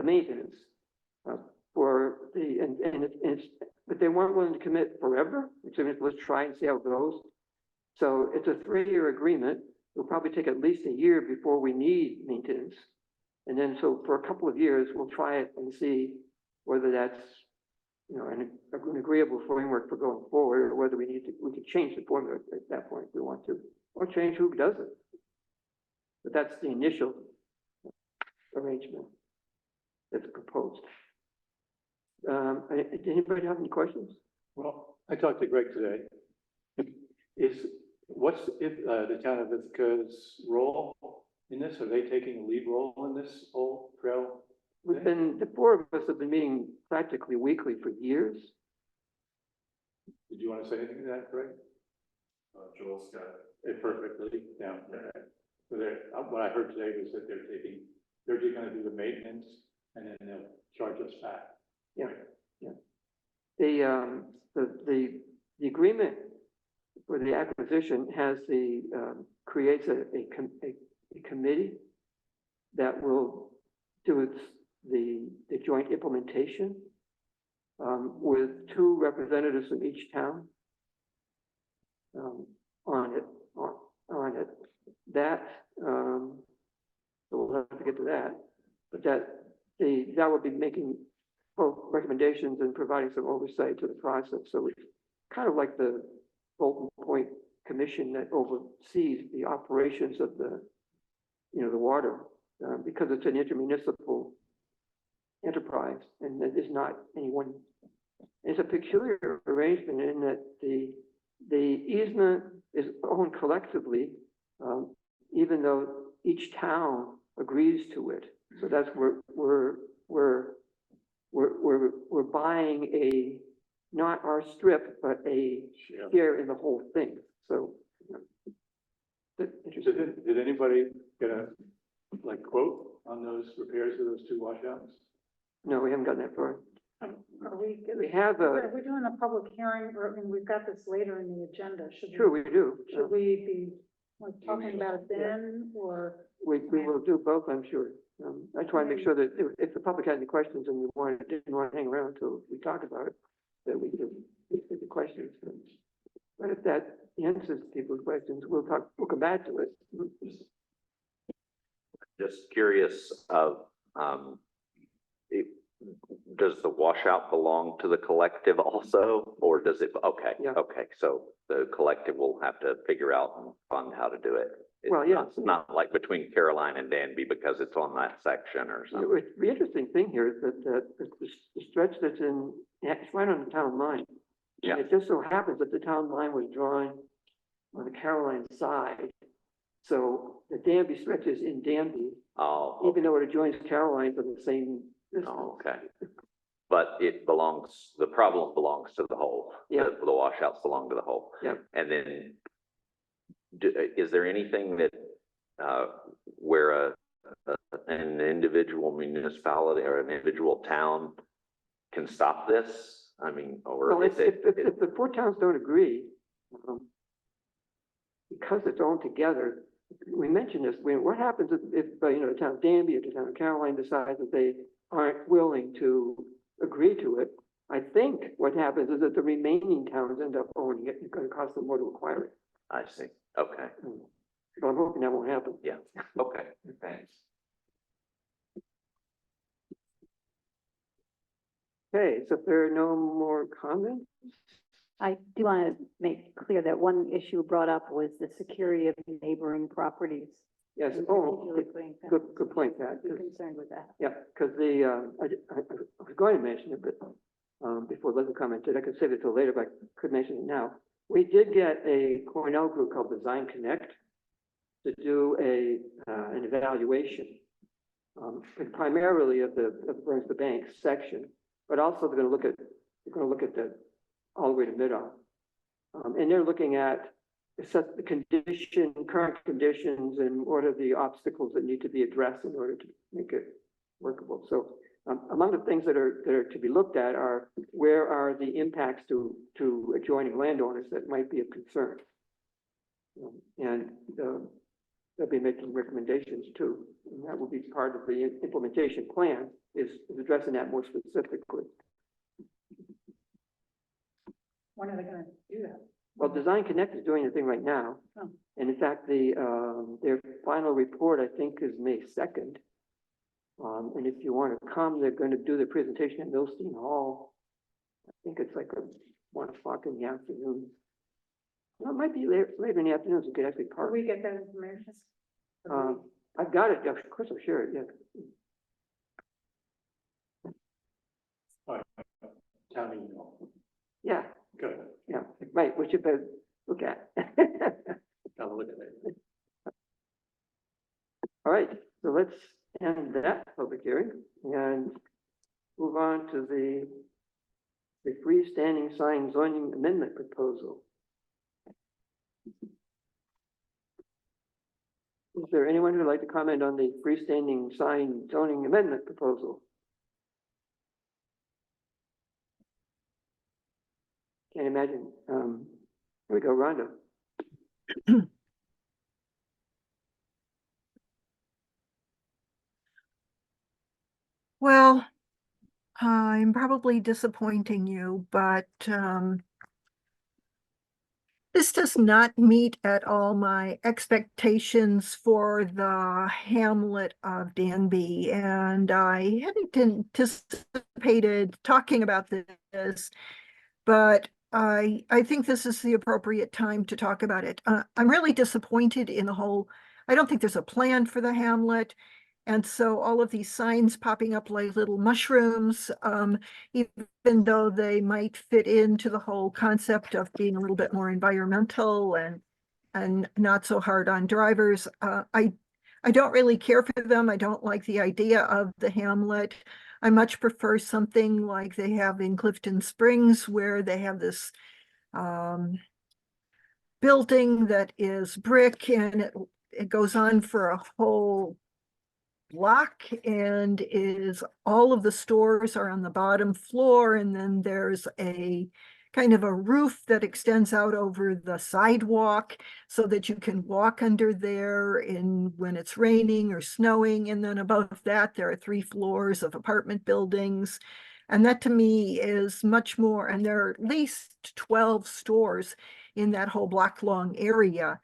the maintenance for the, but they weren't willing to commit forever, which means let's try and see how it goes. So it's a 3-year agreement. It'll probably take at least a year before we need maintenance. And then, so for a couple of years, we'll try it and see whether that's, you know, an agreeable framework for going forward, or whether we could change the formula at that point if we want to, or change who does it. But that's the initial arrangement that's proposed. Did anybody have any questions? Well, I talked to Greg today. What's the town of Ithaca's role in this? Are they taking a lead role in this whole trail? The 4 of us have been meeting practically weekly for years. Did you want to say anything to that, Greg? Joel's got it perfectly. Yeah. So what I heard today was that they're just going to do the maintenance and then they'll charge us back. Yeah, yeah. The agreement for the acquisition has creates a committee that will do the joint implementation with 2 representatives from each town on it. That so we'll have to get to that, but that will be making both recommendations and providing some oversight to the process. So it's kind of like the Bolton Point Commission that oversees the operations of the water, because it's an intermunicipal enterprise, and that is not any one. It's a peculiar arrangement in that the easement is owned collectively, even though each town agrees to it. So that's we're buying not our strip, but a share in the whole thing. So, did anybody get a quote on those repairs of those 2 washouts? No, we haven't gotten that far. Are we doing a public hearing, or, I mean, we've got this later in the agenda. We do. Should we be talking about it then, or? We will do both, I'm sure. I try to make sure that if the public had any questions and didn't want to hang around until we talk about it, that we could get the questions. But if that answers people's questions, we'll come back to it. Just curious does the washout belong to the collective also, or does it? Okay. Yeah. Okay. So the collective will have to figure out and fund how to do it. It's not like between Caroline and Danby because it's on that section or something. The interesting thing here is that the stretch that's it's right on the town line. Yeah. It just so happens that the town line was drawn on the Caroline side. So the Danby stretch is in Danby. Oh. Okay. Even though it adjoins Caroline for the same distance. Oh, okay. But the problem belongs to the whole. Yeah. The washouts belong to the whole. Yeah. And then is there anything that where an individual municipality or an individual town can stop this? I mean, or if the 4 towns don't agree, because it's owned together, we mentioned this. What happens if the town of Danby or the town of Caroline decides that they aren't willing to agree to it? I think what happens is that the remaining towns end up owning it. It's going to cost them more to acquire it. I see. Okay. But I'm hoping that won't happen. Yeah. Okay. Thanks. Okay, so if there are no more comments? I do want to make clear that one issue brought up was the security of neighboring properties. Yes. Oh, good point, Pat. I'm concerned with that. Yeah, because I was going to mention it, but before Leslie commented, I could save it till later, but I could mention it now. We did get a Cornell group called Design Connect to do an evaluation, primarily of the Burns the Bank section, but also they're going to look at the all the way to Middle, and they're looking at the current conditions, and what are the obstacles that need to be addressed in order to make it workable. So among the things that are to be looked at are where are the impacts to adjoining landowners that might be of concern, and they'll be making recommendations too. And that will be part of the implementation plan, is addressing that more specifically. When are they gonna do that? Well, Design Connect is doing the thing right now. Oh. And in fact, their final report, I think, is May 2nd. And if you want to come, they're going to do the presentation at Millstein Hall. I think it's like 1 o'clock in the afternoon. Well, it might be later in the afternoon, so you could actually Will park. we get that information? I've got it, of course, I'll share it, yeah. Town email. Yeah, Good. yeah, right, which you better look at. I'll look at it. All right, so let's end that public hearing and move on to the freestanding sign zoning amendment proposal. Is there anyone who'd like to comment on the freestanding sign zoning amendment proposal? Can't imagine. Here we go, Rhonda. Well, I'm probably disappointing you, but this does not meet at all my expectations for the hamlet of Danby, and I hadn't anticipated talking about this, but I think this is the appropriate time to talk about it. I'm really disappointed in the whole, I don't think there's a plan for the hamlet. And so all of these signs popping up like little mushrooms, even though they might fit into the whole concept of being a little bit more environmental and not so hard on drivers, I don't really care for them. I don't like the idea of the hamlet. I much prefer something like they have in Clifton Springs, where they have this building that is brick, and it goes on for a whole block, and is all of the stores are on the bottom floor, and then there's a kind of a roof that extends out over the sidewalk so that you can walk under there when it's raining or snowing. And then above that, there are 3 floors of apartment buildings. And that to me is much more, and there are at least 12 stores in that whole block long area.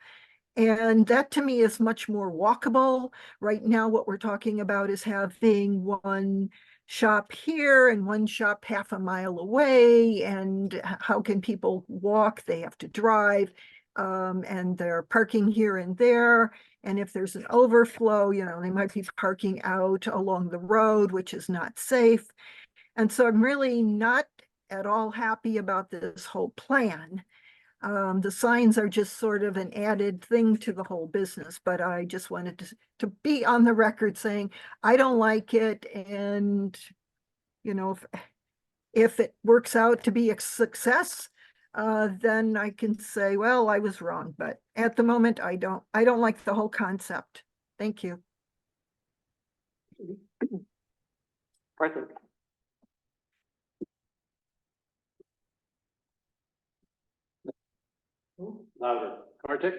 And that to me is much more walkable. Right now, what we're talking about is having one shop here and one shop half a mile away. And how can people walk? They have to drive. And they're parking here and there. And if there's an overflow, they might be parking out along the road, which is not safe. And so I'm really not at all happy about this whole plan. The signs are just sort of an added thing to the whole business, but I just wanted to be on the record saying, I don't like it. And, if it works out to be a success, then I can say, well, I was wrong. But at the moment, I don't like the whole concept. Thank you. Arthur. Louder. Kartik?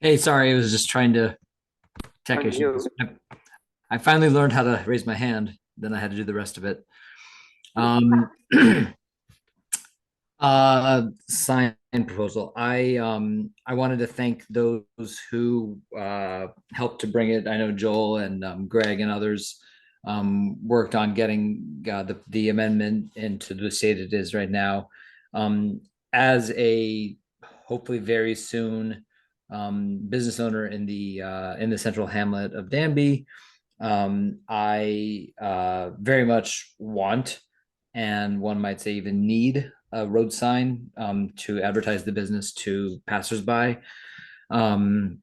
Hey, sorry, I was just trying to tech On issues. you. I finally learned how to raise my hand, then I had to do the rest of it. Sign proposal. I wanted to thank those who helped to bring it. I know Joel and Greg and others worked on getting the amendment into the state it is right now. As a hopefully very soon business owner in the central hamlet of Danby, I very much want, and one might say even need, a road sign to advertise the business to passersby. And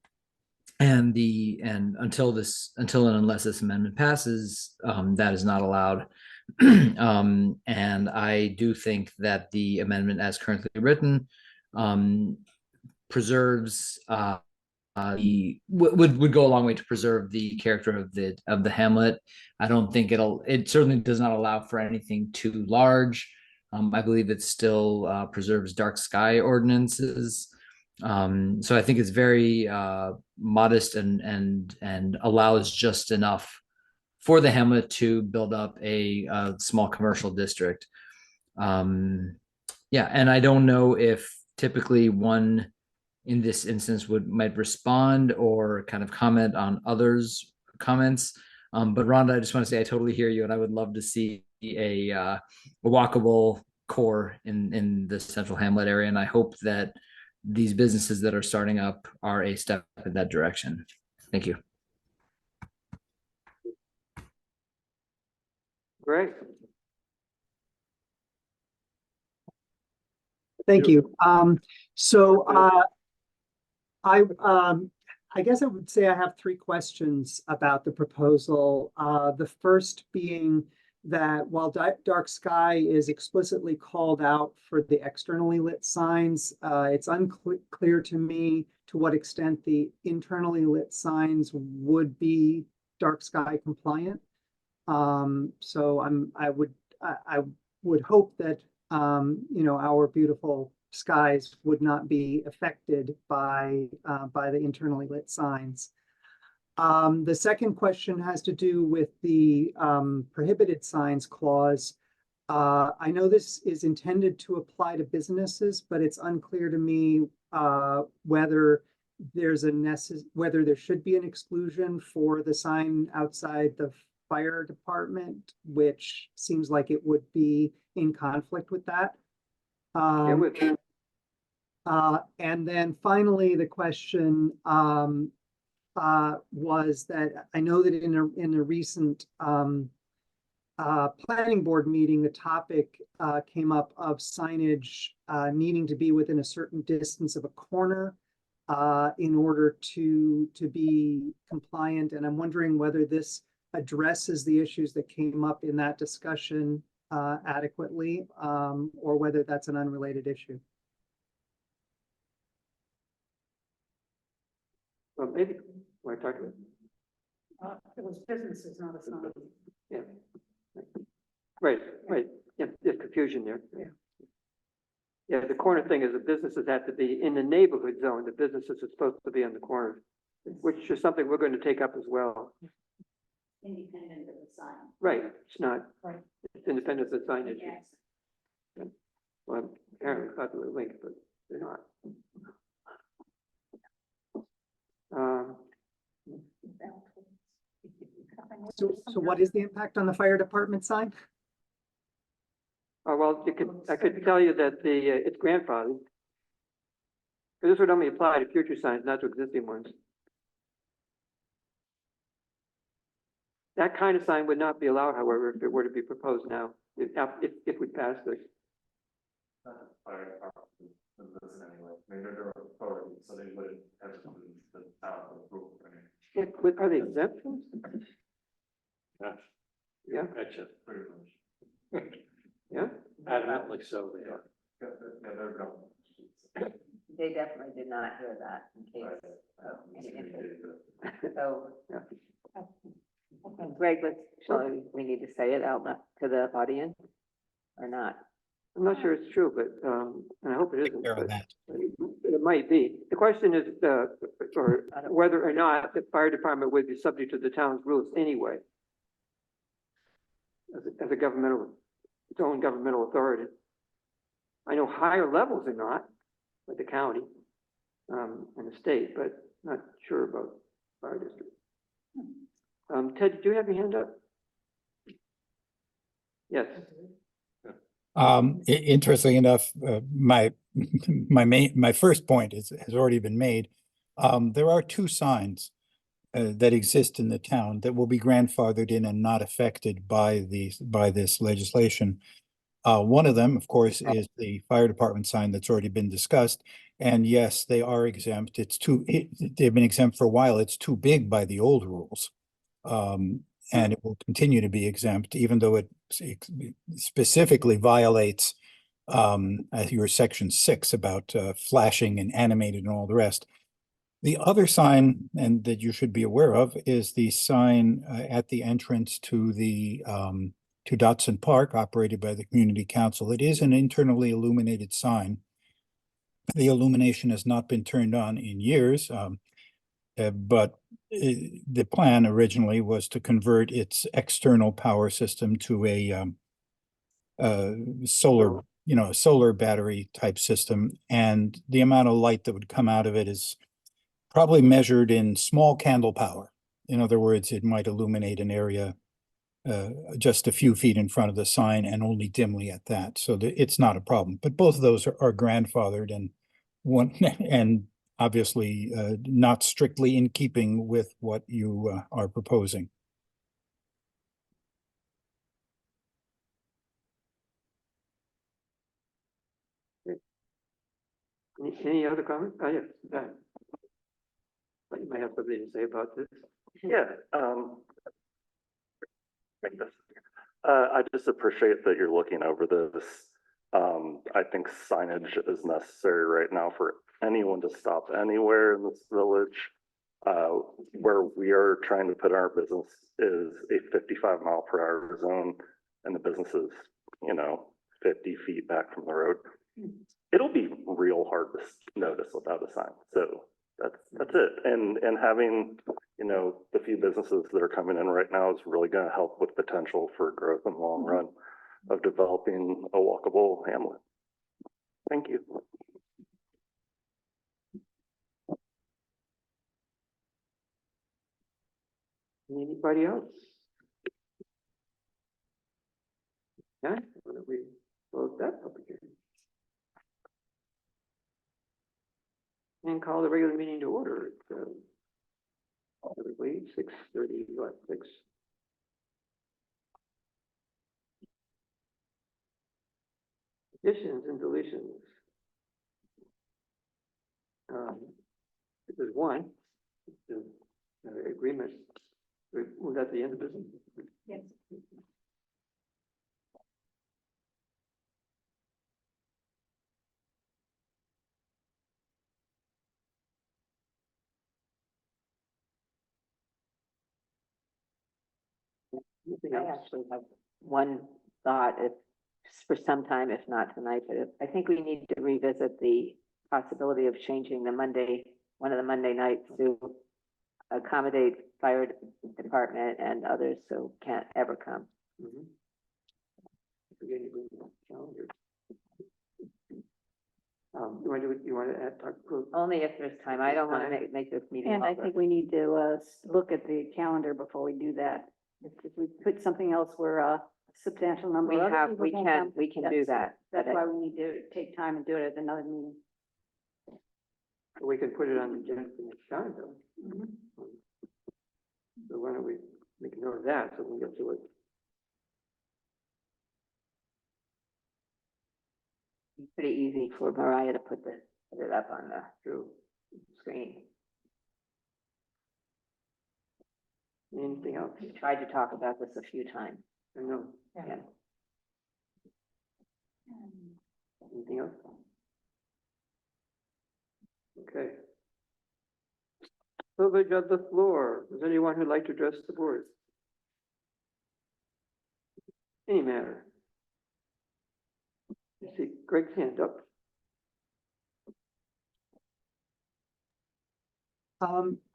until and unless this amendment passes, that is not allowed. And I do think that the amendment as currently written preserves would go a long way to preserve the character of the hamlet. I don't think it certainly does not allow for anything too large. I believe it still preserves dark sky ordinances. So I think it's very modest and allows just enough for the hamlet to build up a small commercial district. Yeah, and I don't know if typically one in this instance might respond or kind of comment on others' comments. But Rhonda, I just want to say I totally hear you, and I would love to see a walkable core in the central hamlet area, and I hope that these businesses that are starting up are a step in that direction. Thank you. Great. Thank you. So I guess I would say I have three questions about the proposal. The first being that while dark sky is explicitly called out for the externally lit signs, it's unclear to me to what extent the internally lit signs would be dark sky compliant. So I would hope that our beautiful skies would not be affected by the internally lit signs. The second question has to do with the prohibited signs clause. I know this is intended to apply to businesses, but it's unclear to me whether whether there should be an exclusion for the sign outside the fire department, which seems like it would be in conflict with that. And then finally, the question was that I know that in a recent planning board meeting, the topic came up of signage needing to be within a certain distance of a corner in order to be compliant. And I'm wondering whether this addresses the issues that came up in that discussion adequately, or whether that's an unrelated issue. Well, maybe, want to talk about It was businesses, not a sign. Yeah. Right. Yeah, there's confusion there. Yeah, the corner thing is the businesses have to be in the neighborhood zone. The businesses are supposed to be on the corner, which is something we're going to take up as well. Independent of the sign. Right, it's not. Right. It's independent of the signage. Yes. Well, apparently thought they were linked, but they're not. So what is the impact on the fire department sign? Oh, well, I could tell you that it's grandfathered. Because this would only apply to future signs, not to existing ones. That kind of sign would not be allowed, however, if it were to be proposed now, if we pass this. Fire department doesn't anyway. I mean, they're authority, so they wouldn't have to come to the town for approval. Yeah, are they exempt from this? Yeah, Betcha. Pretty much. yeah. Adamantly so they are. Yeah, they're government. They definitely did not hear that in case of any interest. So. Greg, shall we need to say it out loud to the audience or not? I'm not sure it's true, but, and I hope it isn't, Care of but that. it might be. The question is, or whether or not the fire department would be subject to the town's rules anyway. As a governmental, its own governmental authority. I know higher levels are not, like the county, and the state, but not sure about fire district. Ted, did you have your hand up? Yes. Interesting enough, my first point has already been made. There are two signs that exist in the town that will be grandfathered in and not affected by this legislation. One of them, of course, is the fire department sign that's already been discussed. And yes, they are exempt. They've been exempt for a while. It's too big by the old rules. And it will continue to be exempt, even though it specifically violates your section 6 about flashing and animated and all the rest. The other sign, and that you should be aware of, is the sign at the entrance to the to Dotson Park, operated by the Community Council. It is an internally illuminated sign. The illumination has not been turned on in years, but the plan originally was to convert its external power system to a solar, solar battery type system. And the amount of light that would come out of it is probably measured in small candle power. In other words, it might illuminate an area just a few feet in front of the sign and only dimly at that. So it's not a problem. But both of those are grandfathered and one and obviously not strictly in keeping with what you are proposing. Any other comments? Yes, Dan. But you might have something to say about this. Yeah, I just appreciate that you're looking over this. I think signage is necessary right now for anyone to stop anywhere in this village. Where we are trying to put our business is a 55-mile-per-hour zone, and the business is, 50 feet back from the road. It'll be real hard to notice without a sign. So that's it. And having, the few businesses that are coming in right now is really going to help with potential for growth in the long run of developing a walkable hamlet. Thank you. Anybody else? Yeah, why don't we close that public hearing? And call the regular meeting to order. Typically 6:30, what, 6? Additions and deletions. There's one, the agreement. Was that the end of business? Yes. Anything I else? actually have one thought, if, for some time, if not tonight, but I think we need to revisit the possibility of changing one of the Monday nights to accommodate fire department and others who can't ever come. Mhm. Forget you bring the calendar. You want to add, talk? Only if there's time. I don't want to make this meeting And I longer. think we need to, look at the calendar before we do that. If we put something else where a substantial number of other people can't come, We can do that. That's but why we need to take time and do it at another meeting. We can put it on the agenda for next time, though. So why don't we make a note of that so we can get to it? It's pretty easy for Mariah to put it up on the screen. Anything else? We tried to talk about this a few times. I know. Yeah. Anything else? Okay. Privilege of the floor. Is anyone who'd like to address the board? Any matter? I see Greg's hand up.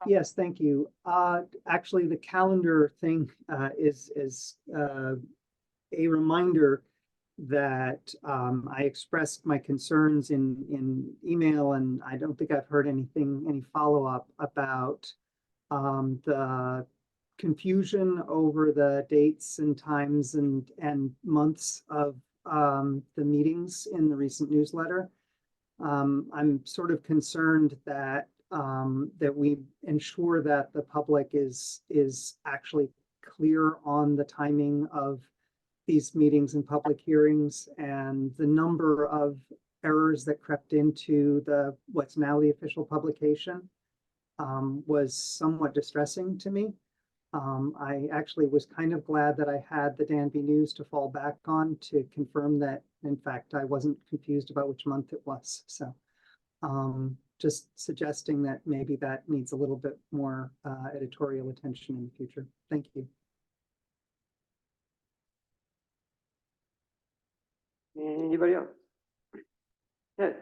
Yes, thank you. Actually, the calendar thing is a reminder that I expressed my concerns in email, and I don't think I've heard any follow-up about the confusion over the dates and times and months of the meetings in the recent newsletter. I'm sort of concerned that that we ensure that the public is actually clear on the timing of these meetings and public hearings, and the number of errors that crept into what's now the official publication was somewhat distressing to me. I actually was kind of glad that I had the Danby News to fall back on to confirm that, in fact, I wasn't confused about which month it was. So just suggesting that maybe that needs a little bit more editorial attention in the future. Thank you. Anybody else? Ed?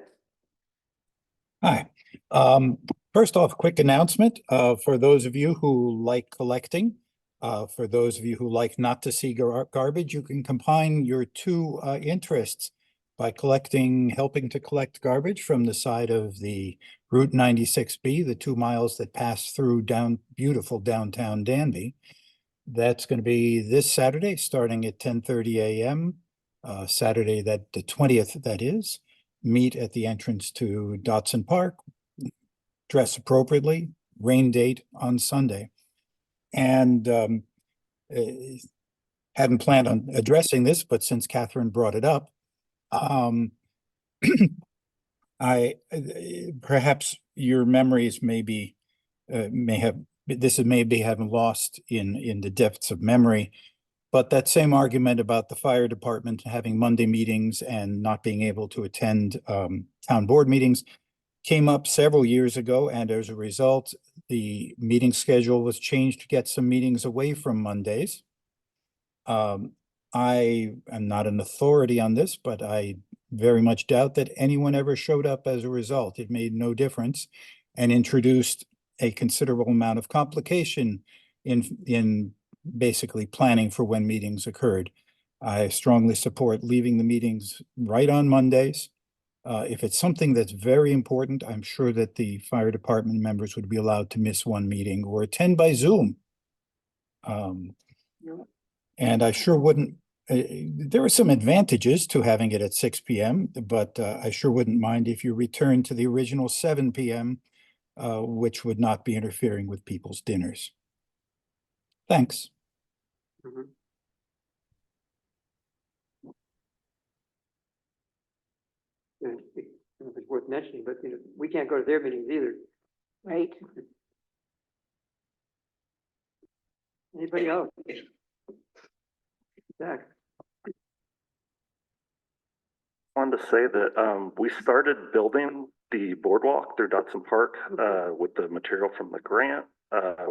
First off, quick announcement, for those of you who like collecting, for those of you who like not to see garbage, you can combine your two, interests by helping to collect garbage from the side of the Route 96B, the 2 miles that pass through beautiful downtown Danby. That's going to be this Saturday, starting at 10:30 a.m. Saturday, the 20th, that is. Meet at the entrance to Dotson Park, dress appropriately, rain date on Sunday. And hadn't planned on addressing this, but since Catherine brought it up, perhaps your memories maybe having lost in the depths of memory, but that same argument about the fire department having Monday meetings and not being able to attend town board meetings came up several years ago, and as a result, the meeting schedule was changed to get some meetings away from Mondays. I am not an authority on this, but I very much doubt that anyone ever showed up as a result. It made no difference and introduced a considerable amount of complication in basically planning for when meetings occurred. I strongly support leaving the meetings right on Mondays. If it's something that's very important, I'm sure that the fire department members would be allowed to miss one meeting or attend by Zoom. And I sure wouldn't, there are some advantages to having it at 6 p.m., but I sure wouldn't mind if you return to the original 7 p.m., which would not be interfering with people's dinners. Thanks. Mhm. I don't know if it's worth mentioning, but we can't go to their meetings either. Right? Anybody else? Zach? Wanted to say that we started building the boardwalk through Dotson Park with the material from the grant.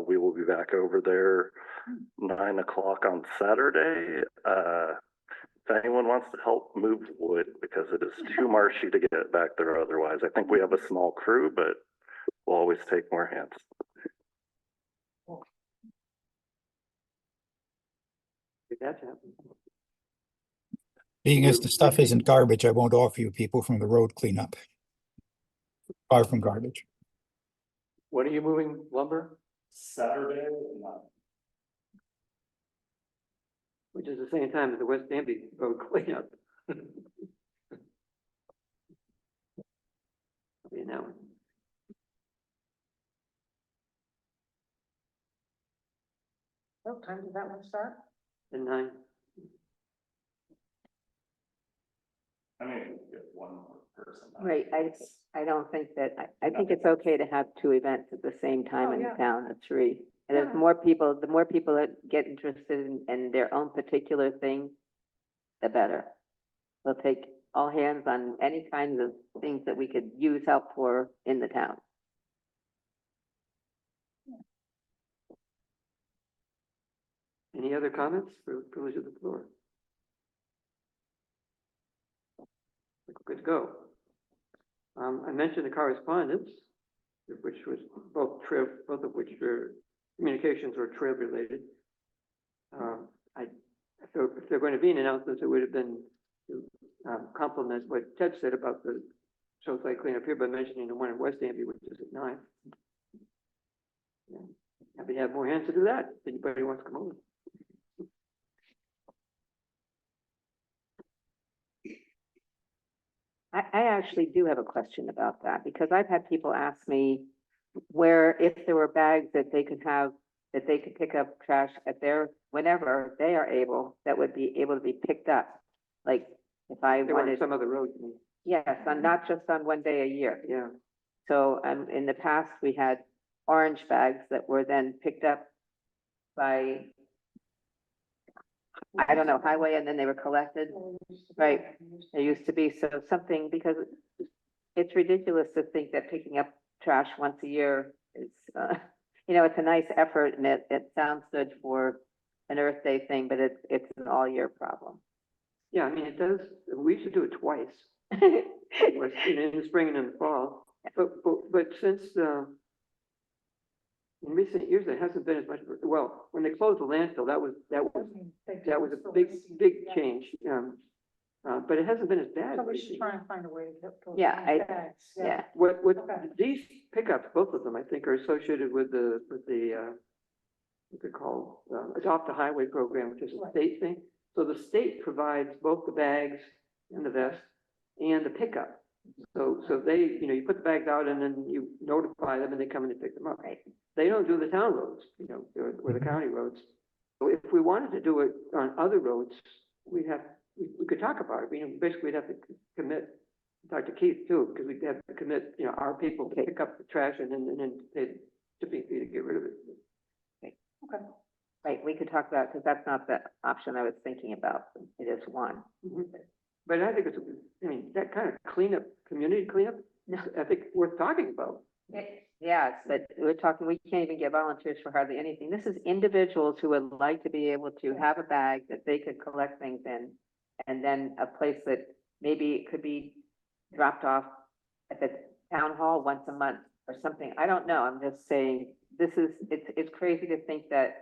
We will be back over there 9 o'clock on Saturday. If anyone wants to help move wood, because it is too marshy to get it back there otherwise. I think we have a small crew, but we'll always take more hands. That's happening. Being as the stuff isn't garbage, I won't offer you people from the road cleanup. Far from garbage. When are you moving lumber? Saturday. Which is the same time as the West Danby road cleanup. You know. What time did that one start? At 9. I mean, get one more person. Right, I don't think that, I think it's okay to have 2 events at the same time Oh, in yeah. town, or 3. And Yeah. there's more people, the more people that get interested in their own particular thing, the better. We'll take all hands on any kinds of things that we could use help for in the town. Any other comments for the privilege of the floor? Good to go. I mentioned the correspondence, which was both of which were communications or trib related. So if there are going to be an announcement, it would have been to complement what Ted said about the show site cleanup here by mentioning the one in West Danby, which is at 9. Yeah. Happy to have more hands to do that. If anybody wants to come over. I actually do have a question about that, because I've had people ask me where, if there were bags that they could have, that they could pick up trash at whenever they are able, that would be able to be picked up. Like, if I There were wanted, some other roads. yes, not just on one day a year. Yeah. So, in the past, we had orange bags that were then picked up by, I don't know, highway, and then they were collected. Right, there used to be, so something, because it's ridiculous to think that picking up trash once a year is, it's a nice effort, and it sounds good for an Earth Day thing, but it's an all-year problem. Yeah, I mean, it does, we should do it twice. In the spring and in the fall. But since, in recent years, there hasn't been as much, well, when they closed the landfill, that was a big change. But it hasn't been as bad. So we should recently. try and find a way to get those. Yeah, bags, yeah. What, Okay. these pickups, both of them, I think, are associated with the, what they're called, Adopt a Highway program, which is a state thing. So the state provides both the bags and the vest and the pickup. So they, you put the bags out and then you notify them and they come in and pick them up. Right. They don't do the town roads, or the county roads. So if we wanted to do it on other roads, we could talk about it. Basically we'd have to commit, talk to Keith too, because we'd have to commit, our people to pick up the trash and then pay the tipping fee to get rid of it. Okay. Right, we could talk about, because that's not the option I was thinking about. It is one. Mhm. But I think that kind of cleanup, community cleanup, I think worth talking about. Yes, but we're talking, we can't even get volunteers for hardly anything. This is individuals who would like to be able to have a bag that they could collect things in. And then a place that maybe it could be dropped off at the town hall once a month or something. I don't know. I'm just saying, it's crazy to think that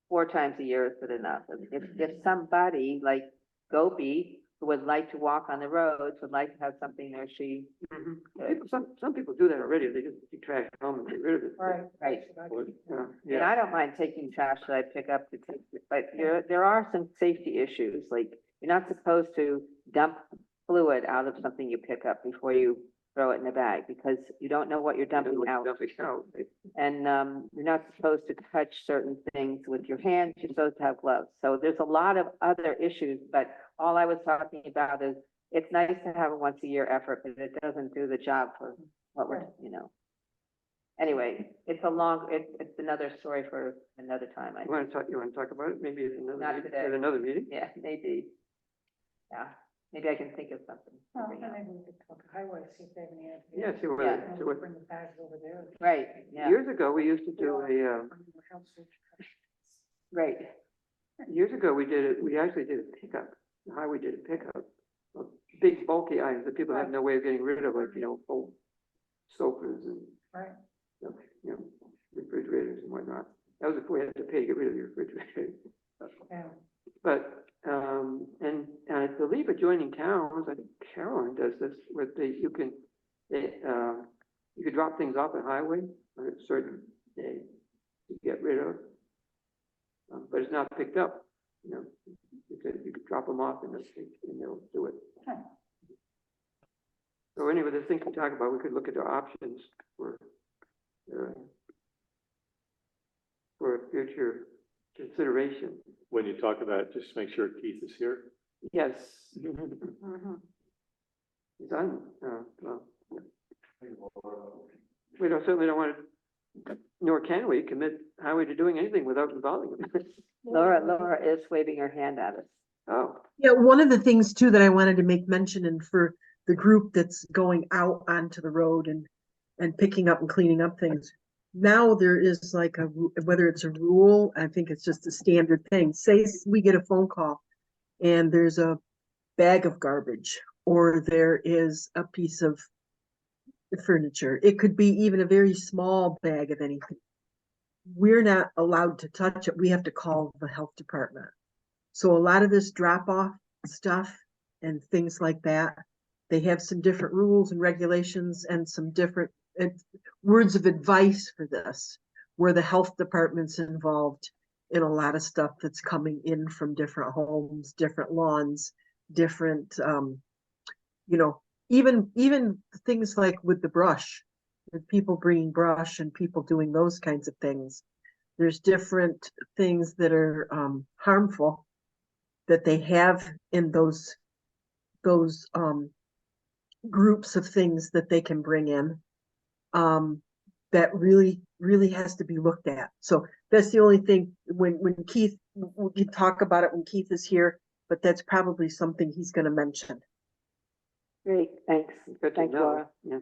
4 times a year is good enough. If somebody like Gopi, who would like to walk on the roads, would like to have something there, she could. Some people do that already. They just take trash home and get rid of it. Right. Yeah. And I don't mind taking trash that I pick up to take, but there are some safety issues, like you're not supposed to dump fluid out of something you pick up before you throw it in a bag, because you don't know what you're dumping out. And you're not supposed to touch certain things with your hands, you're supposed to have gloves. So there's a lot of other issues, but all I was talking about is, it's nice to have a once a year effort, but it doesn't do the job for what we're, Anyway, it's another story for another time. You want to talk about it? Maybe Not today. at another meeting? Yeah, maybe. Yeah, maybe I can think of something. Well, to bring then up. maybe we could talk to highway, see if they have any ideas. Yeah, see what, Yeah. And see we'll what, bring the bags over there. Right, yeah, years ago, we used to We do don't a, have to bring the house to- right. years ago, we actually did a pickup, the highway did a pickup of big bulky items that people have no way of getting rid of, like, old sofas and, Right. refrigerators and whatnot. That was before you had to pay to get rid of your refrigerator. Yeah. But, and I believe adjoining towns, I think Carolyn does this, where you can drop things off at highway on a certain day to get rid of. But it's not picked up, you could drop them off and they'll do it. Okay. So anyway, the things we talk about, we could look at the options for future consideration. When you talk about it, just make sure Keith is here. Yes. Mhm. He's on, well. We certainly don't want to, nor can we commit highway to doing anything without involving them. Laura is waving her hand at us. Oh, Yeah, one of the things too that I wanted to make mention, and for the group that's going out onto the road and picking up and cleaning up things. Now there is like whether it's a rule, I think it's just a standard thing. Say we get a phone call and there's a bag of garbage or there is a piece of furniture. It could be even a very small bag of anything. We're not allowed to touch it. We have to call the health department. So a lot of this drop off stuff and things like that, they have some different rules and regulations and some different words of advice for this, where the health department's involved in a lot of stuff that's coming in from different homes, different lawns, different, even things like with the brush, with people bringing brush and people doing those kinds of things. There's different things that are harmful that they have in those groups of things that they can bring in. That really has to be looked at. So that's the only thing when Keith, we can talk about it when Keith is here, but that's probably something he's going to mention. Great, thanks. good to Thanks, know. Laura. Yeah.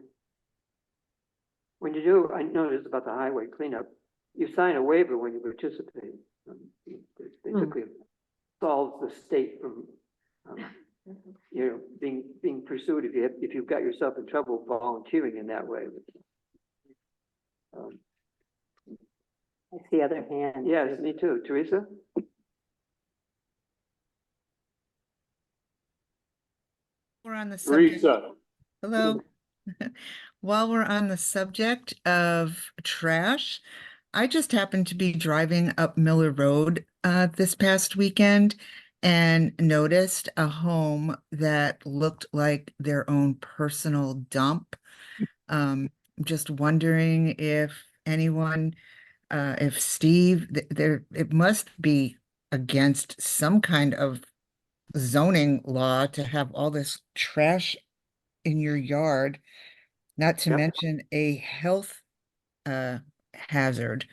When you do, I noticed about the highway cleanup, you sign a waiver when you participate. It basically solves the state from you know, being pursued if you've got yourself in trouble volunteering in that way. I see other hands. Yes, me too. Teresa? We're on the subject. Teresa, Hello. While we're on the subject of trash, I just happened to be driving up Miller Road this past weekend and noticed a home that looked like their own personal dump. Just wondering if anyone, if Steve, there, it must be against some kind of zoning law to have all this trash in your yard, not to Yep. mention a health hazard.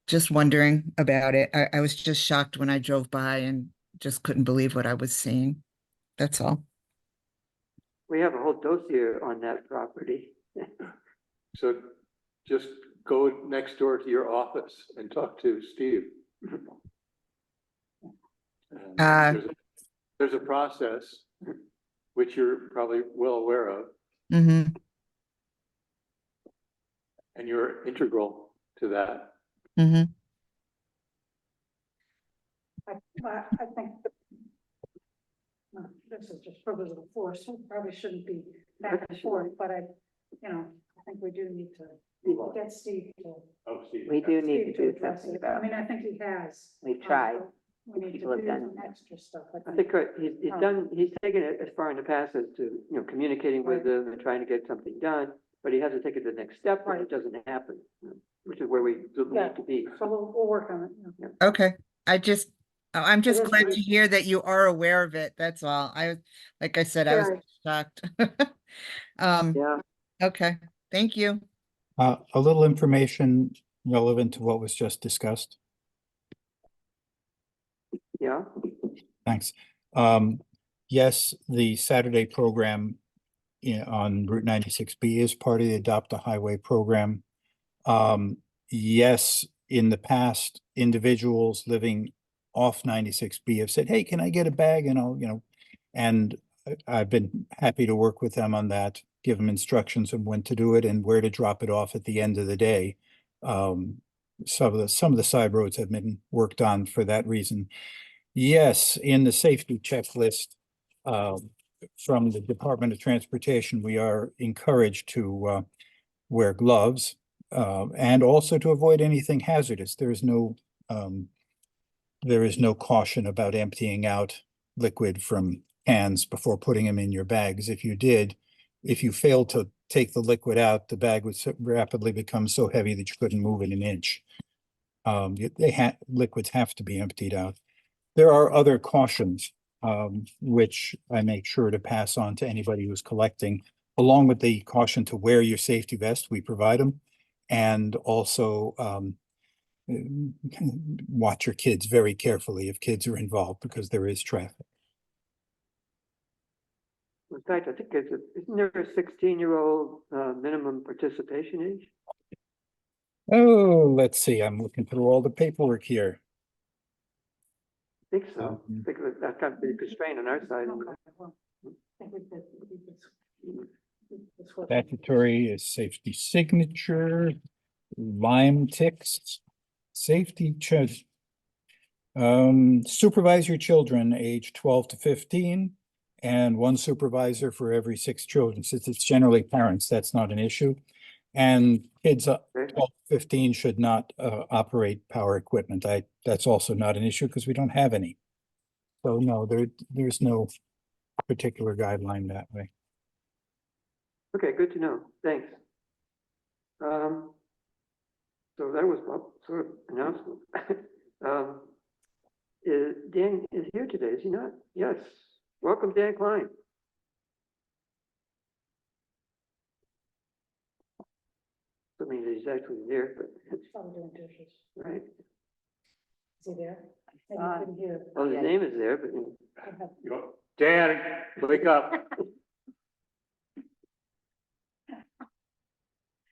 Just wondering about it. I was just shocked when I drove by and just couldn't believe what I was seeing. That's all. We have a whole dossier on that property. so just go next door to your office and talk to Steve. And there's a process which you're probably well aware of, Mm-hmm. and you're integral to that. Mm-hmm. I think this is just privilege of the floor, so we probably shouldn't be back and forth, but I think we do need to get Steve to. Oh, Steve. We do need to Steve do address something it. about I mean, I think he has. We've tried. We need to People have do done some extra stuff. I think he's taken it as far in the past as to, you know, communicating with them and trying to get something done, but he hasn't taken the next step when it doesn't happen, which is where we need to be. So we'll work on it. Yeah. Okay. I'm just is glad nice. to hear that you are aware of it. That's all. Like I said, I was Right. shocked. Yeah. Okay. Thank you. A little information relevant to what was just discussed. Yeah. Thanks. Yes, the Saturday program on Route 96B is part of the Adopt a Highway program. Yes, in the past, individuals living off 96B have said, hey, can I get a bag? And I've been happy to work with them on that, give them instructions on when to do it and where to drop it off at the end of the day. Some of the side roads have been worked on for that reason. Yes, in the safety checklist from the Department of Transportation, we are encouraged to wear gloves and also to avoid anything hazardous. There is no caution about emptying out liquid from cans before putting them in your bags. If you failed to take the liquid out, the bag would rapidly become so heavy that you couldn't move it an inch. Liquids have to be emptied out. There are other cautions, which I make sure to pass on to anybody who's collecting, along with the caution to wear your safety vest. We provide them. And also watch your kids very carefully if kids are involved, because there is traffic. In fact, I think isn't there a 16-year-old minimum participation age? Oh, let's see. I'm looking through all the paperwork here. I think so. I think that's kind of a constraint on our side. Statutory is safety signature, Lyme ticks, safety check. Supervise your children age 12 to 15 and one supervisor for every 6 children. Since it's generally parents, that's not an issue. And kids 12 to 15 should not operate power equipment. That's also not an issue because we don't have any. So no, there's no particular guideline that way. Okay, good to know. Thanks. So that was sort of announcement. Dan is here today, is he not? Yes. Welcome, Dan Klein. I mean, he's actually there, but Probably doing dishes. right. Is he there? Maybe I couldn't hear. Well, his name is there, but Dan, wake up.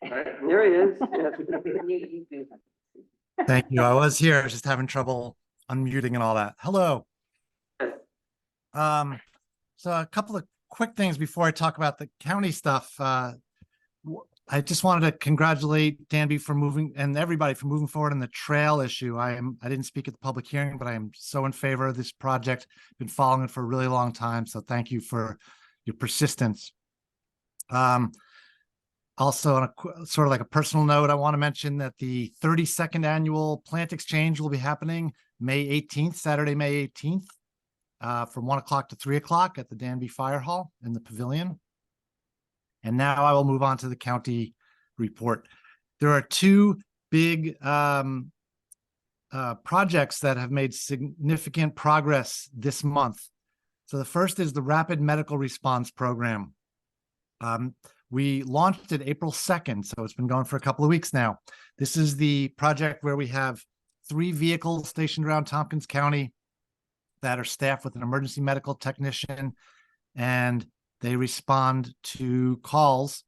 there he is. Yes. Thank you. I was here, just having trouble unmuting and all that. Hello. So a couple of quick things before I talk about the county stuff. I just wanted to congratulate Danby for moving and everybody for moving forward on the trail issue. I didn't speak at the public hearing, but I am so in favor of this project. Been following it for a really long time. So thank you for your persistence. Also on a sort of like a personal note, I want to mention that the 32nd annual plant exchange will be happening May 18th, Saturday, May 18th. From 1 o'clock to 3 o'clock at the Danby Fire Hall in the pavilion. And now I will move on to the county report. There are two big projects that have made significant progress this month. So the first is the Rapid Medical Response Program. We launched it April 2nd, so it's been going for a couple of weeks now. This is the project where we have 3 vehicles stationed around Tompkins County that are staffed with an emergency medical technician, and they respond to calls.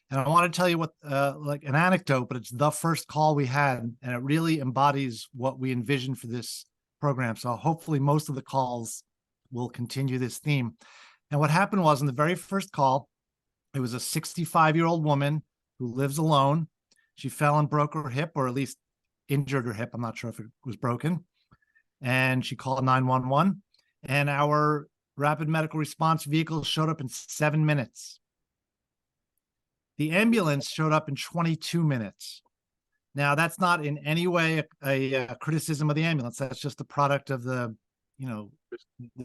And I want to tell you what, like an anecdote, but it's the first call we had, and it really embodies what we envisioned for this program. So hopefully most of the calls will continue this theme. And what happened was in the very first call, it was a 65-year-old woman who lives alone. She fell and broke her hip, or at least injured her hip. I'm not sure if it was broken. And she called 911, and our rapid medical response vehicle showed up in 7 minutes. The ambulance showed up in 22 minutes. Now, that's not in any way a criticism of the ambulance. That's just a product of the, the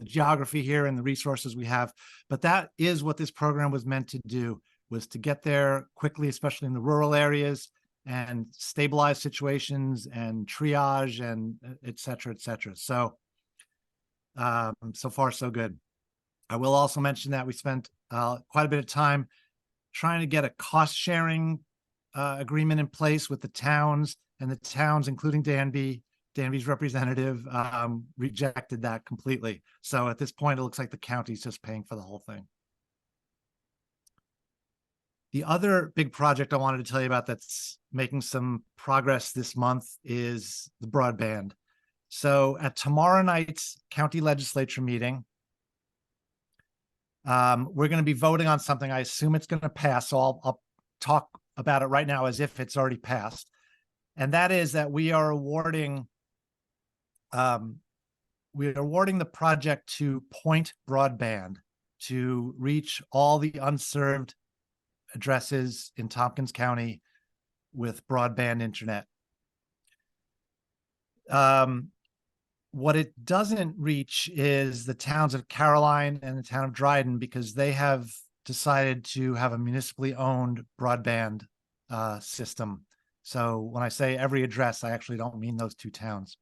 geography here and the resources we have. But that is what this program was meant to do, was to get there quickly, especially in the rural areas, and stabilize situations and triage and et cetera, et cetera. So, so far, so good. I will also mention that we spent quite a bit of time trying to get a cost sharing agreement in place with the towns, and the towns, including Danby's representative, rejected that completely. So at this point, it looks like the county's just paying for the whole thing. The other big project I wanted to tell you about that's making some progress this month is the broadband. So at tomorrow night's county legislature meeting, we're going to be voting on something. I assume it's going to pass, so I'll talk about it right now as if it's already passed. And that is that we are awarding the project to Point Broadband to reach all the unserved addresses in Tompkins County with broadband internet. What it doesn't reach is the towns of Caroline and the town of Dryden, because they have decided to have a municipally owned broadband system. So when I say every address, I actually don't mean those two towns.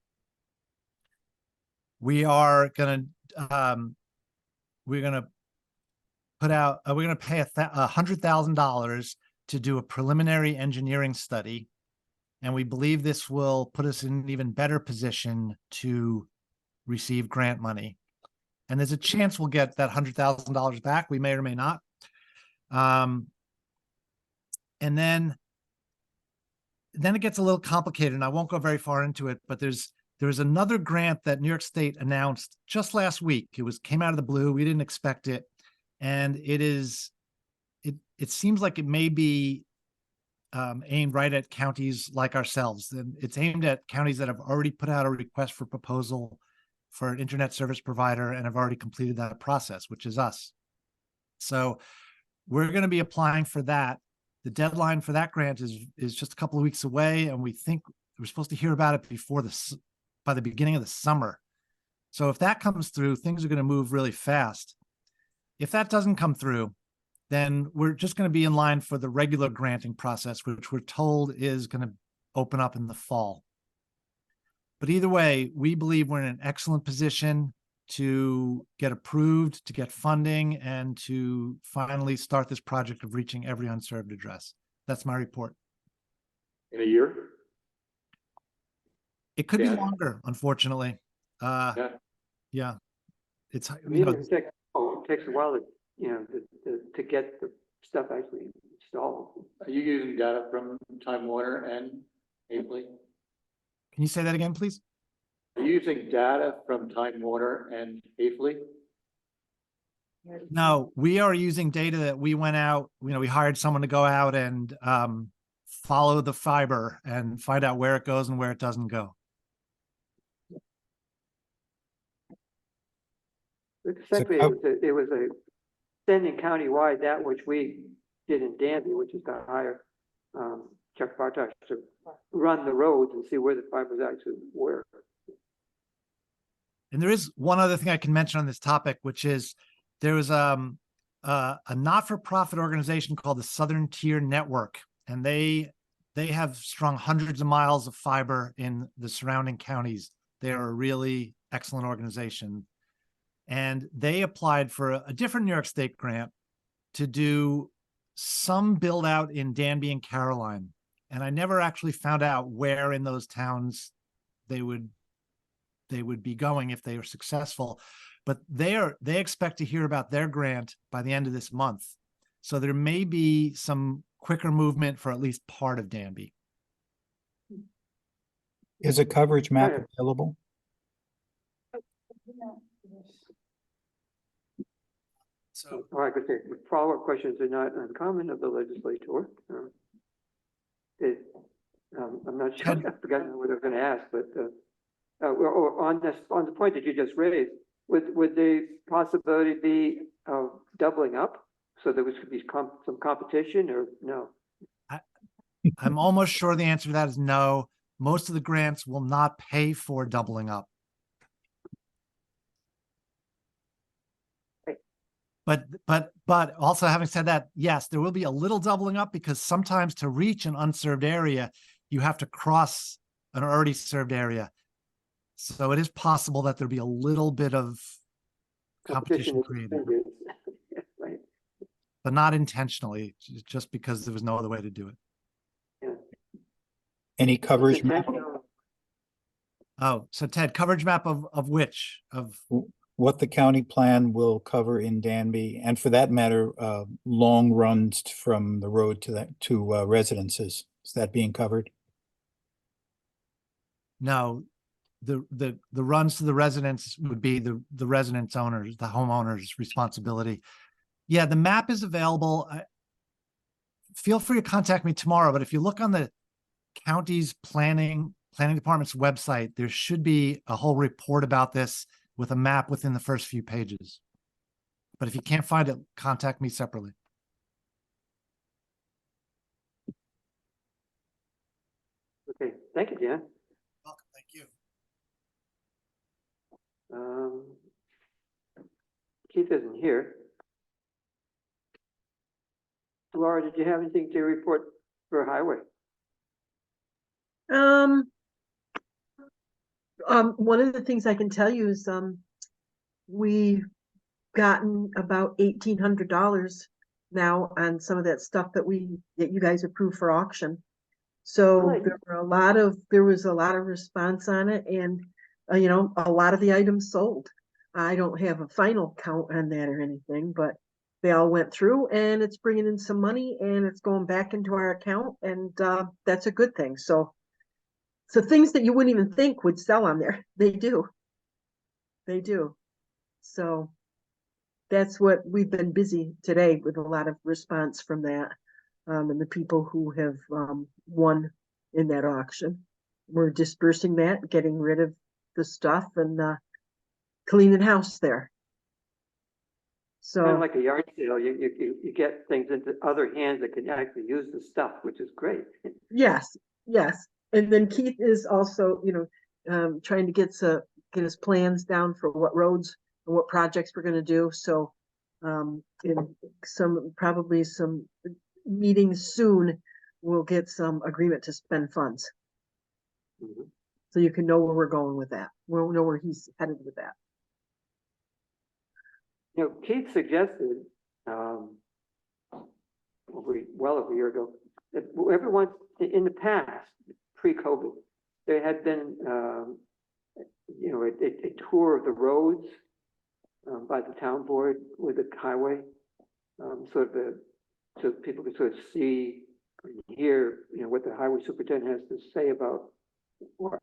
We are going to put out, we're going to pay $100,000 to do a preliminary engineering study. And we believe this will put us in an even better position to receive grant money. And there's a chance we'll get that $100,000 back. We may or may not. And then it gets a little complicated, and I won't go very far into it, but there's another grant that New York State announced just last week. It came out of the blue. We didn't expect it. And it seems like it may be aimed right at counties like ourselves. And it's aimed at counties that have already put out a request for proposal for an internet service provider and have already completed that process, which is us. So we're going to be applying for that. The deadline for that grant is just a couple of weeks away, and we think we're supposed to hear about it by the beginning of the summer. So if that comes through, things are going to move really fast. If that doesn't come through, then we're just going to be in line for the regular granting process, which we're told is going to open up in the fall. But either way, we believe we're in an excellent position to get approved, to get funding, and to finally start this project of reaching every unserved address. That's my report. In a year? It could be longer, unfortunately. Yeah. It's, it takes a while to get the stuff actually installed. Are you using data from Time Warner and Hafele? Can you say that again, please? Are you using data from Time Warner and Hafele? No, we are using data that we went out, we hired someone to go out and follow the fiber and find out where it goes and where it doesn't go. Essentially, it was a sending countywide that which we did in Danby, which is to hire Chuck Bartosh to run the roads and see where the fibers actually were. And there is one other thing I can mention on this topic, which is there was a not-for-profit organization called the Southern Tier Network, and they have strung hundreds of miles of fiber in the surrounding counties. They are a really excellent organization. And they applied for a different New York State grant to do some build out in Danby and Caroline. And I never actually found out where in those towns they would be going if they were successful. But they expect to hear about their grant by the end of this month. So there may be some quicker movement for at least part of Danby. Is a coverage map available? So, I could say, follow-up questions are not uncommon of the legislator. I'm not sure, I've forgotten what I was going to ask, but on the point that you just raised, would the possibility be of doubling up? So there could be some competition, or no? I'm almost sure the answer to that is no. Most of the grants will not pay for doubling up. But also, having said that, yes, there will be a little doubling up, because sometimes to reach an unserved area, you have to cross an already served area. So it is possible that there'll be a little bit of competition created, Right. but not intentionally, just because there was no other way to do it. Yeah. Any coverage map? Oh, so Ted, coverage map of which? Of what the county plan will cover in Danby, and for that matter, long runs from the road to residences. Is that being covered? No, the runs to the residents would be the residents owners, the homeowners' responsibility. Yeah, the map is available. Feel free to contact me tomorrow, but if you look on the county's planning department's website, there should be a whole report about this with a map within the first few pages. But if you can't find it, contact me separately. Okay, thank you, Dan. Welcome, thank you. Keith isn't here. Laura, did you have anything to report for highway? One of the things I can tell you is we've gotten about $1,800 now on some of that stuff that you guys approved for auction. So there was a lot of response on it, and a lot of the items sold. I don't have a final count on that or anything, but they all went through, and it's bringing in some money, and it's going back into our account, and that's a good thing. So things that you wouldn't even think would sell on there, they do. They do. So that's what we've been busy today with, a lot of response from that, and the people who have won in that auction. We're dispersing that, getting rid of the stuff, and cleaning house there. So kind of like a yard sale, you get things into other hands that can actually use the stuff, which is great. Yes. And then Keith is also, trying to get his plans down for what roads and what projects we're going to do. So in probably some meetings soon, we'll get some agreement to spend funds. Mm-hmm. So you can know where we're going with that. We'll know where he's headed with that. Keith suggested, well over a year ago, that everyone in the past, pre-COVID, there had been, a tour of the roads by the town board with the highway, so people could sort of see and hear, what the highway superintendent has to say about what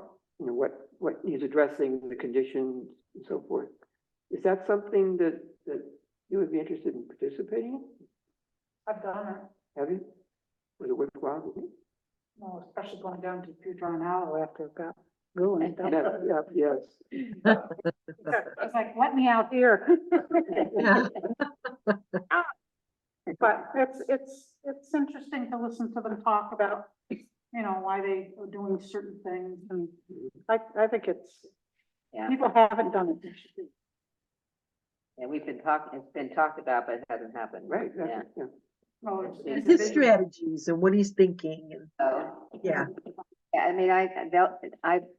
he's addressing, the conditions and so forth. Is that something that you would be interested in participating? I've done it, Have you? Was it worthwhile? well, especially going down to Pedron Hollow after it got ruined. Yes. It's like, let me out here. Yeah. But it's interesting to listen to them talk about, why they are doing certain things, and I think Yeah, people haven't done it. They should do. and we've been talking, it's been talked about, but it hasn't happened. Right, Yeah. yeah. Well, It's His strategies and what he's thinking and, So, yeah. yeah, I mean,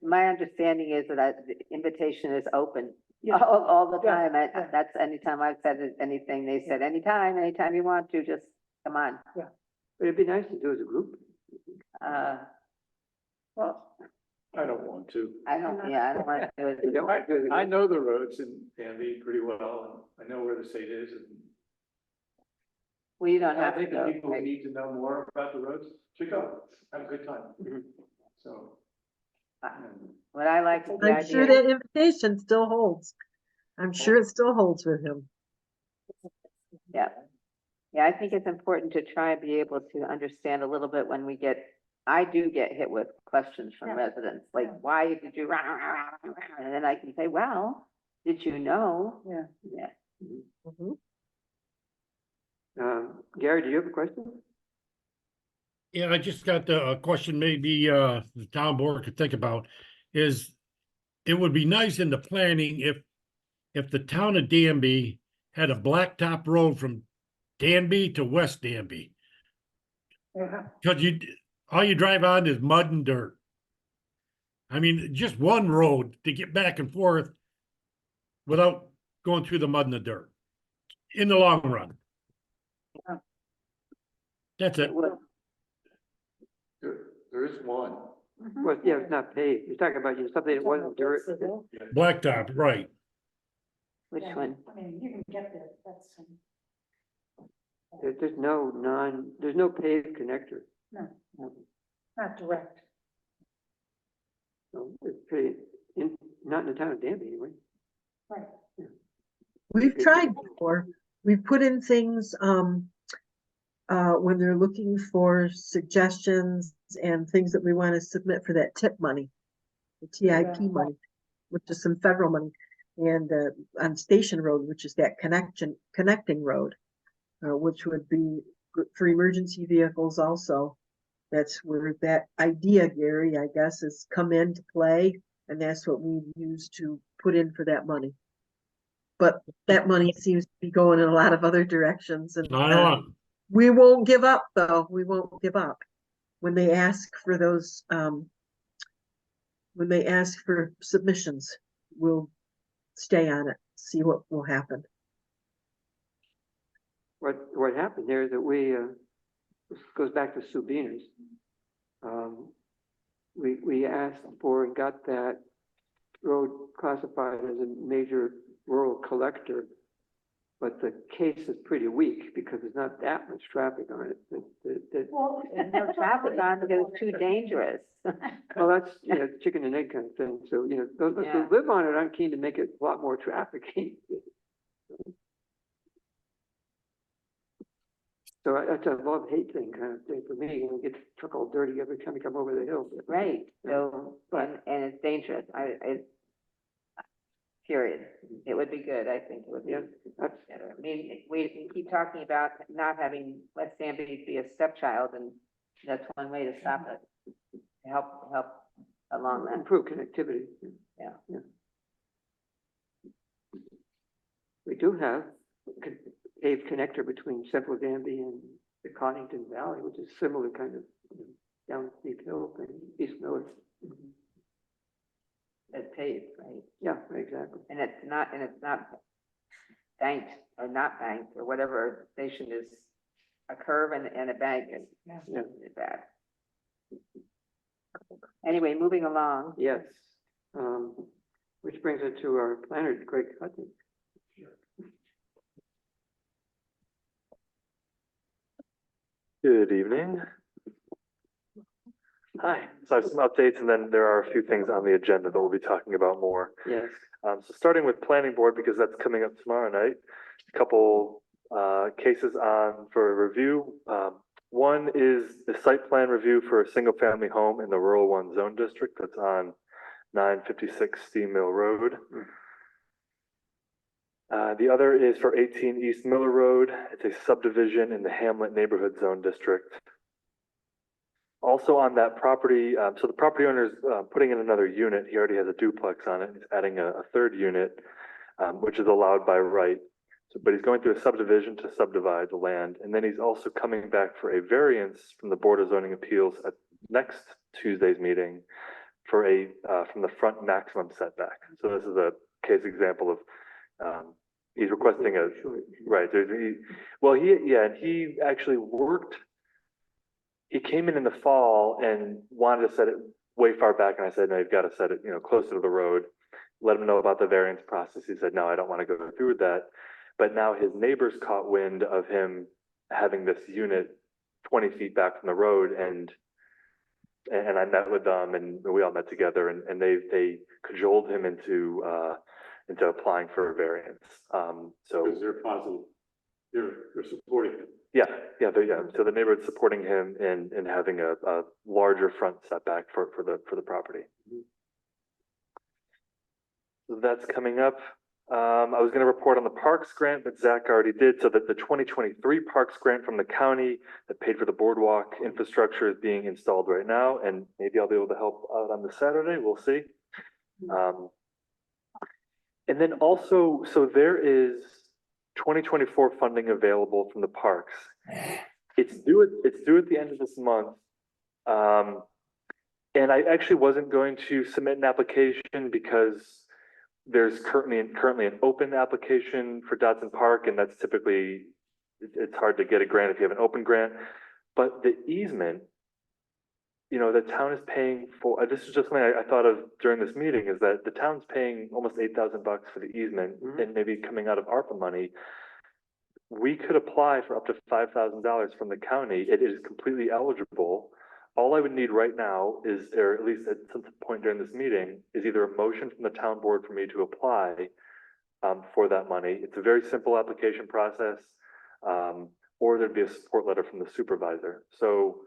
my understanding is that the invitation is open Yeah. all the Yeah, time. yeah. That's anytime I've said anything, they said, anytime you want to, just come on. But it'd be nice to do as a group. Well, I don't want to. I don't want to do it. You don't want to do it. I know the roads in Danby pretty well, and I know where the state is, and Well, you don't I have to think the go. people who right? need to know more about the roads should go, have a good time. Mhm. So. What I like is the I'm sure idea, that invitation still holds. I'm sure it still holds with him. yeah. Yeah, I think it's important to try and be able to understand a little bit when I do get hit with questions from Yeah. residents, like, Yeah. why did you, and then I can say, well, did you know? yeah. Yeah. Mhm. Gary, do you have a question? Yeah, I just got a question maybe the town board could think about is it would be nice in the planning if the town of Danby had a blacktop road from Danby to West Danby. Yeah. Cause all you drive on is mud and dirt. I mean, just one road to get back and forth without going through the mud and the dirt in the long run. Yeah. That's it. There is one. Well, yeah, it's not paved. You're talking about something that wasn't dirt. Blacktop, right. Which one? I mean, you can get there, that's, There's no paved connector. no, not direct. So it's pretty, not in the town of Danby anyway. Right. We've tried before. We've put in things, when they're looking for suggestions and things that we want to submit for that tip money, the TIP Yeah. money, which is some federal money, and on Station Road, which is that connecting road, which would be good for emergency vehicles also. That's where that idea, Gary, I guess, has come into play, and that's what we use to put in for that money. But that money seems to be going in a lot of other directions, and I know. we won't give up, though. We won't give up. When they ask for those, when they ask for submissions, we'll stay on it, see what will happen. What happened there is that this goes back to Subina's. We asked for and got that road classified as a major rural collector, but the case is pretty weak because there's not that much traffic on it. Well, There's no traffic on because it's too dangerous. Well, that's, chicken and egg kind of thing. So, those Yeah. who live on it aren't keen to make it a lot more traffic-y. So that's a love-hate thing kind of thing for me. You get truck all dirty every time you come over the hill. Right, so, But- and it's dangerous, period. It would be good, I think, it would be. Yeah, that's, better. I mean, we keep talking about not having West Danby be a stepchild, and that's one way to stop it. To help along that, improve connectivity. yeah. We do have a paved connector between Central Danby and the Connington Valley, which is similar kind of down steep hill thing, East Miller. It's paved, right? Yeah, exactly. And it's not banked or not banked or whatever station is a curve and a bank is bad. Anyway, moving along. Yes. Which brings it to our planner, Greg Hutton. Good evening. Hi, so I have some updates and then there are a few things on the agenda that we'll be talking about more. Yes. So starting with planning board, because that's coming up tomorrow night, a couple cases on for review. One is the site plan review for a single family home in the rural one zone district that's on 956 Steam Mill Road. The other is for 18 East Miller Road. It's a subdivision in the Hamlet Neighborhood Zone District. Also on that property, so the property owner is putting in another unit. He already has a duplex on it. He's adding a third unit, which is allowed by right. So, but he's going through a subdivision to subdivide the land. And then he's also coming back for a variance from the Board of Zoning Appeals at next Tuesday's meeting for a from the front maximum setback. So this is a case example of he's requesting a right. He actually worked. He came in the fall and wanted to set it way far back, and I said, no, you've got to set it, closer to the road. Let him know about the variance process. He said, no, I don't want to go through with that. But now his neighbors caught wind of him having this unit 20 feet back from the road, and I met with them, and we all met together, and they cajoled him into applying for a variance. So because they're positive, they're supporting it. Yeah. So the neighborhood's supporting him in having a larger front setback for the property. So that's coming up. I was going to report on the Parks grant, but Zach already did. So that the 2023 Parks grant from the county that paid for the boardwalk infrastructure is being installed right now, and maybe I'll be able to help out on the Saturday. We'll see. And then also, so there is 2024 funding available from the parks. It's due at the end of this month. And I actually wasn't going to submit an application because there's currently an open application for Dodson Park, and that's typically, it's hard to get a grant if you have an open grant. But the easement, the town is paying for, this is just something I thought of during this meeting, is that the town's paying almost $8,000 for the easement, and maybe coming out of ARPA money. We could apply for up to $5,000 from the county. It is completely eligible. All I would need right now is, or at least at some point during this meeting, is either a motion from the town board for me to apply for that money. It's a very simple application process, or there'd be a support letter from the supervisor. So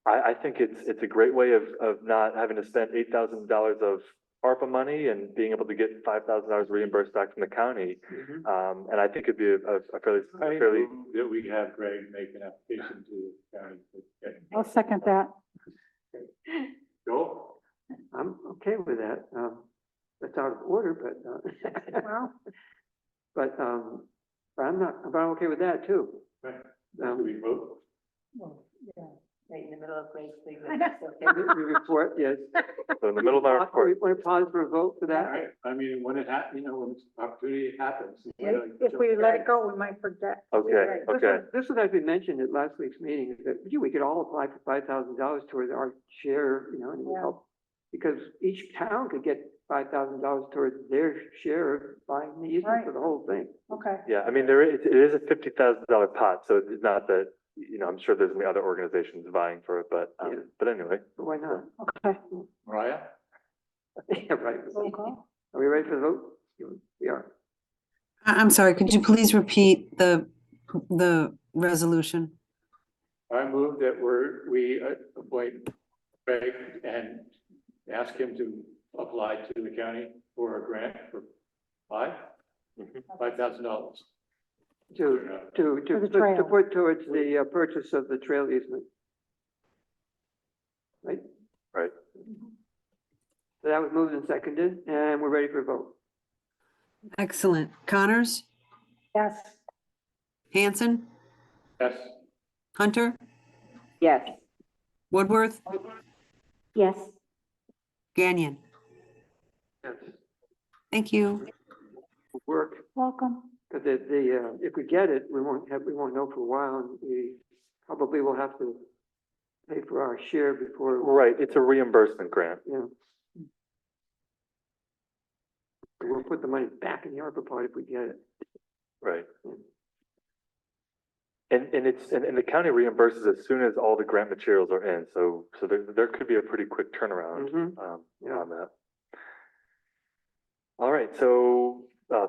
I think it's a great way of not having to spend $8,000 of ARPA money and being able to get $5,000 reimbursed back from the county. And I think it'd be a fairly. That we have Greg make an application to the county. I'll second that. Joel? I'm okay with that. That's out of order, but, Well, but I'm okay with that too. Right. Do we vote? Right in the middle of Greg's thing. The report, yes. So in the middle of our report. Want to pause for a vote for that? All right. I mean, when it happens, when opportunity happens. if we let it go, we might forget. Okay, okay. This was actually mentioned at last week's meeting, is that, we could all apply for $5,000 towards our share, and it would help. Because each town could get $5,000 towards their share of buying the easement for the whole thing. Okay. Yeah, I mean, it is a $50,000 pot, so it's not that, I'm sure there's gonna be other organizations vying for it, but anyway. Why not? Okay. Mariah? Yeah, right. Roll call. Are we ready for the vote? We are. I'm sorry, could you please repeat the resolution? I move that we appoint Greg and ask him to apply to the county for a grant for $5,000. To put towards the purchase of the trail easement. Right? Right. So that was moved and seconded, and we're ready for a vote. Excellent. Connors, Yes. Hanson, Yes. Hunter, Yes. Woodworth, Yes. Gagnon. Yes. Thank you. Work. Welcome. Because if we get it, we won't know for a while, and we probably will have to pay for our share before. Right, it's a reimbursement grant. Yeah. We'll put the money back in the ARPA part if we get it. Right. And the county reimburses as soon as all the grant materials are in, so there could be a pretty quick turnaround on that. All right, so,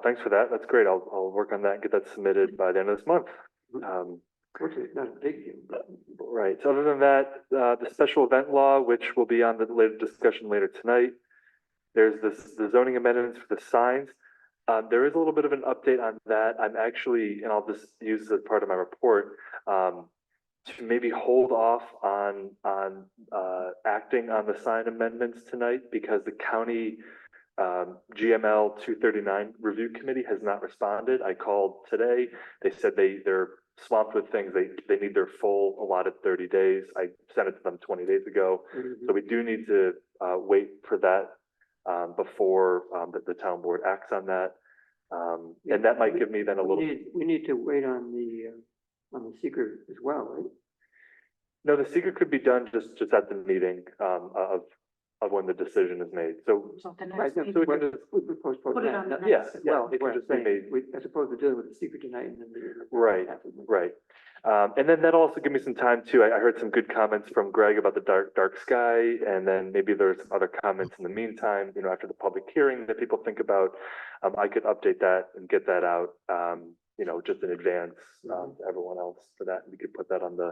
thanks for that. That's great. I'll work on that and get that submitted by the end of this month. Fortunately, it's not a big deal, but Right, so other than that, the special event law, which will be on the later discussion later tonight. There's the zoning amendments for the signs. There is a little bit of an update on that. I'm actually, and I'll just use this as part of my report, to maybe hold off on acting on the sign amendments tonight because the county GML 239 review committee has not responded. I called today. They said they're swamped with things. They need their full allotted 30 days. I sent it to them 20 days ago. So we do need to wait for that before the town board acts on that. And that might give me then a little. we need to wait on the secret as well, right? No, the secret could be done just at the meeting of when the decision is made. So So the Right, next no, so meeting, we postpone Put it that. on the yeah, next- yeah, Well, it can just be made. as opposed to dealing with the secret tonight and then the. Right, right. And then that'll also give me some time too. I heard some good comments from Greg about the dark sky, and then maybe there's other comments in the meantime, after the public hearing that people think about. I could update that and get that out, just in advance, to everyone else for that. We could put that on the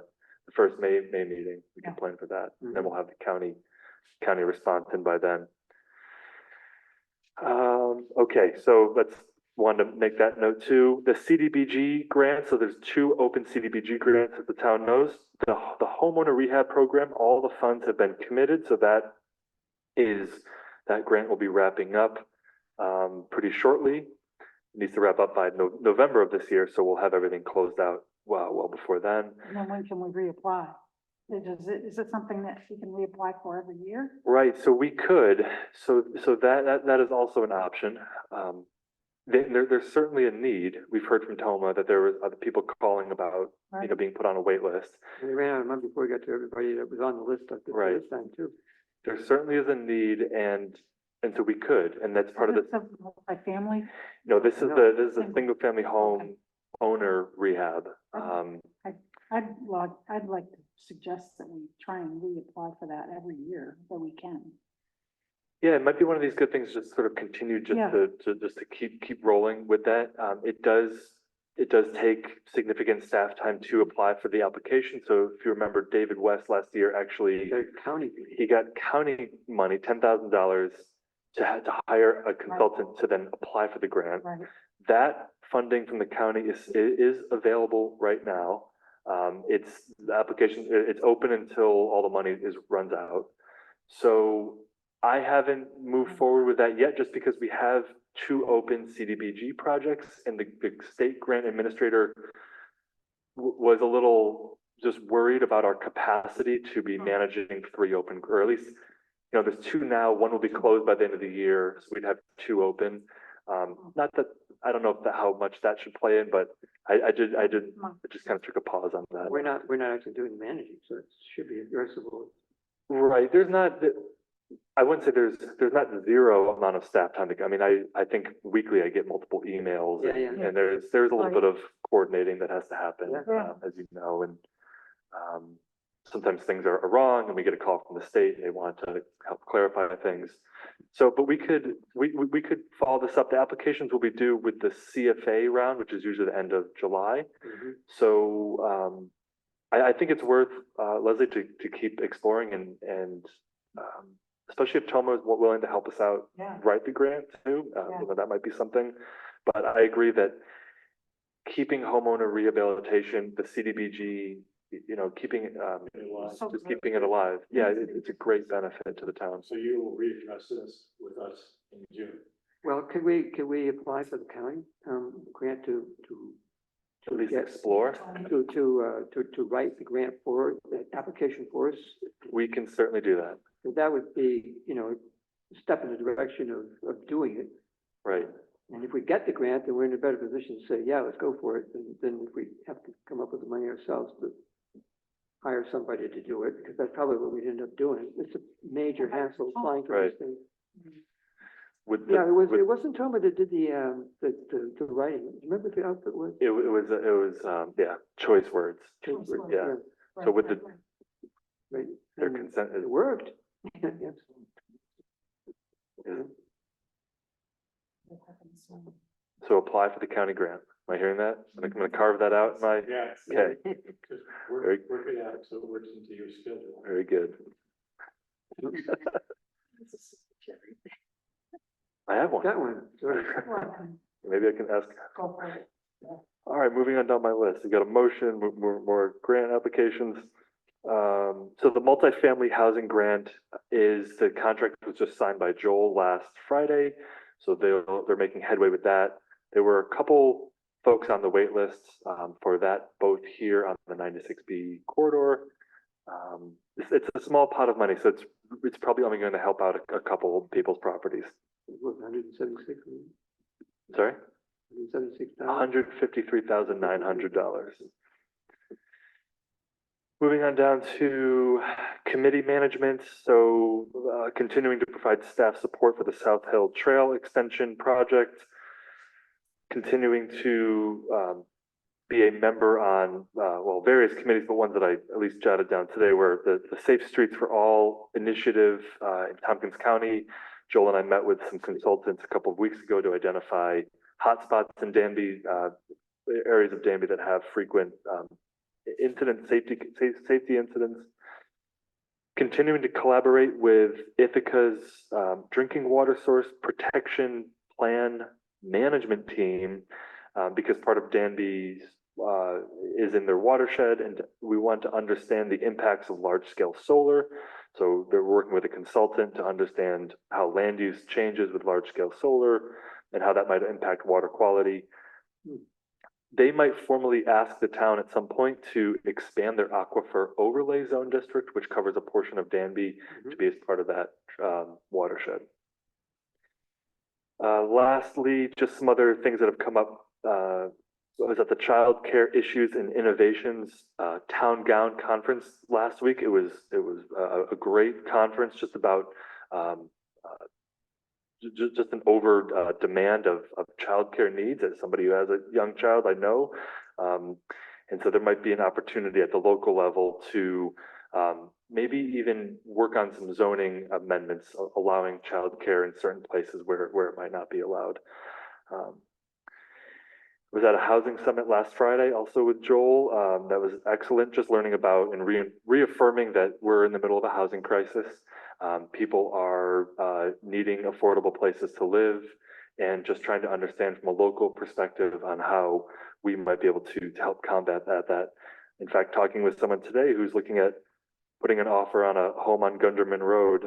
first May meeting. We can plan for that. And then we'll have the county response in by then. Okay, so let's want to make that note too. The CDBG grant, so there's 2 open CDBG grants that the town knows. The homeowner rehab program, all the funds have been committed, so that grant will be wrapping up pretty shortly. It needs to wrap up by November of this year, so we'll have everything closed out well before then. and then when can we reapply? Is it something that we can reapply for every year? Right, so we could, so that is also an option. There's certainly a need. We've heard from Toma that there was other people calling about, Right. being put on a wait list. And we ran out of money before we got to everybody that was on the list at Right. this time too. There certainly is a need, and so we could, and that's part of the, By family? no, this is No, a single family home owner rehab. I'd like to suggest that we try and reapply for that every year that we can. Yeah, it might be one of these good things, just sort of continue Yeah. to keep rolling with that. It does take significant staff time to apply for the application. So if you remember, David West last year actually, The county. he got county money, $10,000 to hire a consultant to then apply for the grant. Right. That funding from the county is available right now. The application, it's open until all the money runs out. So I haven't moved forward with that yet, just because we have 2 open CDBG projects, and the state grant administrator was a little just worried about our capacity to be managing 3 open, or at least, there's 2 now, 1 will be closed by the end of the year, so we'd have 2 open. Not that, I don't know how much that should play in, but I just kind of took a pause on that. We're not actually doing the managing, so it should be addressable. Right, I wouldn't say there's not 0 amount of staff time I mean, I think weekly I get multiple emails, Yeah, yeah. and there's a little bit of coordinating that has to happen, Yeah. as you know, and sometimes things are wrong, and we get a call from the state, and they want to help clarify things. So, but we could follow this up. The applications will be due with the CFA round, which is usually the end of July. So, I think it's worth, Leslie, to keep exploring and especially if Toma is willing to help us out, Yeah. write the grant too, that might be something. But I agree that keeping homeowner rehabilitation, the CDBG, keeping it alive. Yeah, it's a great benefit to the town. So you will readdress this with us in June. Well, could we apply for the county, grant to At least get- explore. to write the grant for, the application for us? We can certainly do that. So that would be, a step in the direction of doing it. Right. And if we get the grant, then we're in a better position to say, yeah, let's go for it. And then if we have to come up with the money ourselves, to hire somebody to do it, because that's probably what we'd end up doing. It's a major hassle applying for Right. these things. With Yeah, it wasn't Toma that did the writing. Remember the outfit was? It was choice words. Yeah. So with Right. their And consent is it worked. Yes. Yeah. So apply for the county grant. Am I hearing that? I'm gonna carve that out in my, Yeah. okay, Just work it out so it works into your schedule. very good. I have one. Got one. Sure. Maybe I can ask. Go for it. All right, moving on down my list. We got a motion, more grant applications. So the multifamily housing grant is, the contract was just signed by Joel last Friday. So they're making headway with that. There were a couple folks on the wait list for that, both here on the 96B corridor. It's a small pot of money, so it's probably only going to help out a couple of people's properties. What, 176? Sorry? 176,000? $153,900. Moving on down to committee management. So continuing to provide staff support for the South Hill Trail Extension project. Continuing to be a member on, well, various committees, but ones that I at least jotted down today were the Safe Streets for All initiative in Tompkins County. Joel and I met with some consultants a couple of weeks ago to identify hotspots in Danby, areas of Danby that have frequent safety incidents. Continuing to collaborate with Ithaca's drinking water source protection plan management team, because part of Danby's is in their watershed, and we want to understand the impacts of large-scale solar. So they're working with a consultant to understand how land use changes with large-scale solar and how that might impact water quality. They might formally ask the town at some point to expand their aquifer overlay zone district, which covers a portion of Danby, to be as part of that watershed. Lastly, just some other things that have come up. I was at the Child Care Issues and Innovations Town Gown Conference last week. It was a great conference, just about just an over demand of childcare needs. As somebody who has a young child, I know, and so there might be an opportunity at the local level to maybe even work on some zoning amendments, allowing childcare in certain places where it might not be allowed. Was at a housing summit last Friday, also with Joel. That was excellent, just learning about and reaffirming that we're in the middle of a housing crisis. People are needing affordable places to live, and just trying to understand from a local perspective on how we might be able to help combat that. In fact, talking with someone today who's looking at putting an offer on a home on Gunderman Road,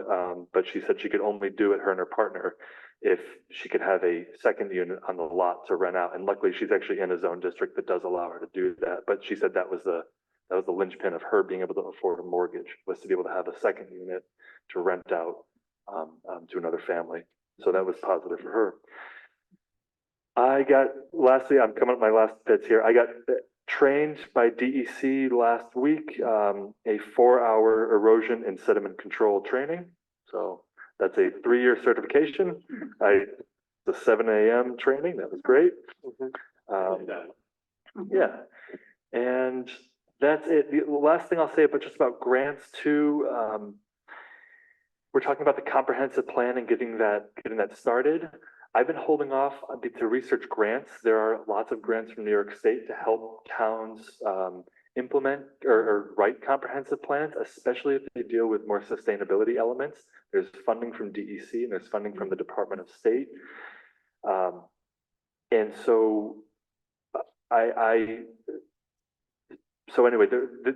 but she said she could only do it, her and her partner, if she could have a second unit on the lot to rent out. And luckily she's actually in a zone district that does allow her to do that. But she said that was the linchpin of her being able to afford a mortgage, was to be able to have a second unit to rent out to another family. So that was positive for her. Lastly, I'm coming up my last bits here. I got trained by DEC last week, a 4-hour erosion and sediment control training. So that's a 3-year certification. The 7 a.m. training, that was great. Yeah, and that's it. The last thing I'll say, but just about grants too. We're talking about the comprehensive plan and getting that started. I've been holding off to research grants. There are lots of grants from New York State to help towns implement or write comprehensive plans, especially if they deal with more sustainability elements. There's funding from DEC and there's funding from the Department of State. And so so anyway,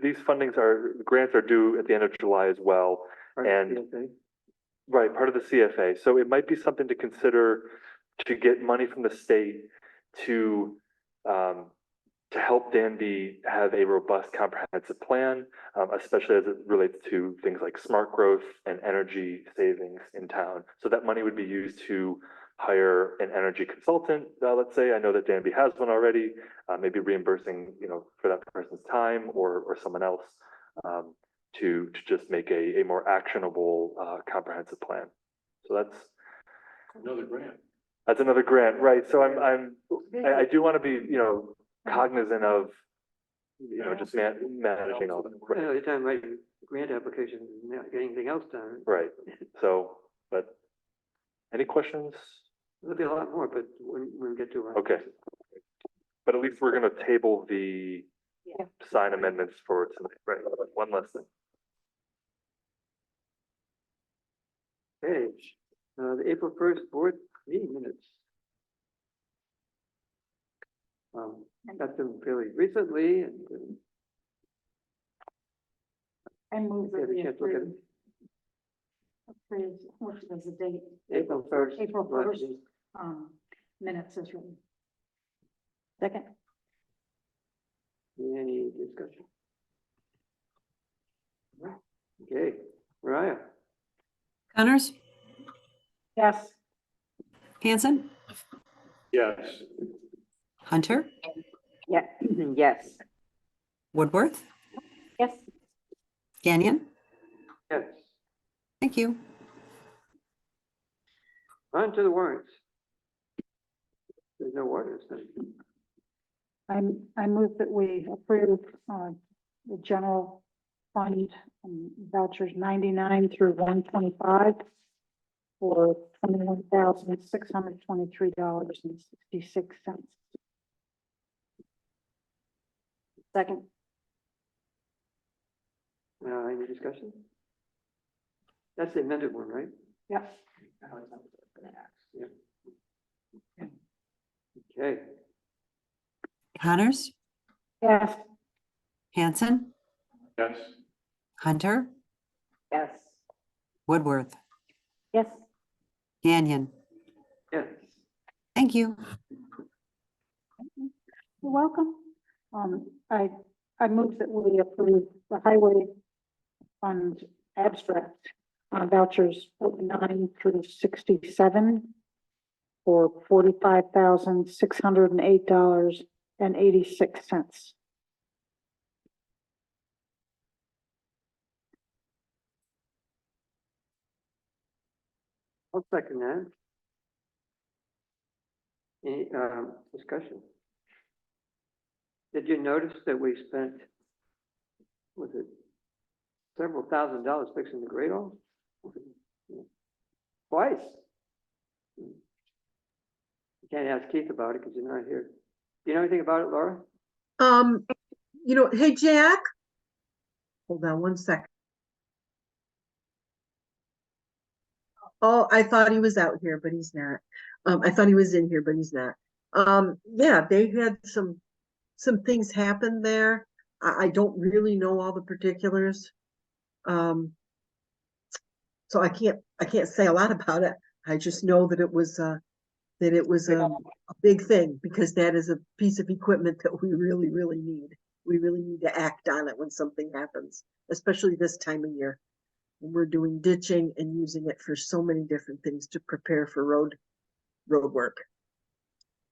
these grants are due at the end of July as well. Right, part of the CFA. So it might be something to consider to get money from the state to help Danby have a robust comprehensive plan, especially as it relates to things like smart growth and energy savings in town. So that money would be used to hire an energy consultant, let's say. I know that Danby has one already, maybe reimbursing, for that person's time or someone else, to just make a more actionable comprehensive plan. So that's another grant. That's another grant, right? So I do want to be, cognizant of, just managing all that. Well, every time writing grant applications, not getting anything else done. Right. So, but any questions There'll be a lot more, but when we get to it. Okay. But at least we're gonna table the Yeah. sign amendments for tonight, right? One less thing. Okay, the April 1st board meeting minutes. Got them fairly recently and I move had that a we chance to look at approve, what was the date? April 1st. April was 1st. the- Minutes is written. Second, Any discussion? Okay, Mariah, Connors, Yes. Hanson, Yes. Hunter, Yeah, yes. Woodworth, Yes. Gagnon. yes, Thank you. on to the warrants. There's no warrants then. I move that we approve, the general fund vouchers 99 through 125 for $21,623.66. second, Any discussion? That's the amended one, right? Yep. Yeah. Okay, Connors, Yes. Hanson, Yes. Hunter, Yes. Woodworth, Yes. Gagnon. yes, Thank you. You're welcome. I move that we approve the highway fund abstract vouchers 49 through 67 for $45,608.86. I'll second that. Any, discussion? Did you notice that we spent, was it several $1,000s fixing the grate off? Twice. You can't ask Keith about it because you're not here. Do you know anything about it, Laura? Hey, Jack. Hold on one second. Oh, I thought he was out here, but he's not. I thought he was in here, but he's not. Yeah, they had some things happen there. I don't really know all the particulars. So I can't say a lot about it. I just know that it was a big thing because that is a piece of equipment that we really, really need. We really need to act on it when something happens, especially this time of year. We're doing ditching and using it for so many different things to prepare for road work.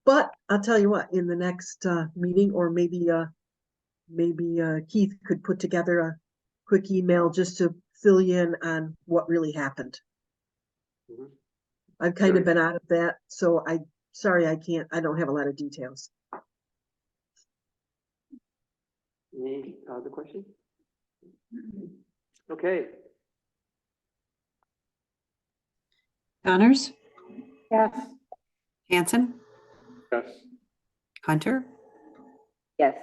But I'll tell you what, in the next meeting, or maybe Keith could put together a quick email just to fill you in on what really happened. Mm-hmm. I've kind of been out of that, so I don't have a lot of details. Any other questions? Okay, Connors, Yes. Hanson, Yes. Hunter, Yes.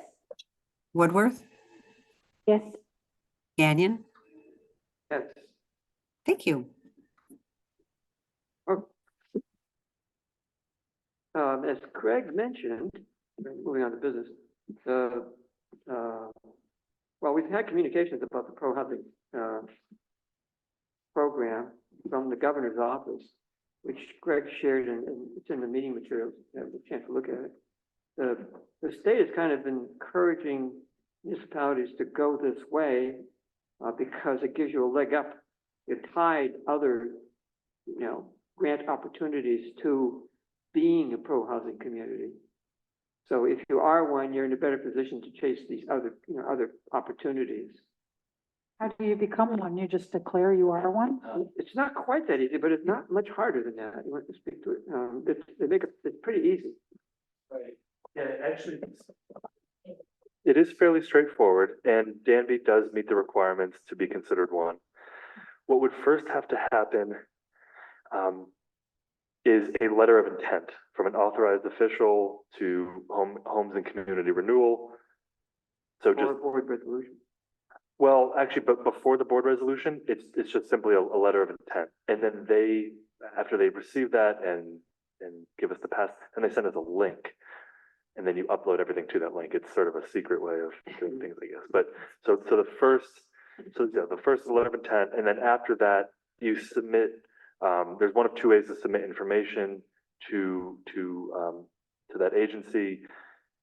Woodworth, Yes. Gagnon. yes. Thank you. As Craig mentioned, moving on to business, well, we've had communications about the pro-housing program from the governor's office, which Greg shared, and it's in the meeting materials. You have a chance to look at it. The state has kind of been encouraging municipalities to go this way because it gives you a leg up. It tied other, grant opportunities to being a pro-housing community. So if you are one, you're in a better position to chase these other opportunities. How do you become one? You just declare you are one? It's not quite that easy, but it's not much harder than that. You want to speak to it? It's pretty easy. Right. Yeah, actually, it is fairly straightforward, and Danby does meet the requirements to be considered one. What would first have to happen is a letter of intent from an authorized official to homes and community renewal. So Or just, a board resolution. well, actually, but before the board resolution, it's just simply a letter of intent. And then they, after they receive that and give us the pass, and they send us a link. And then you upload everything to that link. It's sort of a secret way of doing things, I guess. But so the first is the letter of intent, and then after that, you submit. There's one of two ways to submit information to that agency,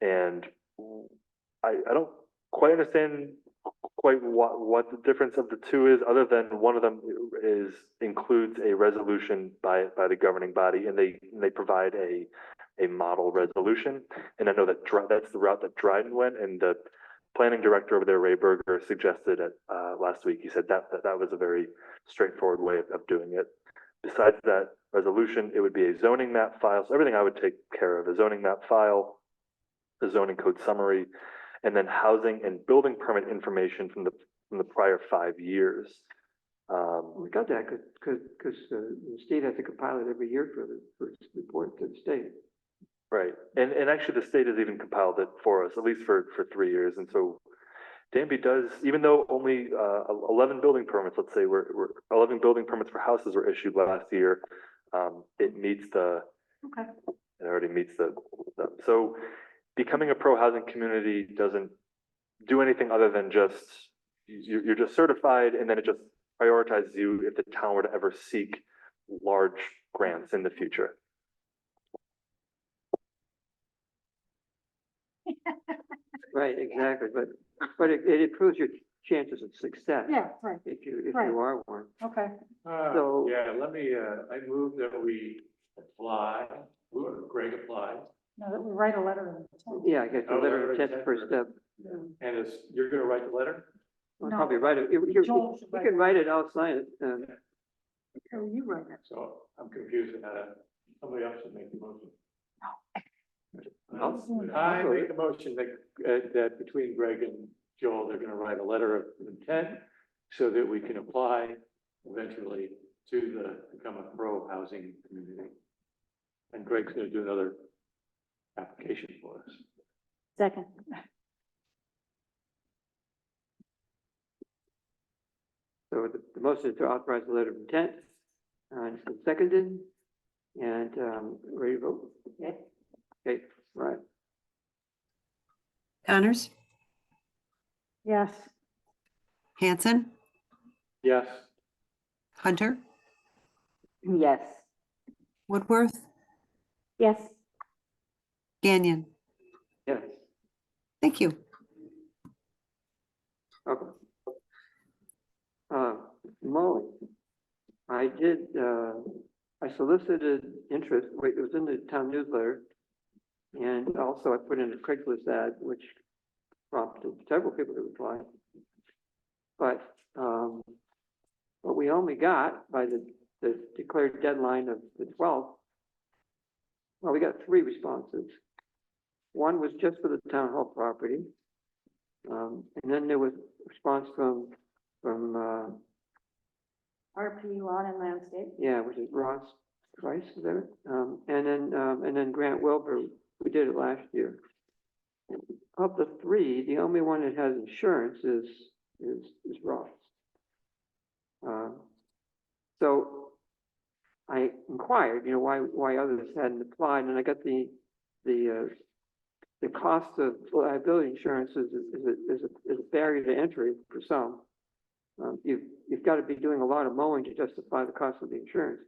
and I don't quite understand quite what the difference of the two is, other than one of them includes a resolution by the governing body, and they provide a model resolution. And I know that that's the route that Dryden went, and the planning director over there, Ray Berger, suggested it last week. He said that was a very straightforward way of doing it. Besides that resolution, it would be a zoning map file. So everything I would take care of: a zoning map file, a zoning code summary, and then housing and building permit information from the prior 5 years. We got that because the state has to compile it every year for its report to the state. Right, and actually the state has even compiled it for us, at least for 3 years. And so Danby does, even though only 11 building permits, let's say, 11 building permits for houses were issued last year, it meets it already meets the. So becoming a pro-housing community doesn't do anything other than just, you're just certified, and then it just prioritizes you if the town were to ever seek large grants in the future. Right, exactly, but it improves your chances of success. Yeah, right, If you Right. are one. okay. So- Yeah, let me, I move that we apply, Greg applies. No, that we write a letter of intent. Yeah, I guess the Oh, letter letter of of intent intent first step. And you're gonna write the letter? I'll No. probably write it. You Joel should write can it. write it, I'll sign it. Oh, you write it. So I'm confused about somebody else should make the motion. I'll- I make a motion that between Greg and Joel, they're gonna write a letter of intent so that we can apply eventually to become a pro-housing community. And Greg's gonna do another application for us. Second. So the motion is to authorize the letter of intent, and it's been seconded, and, ready to vote? Okay. Okay, right. Connors, Yes, Hanson, Yes. Hunter, Yes. Woodworth, Yes. Gagnon. Yes, Thank you. okay. Molly, I did, I solicited interest, it was in the town newsletter. And also I put in a Craigslist ad, which prompted several people to reply. But we only got by the declared deadline of the 12th. Well, we got 3 responses. One was just for the town hall property. And then there was a response from RP Lawn and Landscape. yeah, which is Ross Price, is that it? And then Grant Wilbur, we did it last year. Of the 3, the only one that has insurance is Ross. So I inquired, why others hadn't applied, and I got the cost of liability insurance is a barrier to entry for some. You've got to be doing a lot of mowing to justify the cost of the insurance.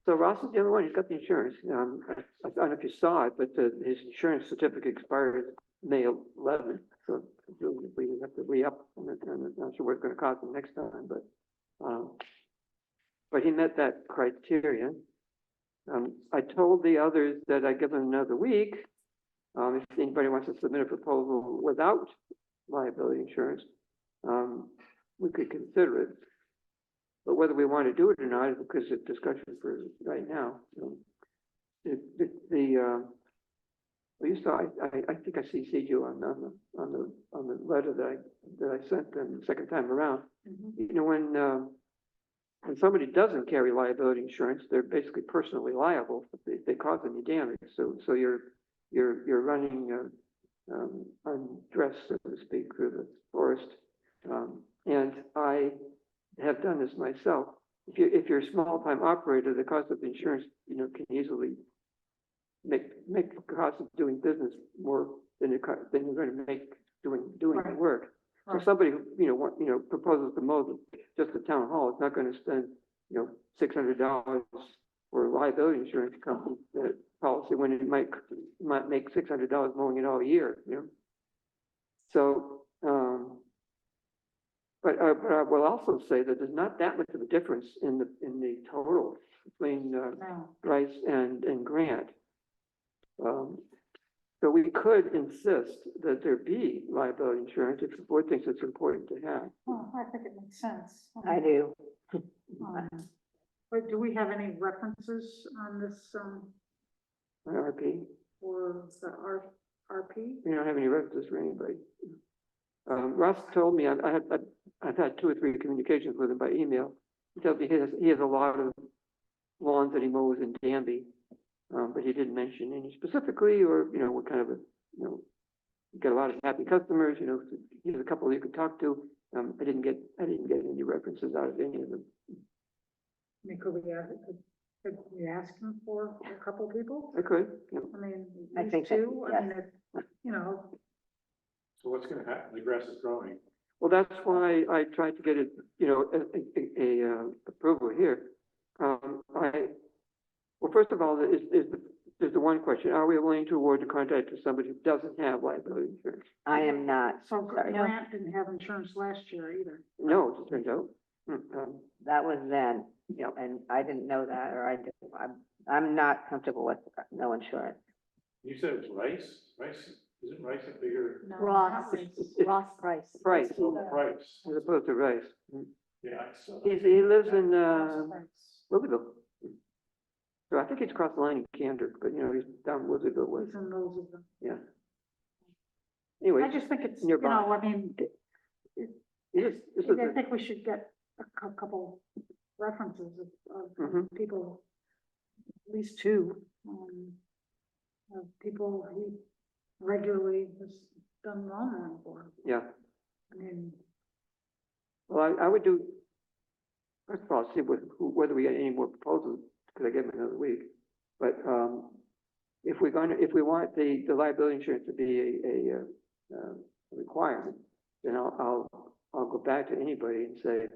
So Ross is the only one who's got the insurance. I don't know if you saw it, but his insurance certificate expired May 11th. So we have to re-up on it, and I'm not sure what it's going to cost him next time, but he met that criteria. I told the others that I'd give them another week. If anybody wants to submit a proposal without liability insurance, we could consider it. But whether we want to do it or not is because it's discussion for right now. Well, you saw, I think I CC'd you on the letter that I sent them the second time around. Mhm. When when somebody doesn't carry liability insurance, they're basically personally liable if they cause any damage. So you're running undressed, so to speak, through the forest. And I have done this myself. If you're a small time operator, the cost of insurance, can easily make the cost of doing business more than you're going to make doing the work. So somebody who, proposes to mow just the town hall is not going to spend, $600 for a liability insurance company policy when it might make $600 mowing it all year, So, but I will also say that there's not that much of a difference in the total between Rice and Grant. So we could insist that there be liability insurance if the board thinks it's important to have. Well, I think it makes sense. I do. But do we have any references on this, RP. for the RP? We don't have any references for anybody. Russ told me, I've had 2 or 3 communications with him by email. He tells me he has a lot of lawns that he mows in Danby, but he didn't mention any specifically, or what kind of got a lot of happy customers. He has a couple you could talk to. I didn't get any references out of any of them. I mean, could we ask him for a couple people? I could. Yeah. I mean, I these think that- two, I mean, yes. So what's gonna happen? The grass is growing. Well, that's why I tried to get it, approval here. Well, first of all, there's the one question: are we willing to award the contract to somebody who doesn't have liability insurance? I am not. so Sorry. Grant didn't have insurance last year either. No, as it turns out. That was then, and I didn't know that, or I'm not comfortable with no insurance. You said it was Rice? Isn't Rice a bigger No, Ross, not Rice. Ross Price. Price, price? as opposed to Rice. Yeah, I saw He that. lives in Price. Louisville. So I think he's across the line in Camden, but he's down Louisville way. It's in those of them. Yeah. Anyway, I just think it's, nearby. I mean, this is I think we should get a couple references of Mhm. people, at least 2, of people he regularly has done wrong for. yeah. I mean, Well, I would do, first of all, see whether we get any more proposals, because I gave him another week. But if we want the liability insurance to be a requirement, then I'll go back to anybody and say,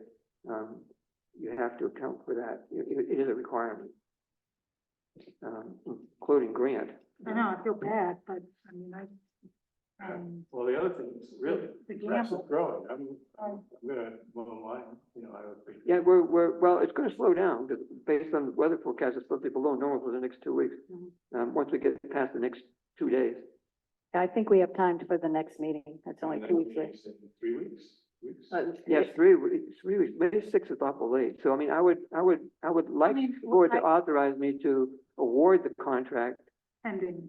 you have to account for that. It is a requirement, including Grant. I know, I feel bad, but I mean, Well, the other thing is really, the grass is gamble. growing. I'm gonna mow mine, I would think. Yeah, well, it's gonna slow down, because based on the weather forecast, it's supposed to be below normal for the next 2 weeks. Once we get past the next 2 days. I think we have time for the next meeting. That's only And 2 then weeks away. in 3 weeks? Yes, 3 weeks, 3 weeks, maybe 6 is awful late. So I mean, I would like mean, the board to I- authorize me to award the contract Pending.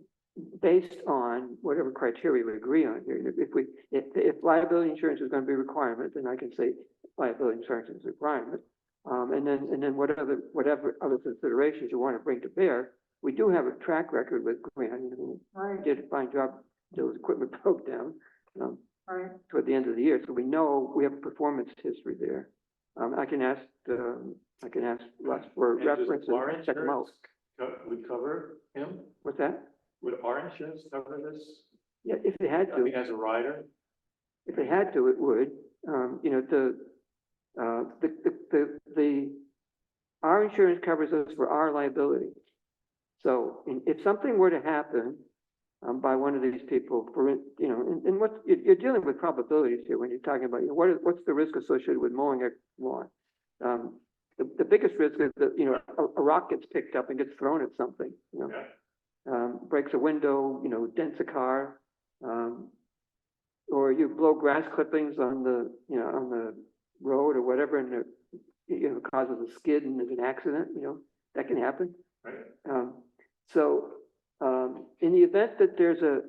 based on whatever criteria we agree on here. If liability insurance is gonna be a requirement, then I can say liability insurance is a requirement. And then whatever other considerations you want to bring to bear, we do have a track record with Grant. Right. He did a fine job till his equipment broke down, Right. toward the end of the year, so we know we have a performance history there. I can ask Russ for And does reference our and check them out. insurance would cover him? What's that? Would our insurance cover this? Yeah, if they had I mean, to, as a rider? if they had to, it would. Our insurance covers us for our liability. So if something were to happen, by one of these people, and what, you're dealing with probabilities here when you're talking about, what's the risk associated with mowing a lawn? The biggest risk is that, a rock gets picked up and gets thrown at something, breaks a window, dents a car, or you blow grass clippings on the road or whatever, and it causes a skid and there's an accident, that can happen. Right. In the event that there's a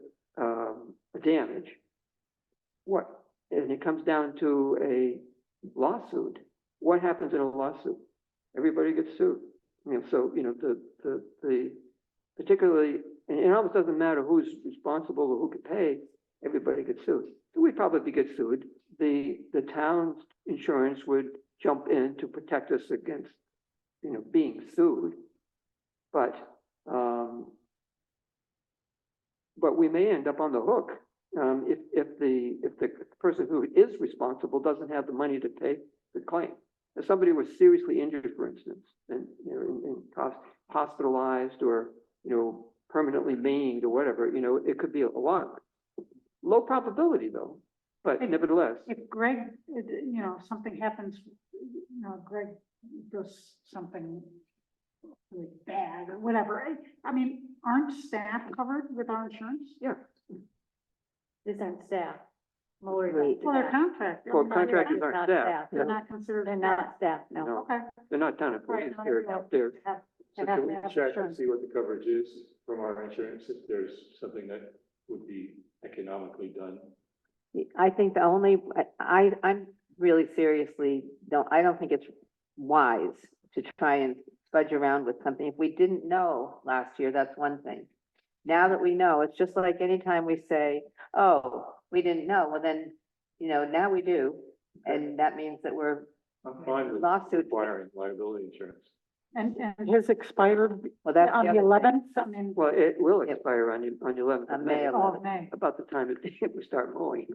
damage, and it comes down to a lawsuit, what happens in a lawsuit? everybody gets sued. So, the, particularly, and it almost doesn't matter who's responsible or who can pay, everybody gets sued. So we'd probably get sued. The town's insurance would jump in to protect us against, being sued. But we may end up on the hook, if the person who is responsible doesn't have the money to pay the claim. If somebody was seriously injured, for instance, and, hospitalized or, permanently maimed or whatever, it could be a lot. Low probability though, but nevertheless. If Greg, something happens, Greg does something really bad or whatever, I mean, aren't staff covered with our insurance? Yeah. These aren't staff. Lower Wait. Well, they're contracted. Well, contractors aren't Not staff. staff. They're not considered. They're not staff, no. No. Okay. They're not town employees, Right, they're, Have- So they have can we to have check and insurance. see what the coverage is from our insurance, if there's something that would be economically done? I think the only, I'm really seriously, I don't think it's wise to try and fudge around with something. If we didn't know last year, that's one thing. Now that we know, it's just like anytime we say, oh, we didn't know, well then, now we do. And that means that we're I'm fine with lawsuit. requiring liability insurance. And his expired Well, that's on the other thing. 11th, I mean, well, it will expire on the 11th of On May, May oh, May. about the time we start mowing.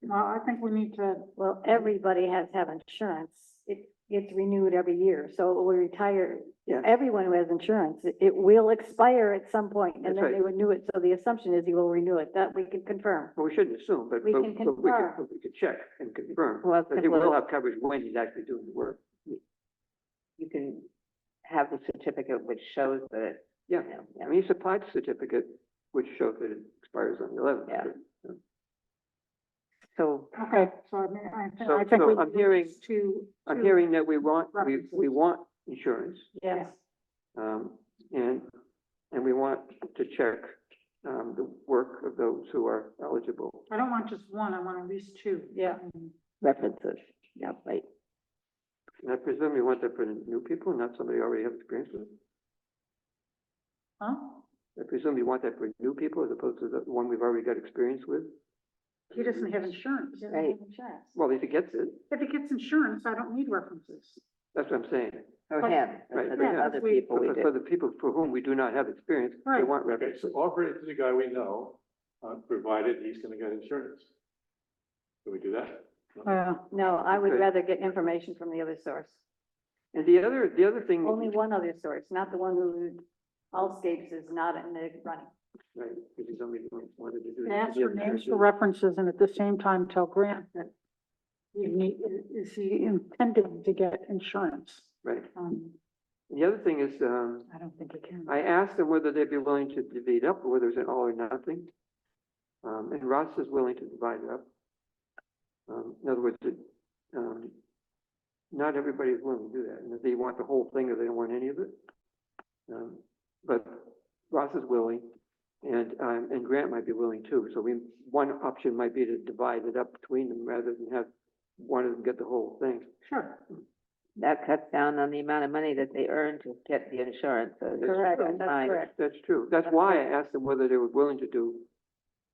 Well, I think we need to, Well, everybody has to have insurance. It gets renewed every year, so we retire. Yeah. Everyone who has insurance, it will expire at some point, That's and then right. they renew it. So the assumption is you will renew it. That we can confirm. Well, we shouldn't assume, but We but- can but we confirm. but we could check and confirm. Well, But he will have coverage when he's actually doing the work. You can have the certificate which shows that it, Yeah, I mean, he supplied the certificate, which shows that it expires on the 11th. Yeah. but, so, okay, so I mean, So- I think so we. I'm hearing- I'm to hearing that we want references. insurance, Yes. and we want to check, the work of those who are eligible. I don't want just one, I want at least two. Yeah. references, yeah, right. And I presume you want that for the new people, not somebody who already has experience with it? Huh? I presume you want that for new people as opposed to the one we've already got experience with? He doesn't have insurance. He doesn't have insurance. Well, if he gets it, If he gets insurance, I don't need references. that's what I'm saying. For But- him, Right, for yeah, the other we- people we For do. the people for whom we do not have experience, they Right. want Okay, references. so offer it to the guy we know, provided he's gonna get insurance. Can we do that? No, I would Okay. rather get information from the other source. And the other thing. Only one other source, not the one who Allscapes is not in the running. Right, because he's only wanted to do. And ask for names for references and at the same time tell Grant that is he intended to get insurance? Right. Um, The other thing is, I don't think he can. I asked them whether they'd be willing to divvy it up or whether it's an all or nothing. And Ross is willing to divide it up. In other words, not everybody is willing to do that, and if they want the whole thing or they don't want any of it. But Ross is willing, and Grant might be willing too, so one option might be to divide it up between them rather than have one of them get the whole thing. Sure. That cuts down on the amount of money that they earn to get the insurance, so. Correct, that's that's fine. correct. That's true, that's why I asked them whether they were willing to do,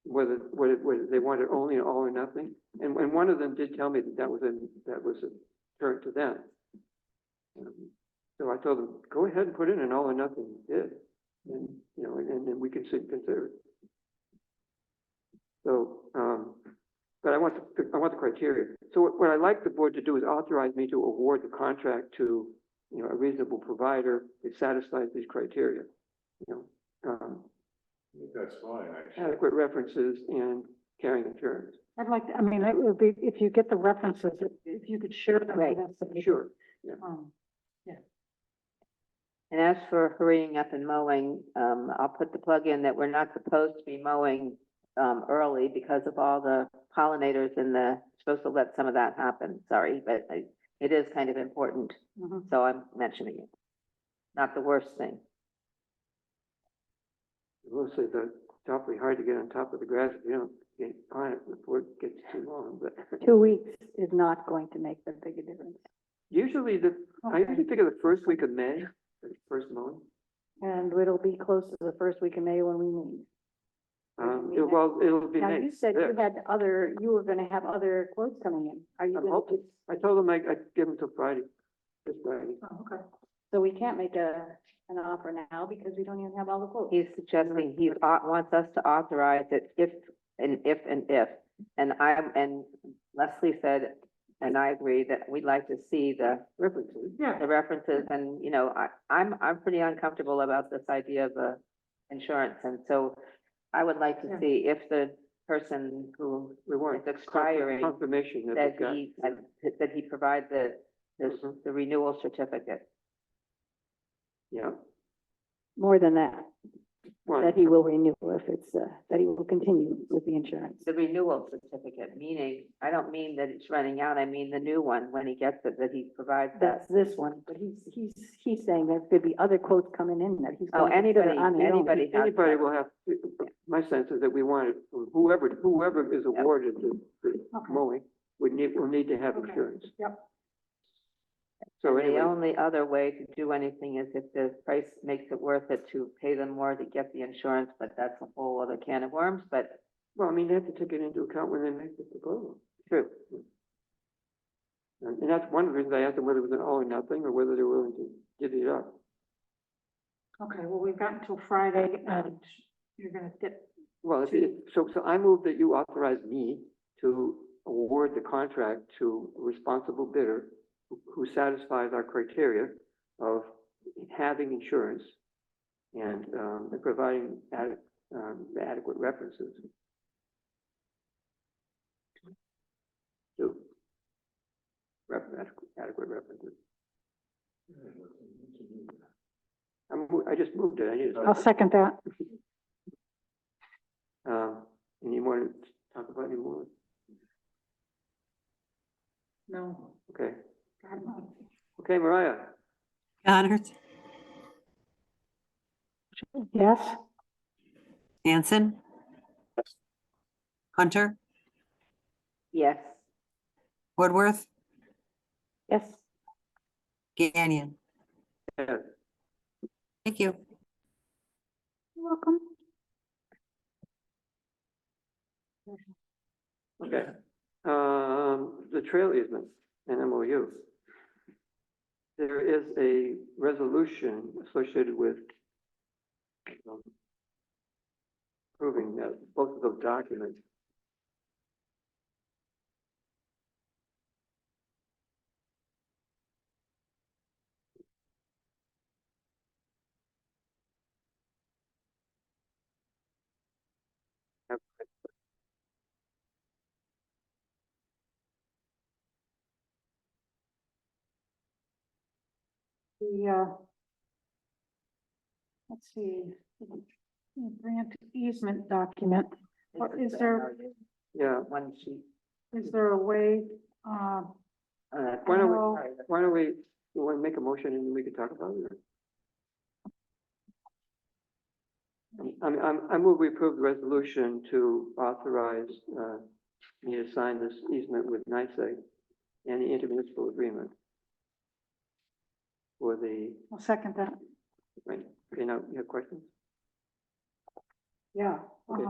whether they wanted only an all or nothing, and one of them did tell me that was a turn to them. So I told them, go ahead and put in an all or nothing bid, and, and then we can consider it. So, but I want the criteria. So what I'd like the board to do is authorize me to award the contract to, a reasonable provider that satisfies these criteria. I think that's fine, actually. Adequate references and carrying insurance. I'd like, I mean, it would be, if you get the references, if you could share them. Right. with us. Sure. Yeah. And as for hurrying up and mowing, I'll put the plug in that we're not supposed to be mowing, early because of all the pollinators and supposed to let some of that happen, sorry, but it is kind of important, Mhm. so I'm mentioning it. Not the worst thing. I will say that it's awfully hard to get on top of the grass if you don't get on it before it gets too long, but. 2 weeks is not going to make that big a difference. Usually I usually figure the first week of May, the first mowing. And it'll be close to the first week of May when we meet. It'll be Now, May you said you 6th. had you were gonna have other quotes coming in. Are you I'm gonna, hoping. I told them I'd give them till Friday, this Friday. oh, okay. So we can't make an offer now because we don't even have all the quotes. He's suggesting he wants us to authorize it if. And Leslie said, and I agree that we'd like to see the References. the references and, I'm pretty uncomfortable about this idea of insurance. And so I would like to Yeah. see if the person who We want is expiring, confirmation that that they've got. that he provide the Mhm. the renewal certificate. Yeah. More than that, Well, that he will renew if it's, that he will continue with the insurance. The renewal certificate, meaning, I don't mean that it's running out, I mean the new one, when he gets it, that he provides that. That's this one, but he's saying there could be other quotes coming in that he's. Oh, gonna consider anybody, on his own. anybody has. Anybody will have, my sense is that we want it, whoever is awarded the Okay. mowing will need to have Okay. insurance. Yep. So And the anyway, only other way to do anything is if the price makes it worth it to pay them more to get the insurance, but that's a whole other can of worms, but well, I mean, they have to take it into account when they make the proposal. true. And that's one of the reasons I asked them whether it was an all or nothing, or whether they're willing to divvy it up. Okay, well, we've got until Friday and you're gonna get, Well, so I move that you authorize me to award the contract to a responsible bidder who satisfies our criteria of having insurance and providing adequate references. Adequate references. I just moved it. I need to. I'll second that. And you want to talk about any more? No. Okay. God, no. Okay, Mariah. Goddard, Yes? Hanson, Hunter, Yes. Woodworth, Yes, Gagnon. Yeah. Thank you. You're welcome. Okay. The trail easement and MOU. There is a resolution associated with proving that both of those documents. Let's see, the grant easement document. What is there, Yeah. One sheet. is there a way, Why don't know. we, you want to make a motion and then we can talk about it? I move we approve the resolution to authorize, me to sign this easement with NYSEG and the intermunicipal agreement for the, I'll second that. right, okay, now, you have questions? Yeah, Okay.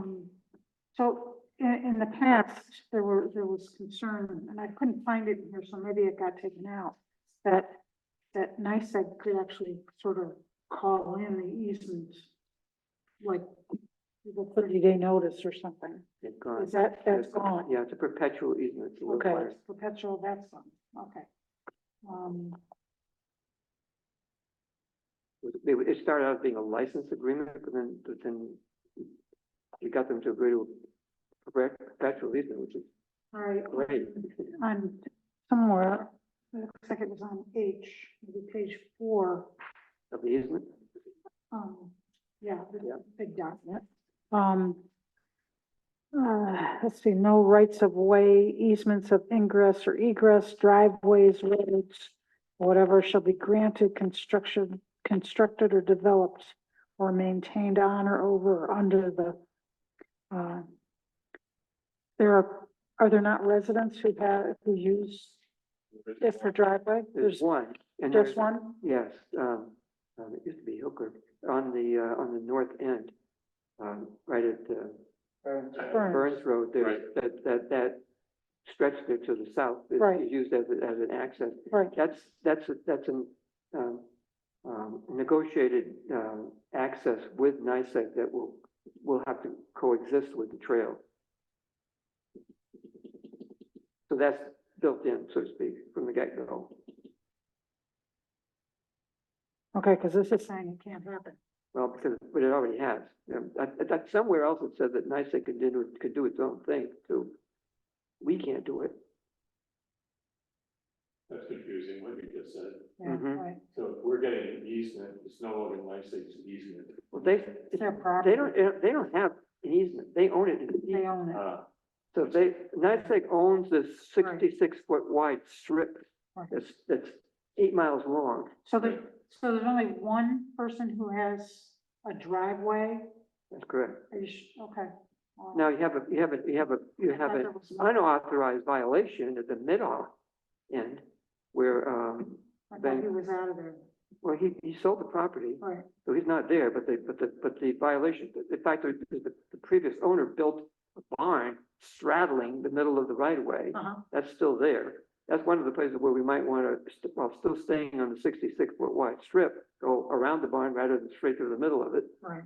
so in the past, there was concern, and I couldn't find it here, so maybe it got taken out, that NYSEG could actually sort of call in the easements, like, with a 30-day notice or something. It's gone. Is that's gone? Yeah, it's a perpetual easement. so we're Okay, fine. it's perpetual, that's one, okay. It started out being a license agreement, but then we got them to agree to a perpetual easement, which is All right. great. On somewhere, it looks like it was on H, maybe page 4. Of the easement. Yeah, Yeah. the big document. Let's see, no rights of way, easements of ingress or egress, driveways, roads, whatever shall be granted, constructed or developed or maintained on or over or under the, are there not residents who use Just for driveway? There's one. And Just there's- one? Yes, it used to be Hooker on the north end, right at, Burns Road, there's that stretch there to the south Right. is used as an access. Right. That's an, negotiated, access with NICEAG that will have to coexist with the trail. So that's built in, so to speak, from the get-go. Okay, because this is saying it can't happen. Well, but it already has. Somewhere else it said that NICEAG could do its own thing too. We can't do it. That's confusing, what you just said. Yeah, Mhm. right. So if we're getting an easement, it's no longer NICEAG's easement. Well, It's their property. they don't have an easement. They own it. in deed. They own it. So NICEAG owns this 66-foot wide strip Right. that's 8 miles long. So there's only one person who has a driveway? That's correct. Okay. Well, Now you have an I thought there was more. unauthorized violation at the mid-off end where, I thought he was out of there. well, he sold the property. Right. So he's not there, but the violation, the fact that the previous owner built a barn straddling the middle of the right of way, Uh-huh. that's still there. That's one of the places where we might want to, while still staying on the 66-foot wide strip, go around the barn rather than straight through the middle of it. Right.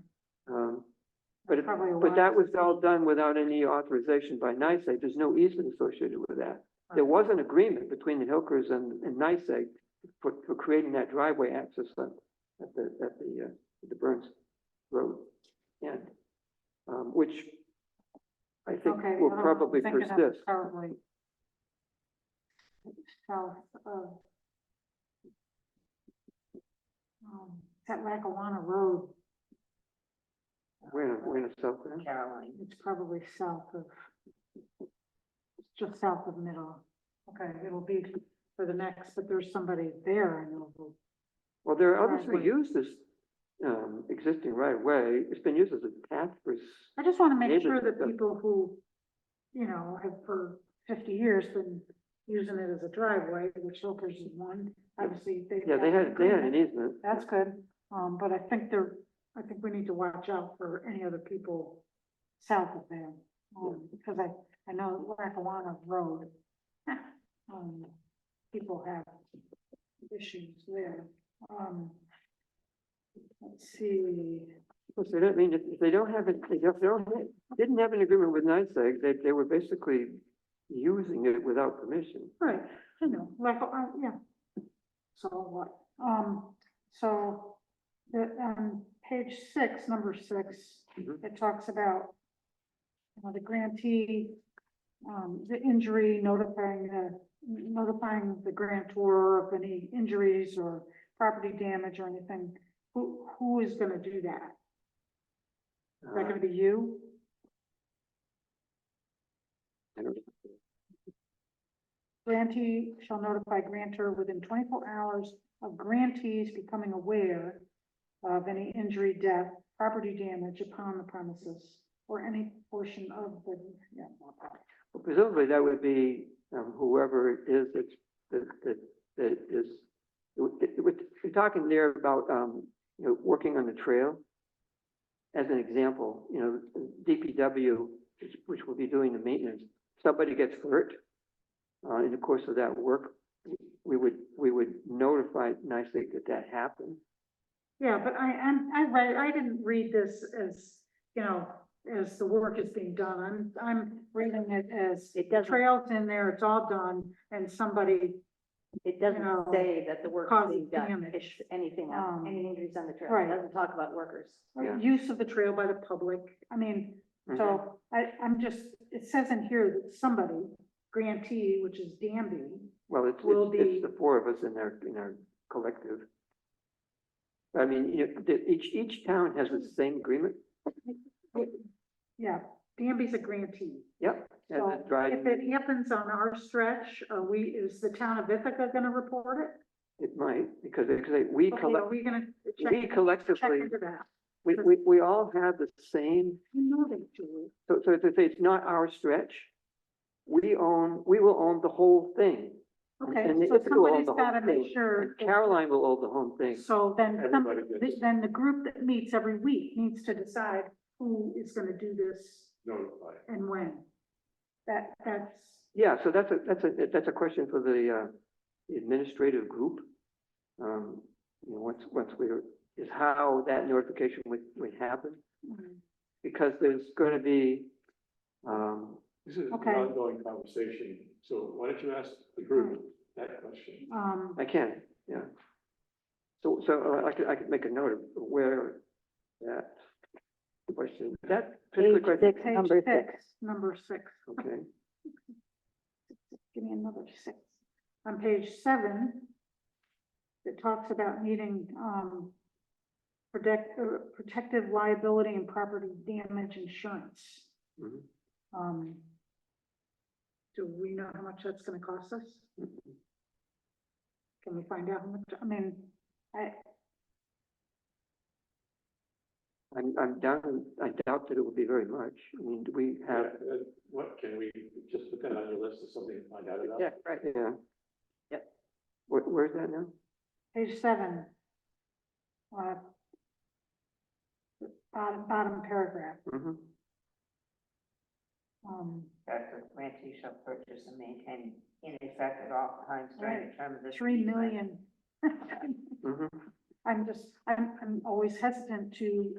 But Probably a but that wise was all done without any authorization by NICEAG. There's no easement associated with that. There was an agreement between the Hilkers and NICEAG for creating that driveway access at the Burns Road end, which I think Okay, will the other one probably I'm thinking of is persist. Probably south of that Lackawanna Road. We're in a south end. Caroline. It's probably south of, just south of Middle. Okay, it'll be for the next, but there's somebody there, I know. Well, there are others who Driveway. use this existing right of way. It's been used as a path for. I just want to make sure neighbors and that stuff. people who, have for 50 years been using it as a driveway, which Hilkers is one, obviously they. Yeah, they had an easement. That's good, but I think we need to watch out for any other people south of them. Because I know Lackawanna Road, people have issues there. Let's see. Well, so that means if they don't have it, didn't have an agreement with NICEAG, they were basically using it without permission. Right, I know, like, yeah. So what, so, the, page 6, number 6, Mhm. it talks about the grantee, the injury, notifying the grantor of any injuries or property damage or anything. Who is gonna do that? Is that gonna be you? I don't- Grantee shall notify grantor within 24 hours of grantees becoming aware of any injury, death, property damage upon the premises or any portion of the, yeah. Well, presumably that would be whoever it is that is. We're talking there about working on the trail. As an example, DPW, which will be doing the maintenance. Somebody gets hurt in the course of that work, we would notify NICEAG that happened. Yeah, but I didn't read this as, as the work is being done. I'm reading it as It doesn't- trails in there, it's all done, and somebody, It doesn't say that the work is causes being done. damage. It's anything else, Um, any injuries on the trail. right. It doesn't talk about workers. Yeah. use of the trail by the public. I mean, so I'm just, it says in here that somebody, grantee, which is Danby, Well, it's Will be- the four of us in our collective. I mean, each town has the same agreement. yeah, Danby's a grantee. Yep. And So the driving, if it happens on our stretch, is the town of Ithaca gonna report it? it might, because we Okay, are we gonna check? we collectively, Check into that. we all have the same, You know they do. so to say it's not our stretch. We will own the whole thing. Okay, And they so have to own somebody's the whole gotta make thing. sure. And Caroline will own the whole thing. So then, Everybody gets then the group that meets every week needs to decide who is gonna do this notified. and when. That's, Yeah, so that's a question for the administrative group. You know, once is how that notification would happen, because there's gonna be, This is an Okay. ongoing conversation, so why don't you ask the group that question? I can, yeah. So I could make a note of where that question, that particular Page question. six, number six. number 6. Okay, Give me another 6. On page 7, it talks about needing, protective liability and property damage insurance. mhm. Do we know how much that's gonna cost us? Can we find out how much, I mean, I doubt that it would be very much. I mean, do we have? What, can we just put that on your list of something to find out about? Yeah, right, yeah. Yep. Where's that now? page 7. Bottom paragraph. Mm-hmm. Director of grantee shall purchase and maintain in effect at all times during the term of this. 3 million. Mm-hmm. I'm always hesitant to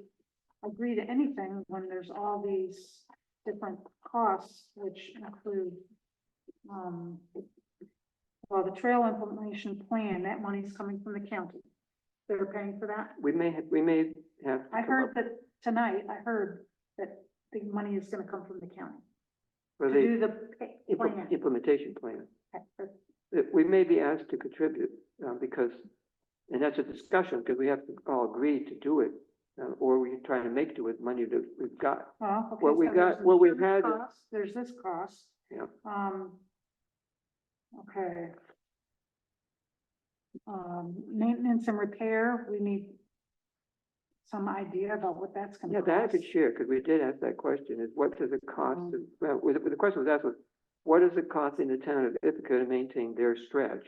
agree to anything when there's all these different costs, which include, well, the trail implementation plan, that money's coming from the county. They're paying for that. We may have. I heard that tonight, that the money is gonna come from the county For to the do the plan. implementation plan. Okay. That we may be asked to contribute, because, and that's a discussion, because we have to all agree to do it, or we try to make do with money that we've got. Well, okay, What we so got, there's what we've insurance had, costs, there's this cost. yeah, Okay. Maintenance and repair, we need some idea about what that's gonna yeah, cost. that I could share, because we did ask that question, is what does it cost? Well, the question was asked was, what does it cost in the town of Ithaca to maintain their stretch?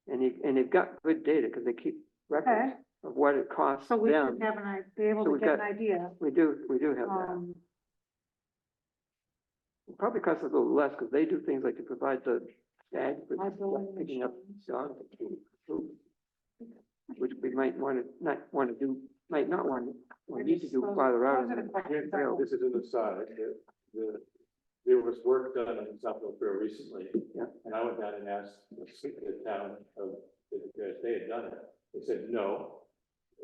And they've got good data, because they keep records of what it costs So we them. should have be able So to we've get an got- idea. We do have that. It probably costs us a little less, because they do things like to provide the bag for Liability picking up insurance. dog food, which we might not want to do, might not want, or need to do farther out. Those are the questions I Yeah, want. this is an aside, there was work done on Southfield Trail recently. Yeah. And I went down and asked the town of, if they had done it. They said, no,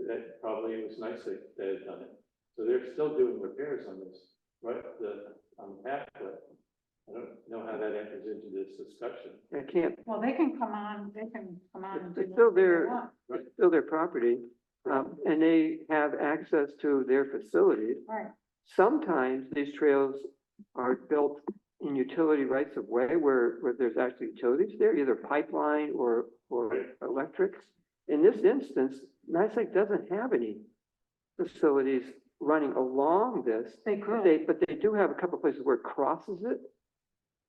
that probably it was nice that they had done it. So they're still doing repairs on this, right, on the pathway. I don't know how that enters into this discussion. I can't, Well, they can come on and do it's still what they their, want. it's still their property, and they have access to their facilities. Right. Sometimes these trails are built in utility rights of way where there's actually utilities there, either pipeline or electric. In this instance, NICEAG doesn't have any facilities running along this. They could. But they do have a couple places where it crosses it.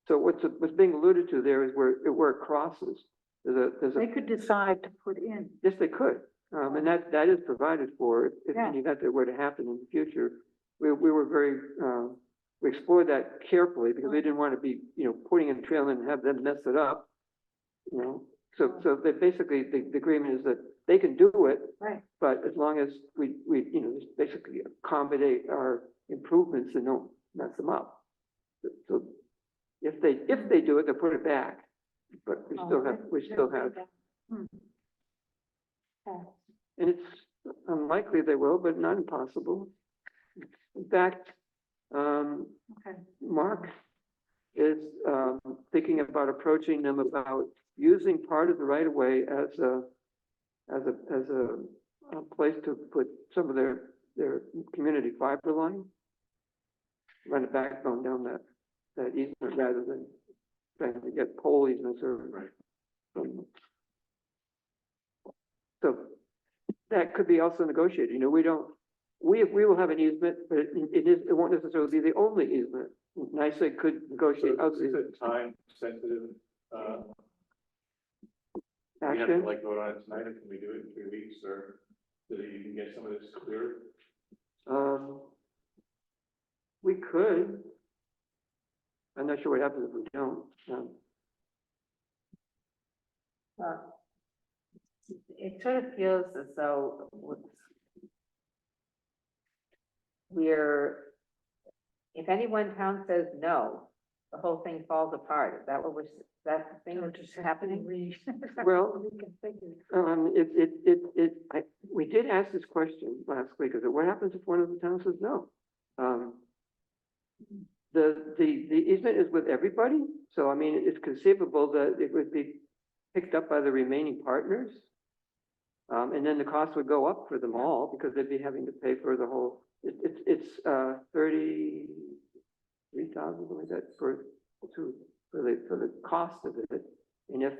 So what's being alluded to there is where it crosses. There's a, They could decide to put in. yes, they could. And that is provided for if Yeah. in the event that were to happen in the future. We were very, we explored that carefully because we didn't want to be, putting in a trail and have them mess it up. So that basically the agreement is that they can do it, Right. but as long as we just basically accommodate our improvements and don't mess them up. So if they do it, they'll put it back, but we still have, and it's unlikely they will, but not impossible. In fact, Mark is thinking about approaching them about using part of the right of way as a place to put some of their community fiber line. Run a backbone down that easement rather than trying to get pole easements or. So that could be also negotiated. We will have an easement, but it won't necessarily be the only easement. NICEAG could negotiate So other is easements. it time sensitive, we have to action. like vote on it tonight, or can we do it in 3 weeks, or so that you can get some of this clear? We could. I'm not sure what happens if we don't. It sort of feels as though if any one town says no, the whole thing falls apart. Is that what that's the thing that's happening? Well, we did ask this question last week, is that what happens if one of the towns says no? The easement is with everybody, so I mean, it's conceivable that it would be picked up by the remaining partners. And then the cost would go up for them all, because they'd be having to pay for the whole, it's 33,000, something like that, for the cost of it. And if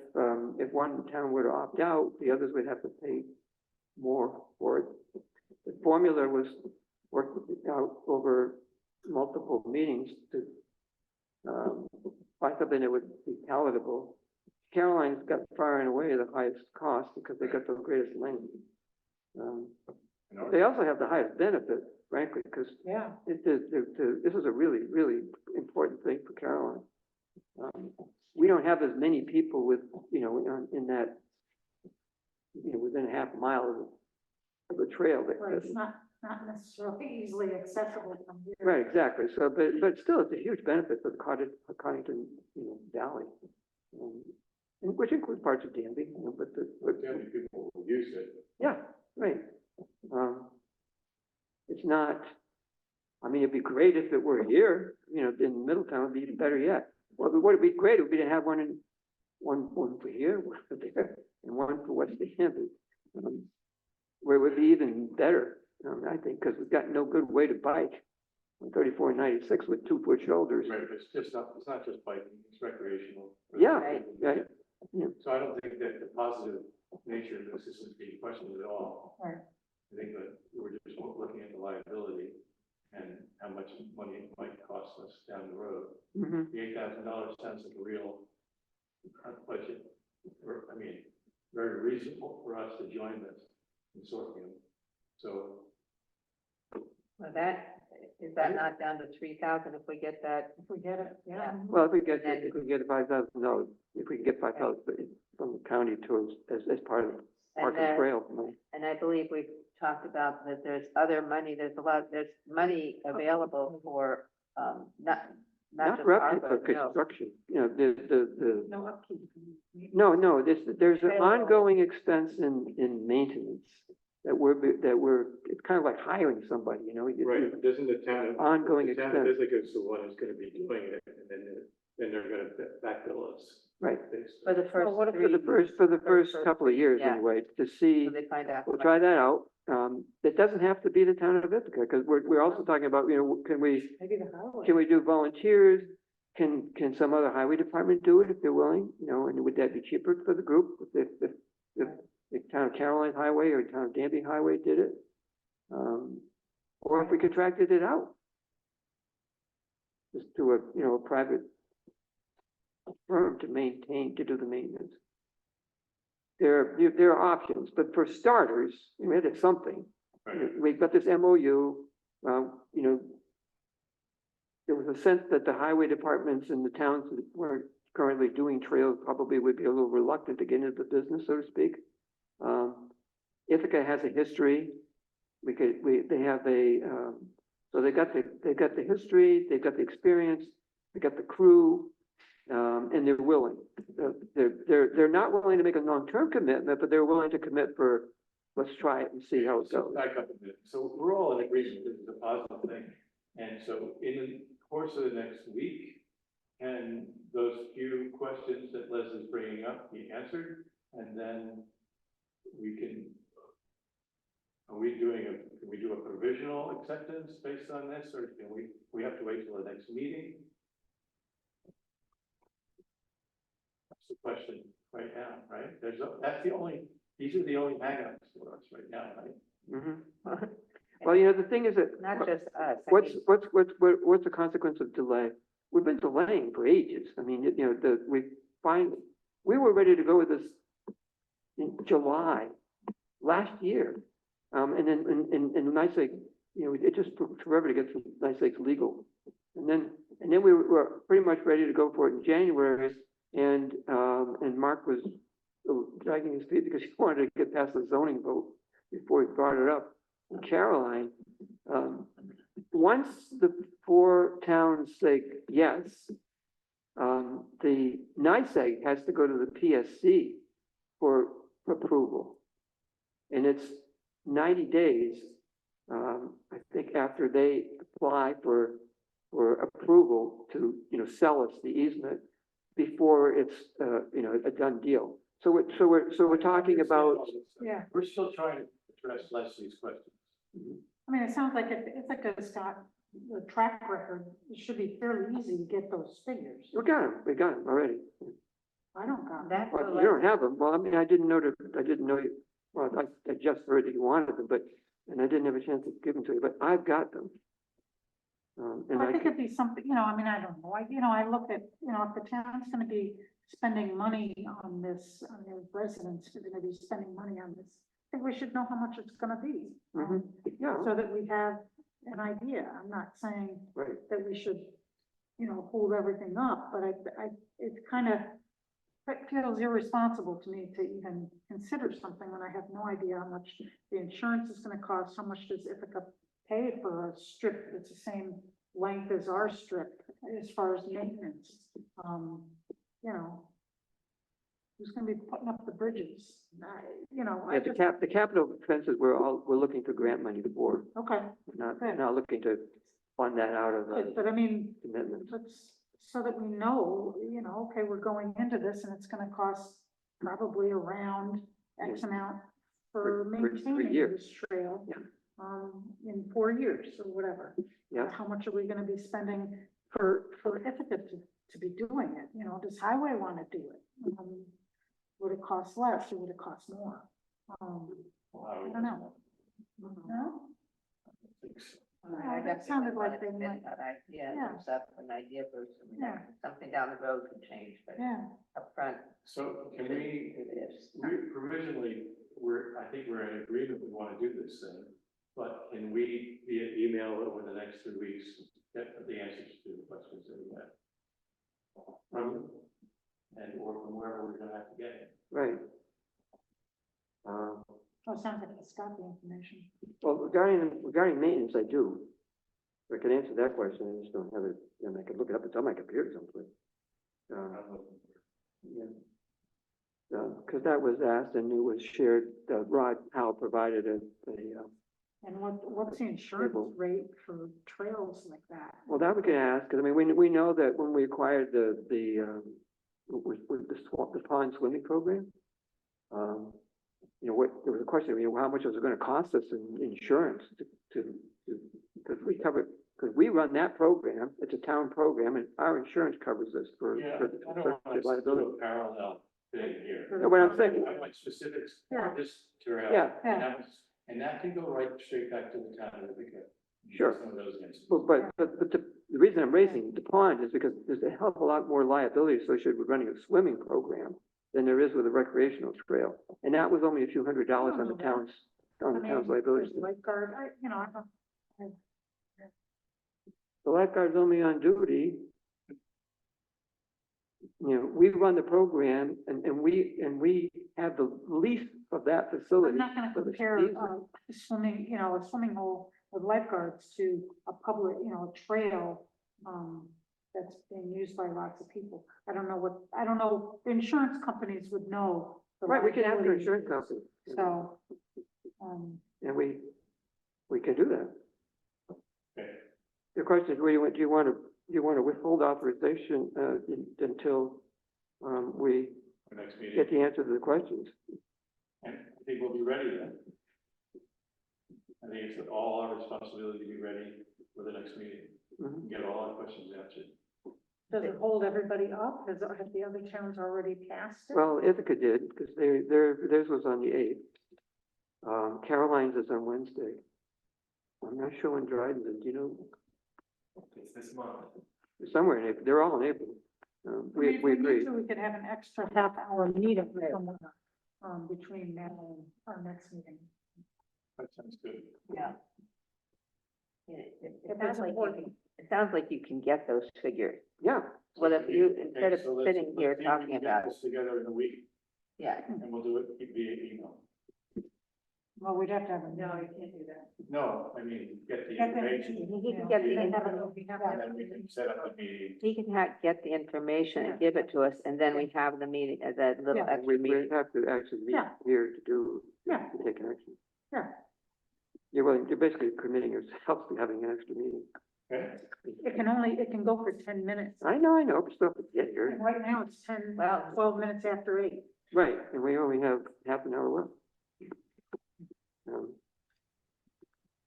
one town were to opt out, the others would have to pay more for it. The formula was worked out over multiple meetings to find something that would be palatable. Caroline's got far and away the highest cost because they got the greatest land. They also have the highest benefit, frankly, because this is a really, really important thing for Caroline. We don't have as many people with, in that, within a half mile of the trail. Right, it's not necessarily easily accessible from here. Right, exactly. So, but still, it's a huge benefit for the Cottington, Valley. Which includes parts of Danby, but Danby people will use it. yeah, right. It's not, I mean, it'd be great if it were here, in Middletown, it'd be even better yet. Well, what would be great would be to have one for here, one for there, and one for West Danby, where it would be even better, I think, because we've got no good way to bike on 3496 with 2-foot shoulders. Right, but it's not just biking, it's recreational. Yeah, Right. right. Yeah. So I don't think that the positive nature of this isn't being questioned at all. Right. I think that we're just looking at the liability and how much money it might cost us down the road. Mhm. The $8,000 sounds like a real budget, very reasonable for us to join this consortium. So. Well, is that not down to 3,000 if we get that? If we get it, yeah. Well, if we get $5,000, if we can get 5,000 from the county to us as part of Park and Trail money. And I believe we've talked about that there's other money, there's money available for, not Not just for upkeep, ARPA, but no. construction, the. No upkeep. No, there's an Available. ongoing expense in maintenance that it's kind of like hiring somebody, Right, but doesn't the town of? Ongoing The town expense. of Ithaca's the one who's gonna be doing it, and then they're gonna backbill us. Right. For the first For three. the first couple of years yeah. anyway, to see. So they find out. We'll try that out. It doesn't have to be the town of Ithaca, because we're also talking about, can we Maybe the highway. do volunteers? Can some other highway department do it if they're willing, and would that be cheaper for the group if the town of Caroline Highway or town of Danby Highway did it? Or if we contracted it out? Just to a private firm to do the maintenance. There are options, but for starters, it's something. Right. We've got this MOU, there was a sense that the highway departments in the towns that weren't currently doing trails probably would be a little reluctant to get into the business, so to speak. Ithaca has a history. They have so they got the history, they've got the experience, they got the crew, and they're willing. They're not willing to make a long-term commitment, but they're willing to commit for, let's try it and see how it goes. Back up a minute. So we're all in agreement this is a positive thing. And so in the course of the next week, can those few questions that Leslie's bringing up be answered? And then can we do a provisional acceptance based on this, or can we have to wait till the next meeting? That's the question right now, right? These are the only hangups for us right now, right? Mhm. Well, the thing is that. Not just us. I What's mean, the consequence of delay? We've been delaying for ages. I mean, we were ready to go with this in July last year. And then, and Nice Lake, you know, it just took forever to get some Nice Lakes legal. And then we were pretty much ready to go for it in January, and Mark was dragging his feet because he wanted to get past the zoning vote before he brought it up. And Caroline, once the 4 towns say yes, the NYSEG has to go to the PSC for approval. And it's 90 days, I think, after they apply for approval to, you know, sell us the easement before it's, you know, a done deal. So we're talking about, Yeah, We're still trying to address Leslie's questions. I mean, it sounds like if it's got the track record, it should be fairly easy to get those figures. we got them already. I don't got That's Well, what you don't have them. Well, I mean, I didn't know, well, I just heard that you wanted them, and I didn't have a chance to give them to you, but I've got them. And I think it'd be something, you know, I mean, I don't know, I look at, you know, if the town's gonna be spending money on this, on their residents are gonna be spending money on this, I think we should know how much it's gonna be. yeah, So that we have an idea. I'm not saying right. that we should, you know, hold everything up, but it kind of, it feels irresponsible to me to even consider something when I have no idea how much the insurance is gonna cost, how much does Ithaca pay for a strip that's the same length as our strip as far as maintenance. You know, who's gonna be putting up the bridges? You know, I Yeah, just, the capital expenses, we're looking for grant money for, okay, not Good. looking to fund that out of good, but I mean, commitments. let's, so that we know, you know, okay, we're going into this and it's gonna cost probably around X amount for For maintaining years. this trail. Yeah. In 4 years or whatever. Yeah. How much are we gonna be spending for Ithaca to be doing it? You know, does Highway wanna do it? Would it cost less or would it cost more? I don't know. No? That sounded like they might, Yeah, Yeah. comes up an idea for Yeah. something down the road could change, but yeah. upfront. So can we provisionally, I think we're in agreement, we want to do this thing. But can we, via email over the next 2 weeks, get the answers to the questions that we have? From you, or from wherever we're gonna have to get it. Right. Oh, it sounds like it's got the information. Well, regarding maintenance, I do. I can answer that question, I just don't have it, and I can look it up, it's on my computer someplace. Yeah. Because that was asked and it was shared, Rod Powell provided a And what's the insurance rate for trails like that? well, that we can ask, because I mean, we know that when we acquired the pond swimming program, you know, there was a question, you know, how much was it gonna cost us in insurance because we run that program, it's a town program, and our insurance covers us for Yeah, I don't want to do liability. a parallel thing here. No, what I'm saying, I want specifics Yeah. for this trail. Yeah. And that can go right straight back to the town of Ithaca. Sure. Some of those instances. but the reason I'm raising the pond is because there's a hell of a lot more liability associated with running a swimming program than there is with a recreational trail. And that was only a few $100s on the town's, liability. there's Lifeguard, you know, I don't. The lifeguard's only on duty. You know, we run the program and we have the lease of that facility. I'm not gonna for the compare, season. swimming, you know, a swimming hole with lifeguards to a public, you know, a trail, that's being used by lots of people. I don't know, the insurance companies would know. the Right, we can ask our liability. insurance company. So, And we can do that. Okay. The question is, do you want to withhold authorization, until, we For next meeting. get the answer to the questions? And I think we'll be ready then. I think it's all our responsibility to be ready for the next meeting, Mhm. get all our questions answered. does it hold everybody up? Have the other towns already passed it? Well, Ithaca did, because theirs was on the 8th. Caroline's is on Wednesday. I'm not sure when Dryden's is, do you know? It's this month. Somewhere in April, they're all in April. I mean, We if we need agreed. to, we could have an extra half-hour meeting somewhere. between now and our next meeting. That sounds good. Yeah. It If sounds it's like important. it sounds like you can get those figures. Yeah, Well, if you, instead of Okay, so let's- sitting here let's see if we talking can get about, this together in a week, yeah. and we'll do it via email. Well, we'd have to have a. No, you can't do that. No, I mean, get the Get the- information, He can get the Yeah. information. and then we can set up a meeting. He can get the information and give it to us, and then we have the meeting, that little Yeah. extra we meeting. have to actually meet Yeah. here to do, Yeah. to take action. Yeah, You're basically committing yourself to having an extra meeting. Okay? it can go for 10 minutes. I know, but still, yeah, And you're, right now it's 10, Wow. 12 minutes after 8. right, and we only have half an hour left.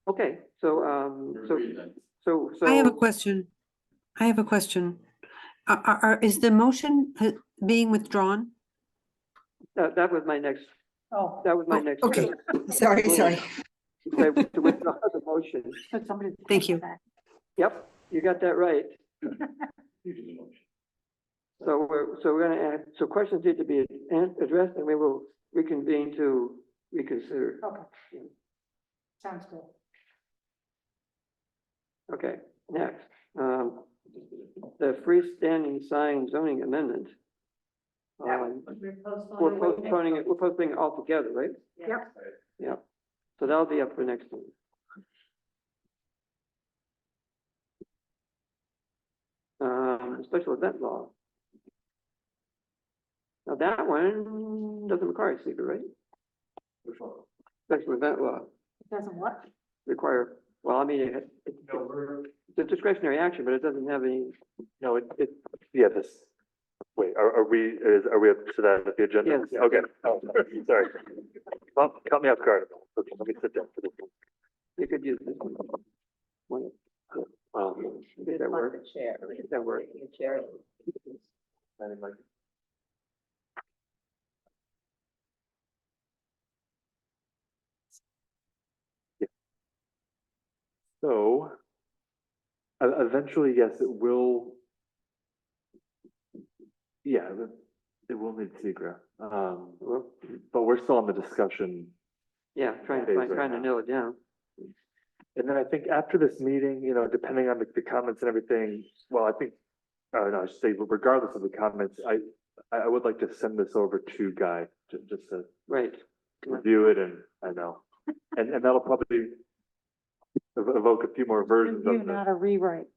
Okay, so. I have a question. I have a question. Is the motion being withdrawn? That was my next, Oh, that was my Oh, next. okay. Sorry, sorry. To withdraw the motion. but somebody. Thank you. Yep, you got that right. You do the motion. So we're gonna add, so questions need to be addressed and we will reconvene to reconsider. Okay. Sounds good. Okay, next, the freestanding sign zoning amendment. We're postponing it, we're postponing it altogether, right? Yep. Yeah, so that'll be up for next time. Special event law. Now that one doesn't require a secret, right? Special event law It doesn't what? require, well, I mean, it's a discretionary action, but it doesn't have any, No, yeah, wait, are we up to that at the agenda? Yes. Okay, oh, sorry. Well, cut me off guard. Okay, let me sit down for this one. you could use this one. Did that work? Chair. Did that work? Chair. So, eventually, yes, it will. Yeah, it will need secret. But we're still in the discussion. Yeah, trying to nail it down. And then I think after this meeting, you know, depending on the comments and everything, well, I think, no, I should say, regardless of the comments, I would like to send this over to Guy, just to Right. review it, and I know. And that'll probably evoke a few more versions Review, of this, not a rewrite.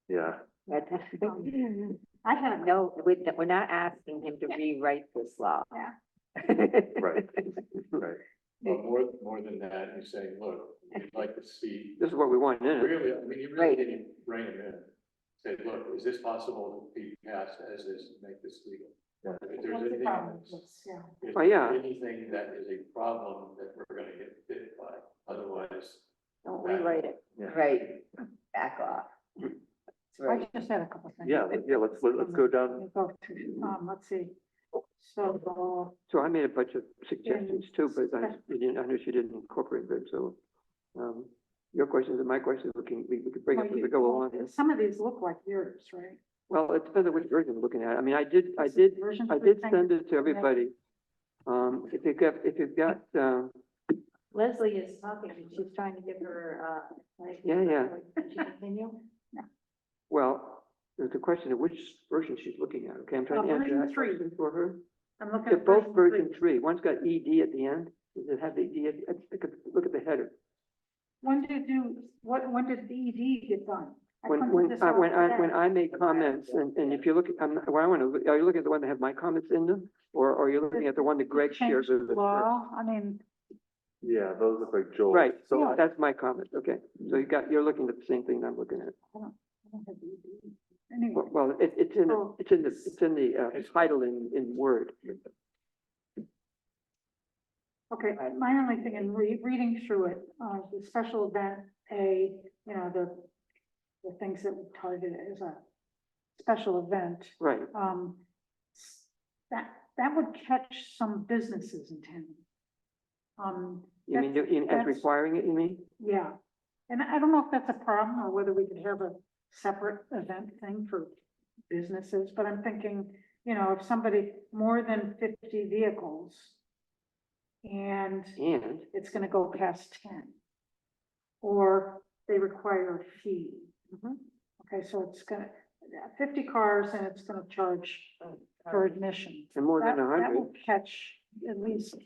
yeah. I had a No, we're not asking him to rewrite this law. Yeah. Right, right. But more than that, you're saying, look, we'd like to see, This is what we want in it. really, I mean, you really Right. didn't bring him in. Say, look, is this possible to be passed as is, make this legal? Yeah. If there's What's the anything, problem with this? Yeah. if Oh, yeah. there's anything that is a problem that we're gonna get bit by, otherwise. Don't rewrite it. Yeah. Right, back off. That's I right. just had a couple things. Yeah, let's go down. Let's go through, let's see. So, So I made a bunch of suggestions too, but I know she didn't incorporate them, so, your questions and my questions, we could bring up as we go along. some of these look like yours, right? Well, it depends on which version we're looking at. I mean, I did Version I three did thing? send it to everybody. If you've got, Leslie is talking, and she's trying to give her, Yeah. Can she continue? well, there's a question of which version she's looking at, okay? I'm trying to answer version that 3. question for her. I'm looking They're at both version version 3. One's got ED at the end. Does it have the ED? Look at the header. When did the ED get done? I When, printed when, this I- out when I, today. when I make comments, and if you look, are you looking at the one that have my comments in them? Or are you looking at the one that Greg shares Changed with the us? law, I mean, Yeah, those look like Joel. Right, so Yeah. that's my comment, okay. So you're looking at the same thing I'm looking at. I don't have the ED. Anyway, Well, it's in, So- it's in the title in Word. okay, my only thing in reading through it, the special event, the things that we target as a special event, Right, that would catch some businesses in town. you mean, as that's- requiring it, you mean? Yeah, and I don't know if that's a problem or whether we could have a separate event thing for businesses, but I'm thinking, if somebody, more than 50 vehicles, and And, it's gonna go past 10. Or they require a fee. Okay, so it's gonna, 50 cars and it's gonna charge for admission. and more than That 100. will catch at least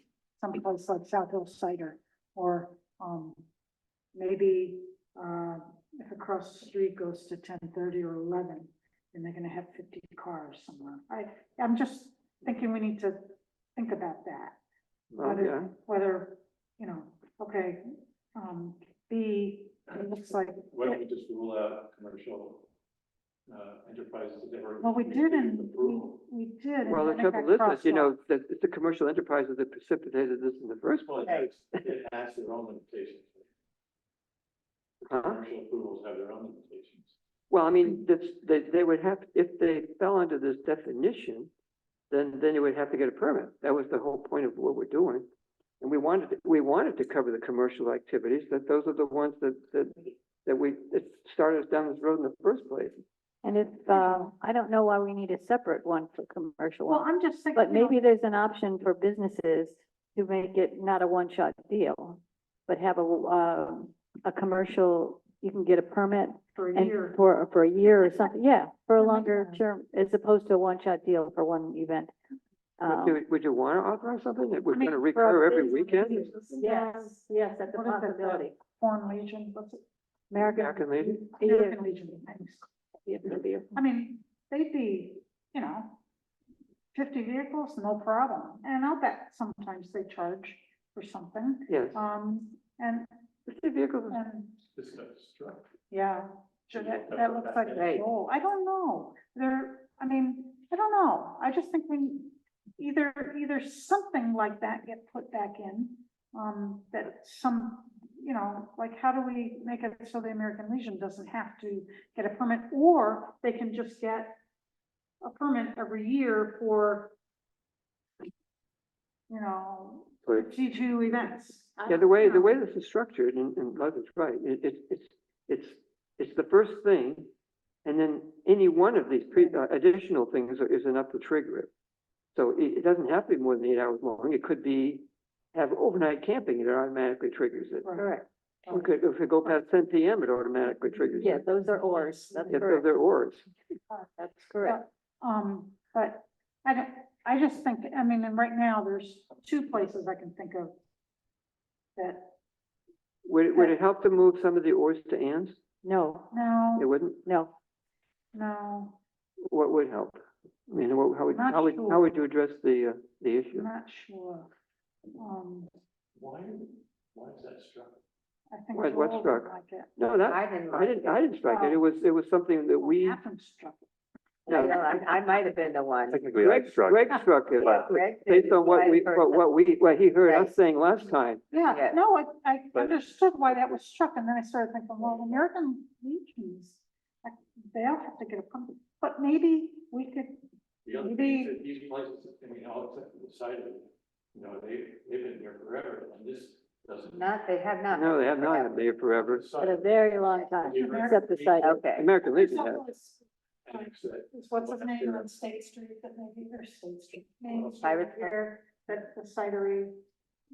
someplace like South Hill Cider, or, maybe, if across the street goes to 10:30 or 11, then they're gonna have 50 cars somewhere. I'm just thinking we need to think about that. Oh, yeah. Whether, okay, B, it looks like, Why don't we just rule out commercial, enterprises that ever. well, we did and Approval. we did. Well, the and then it trouble got is, crossed off. that it's the commercial enterprises that precipitated this in the first Well, place. it has their own limitations. Huh? Commercial approvals have their own limitations. Well, I mean, they would have, if they fell under this definition, then they would have to get a permit. That was the whole point of what we're doing. And we wanted to cover the commercial activities, that those are the ones that started us down this road in the first place. And if, I don't know why we need a separate one for commercial. Well, I'm just thinking. But maybe there's an option for businesses to make it not a one-shot deal, but have a commercial, you can get a permit For a and year. for a year or something, yeah, for a That makes longer sense. term, as opposed to a one-shot deal for one event. Would you want to authorize something that was I mean, going to for a recur every business, weekend? Yes, that's a What is it, the possibility. Foreign Legion, what's it? American Legion? American Legion, thanks. Yeah. I mean, they'd be, 50 vehicles, no problem. And I'll bet sometimes they charge for something. Yes. And, 50 vehicles, and, This got struck. yeah, sure, that looks like a Right. goal. I don't know. I don't know. I just think we, either something like that get put back in, that some, like, how do we make it so the American Legion doesn't have to get a permit, or they can just get a permit every year for, But- 52 events. Yeah, the way this is structured, and Leslie's right, it's the first thing, and then any one of these additional things is enough to trigger it. So it doesn't have to be more than 8 hours long. It could be, have overnight camping, it automatically triggers it. Correct. If it go past 10 PM, it automatically triggers Yeah, it. those are oars, that's If correct, they're oars. that's correct. But I just think, and right now, there's 2 places I can think of that, Would it help to move some of the oars to ands? No, It wouldn't? no. What would help? I mean, Not how would sure. you address the issue? I'm not sure. Why is that struck? I think What Joel struck? would like it. No, I didn't like it. I didn't strike it. It was something that we, Catherine struck it. I know, I might have been the one. Technically, I struck. Greg struck it. Greg did, Based on what I we, heard what he heard Right. us saying last time. Yeah, Yeah. no, I But- understood why that was struck, and then I started thinking, well, American Legions, they'll have to get a permit, but maybe we could, The other Maybe- thing is that these places, all except for the side of it, they've been here forever, and this doesn't. They have not. No, they have not been there forever. For a very long time, except the site. Okay. American Legion has. is what's his name on State Street, that maybe, or State Street, Main Street Pirate here, that the cidery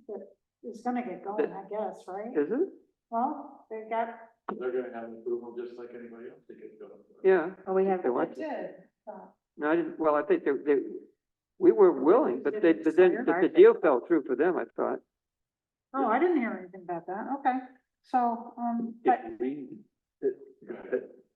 that is gonna get going, I guess, right? Is it? Well, they got, They're gonna have an approval just like anybody else to get going. Yeah. Well, we have, They want they to. did, No, I didn't, well, I think we were willing, but the deal fell through for them, I thought. oh, I didn't hear anything about that, okay, so, but.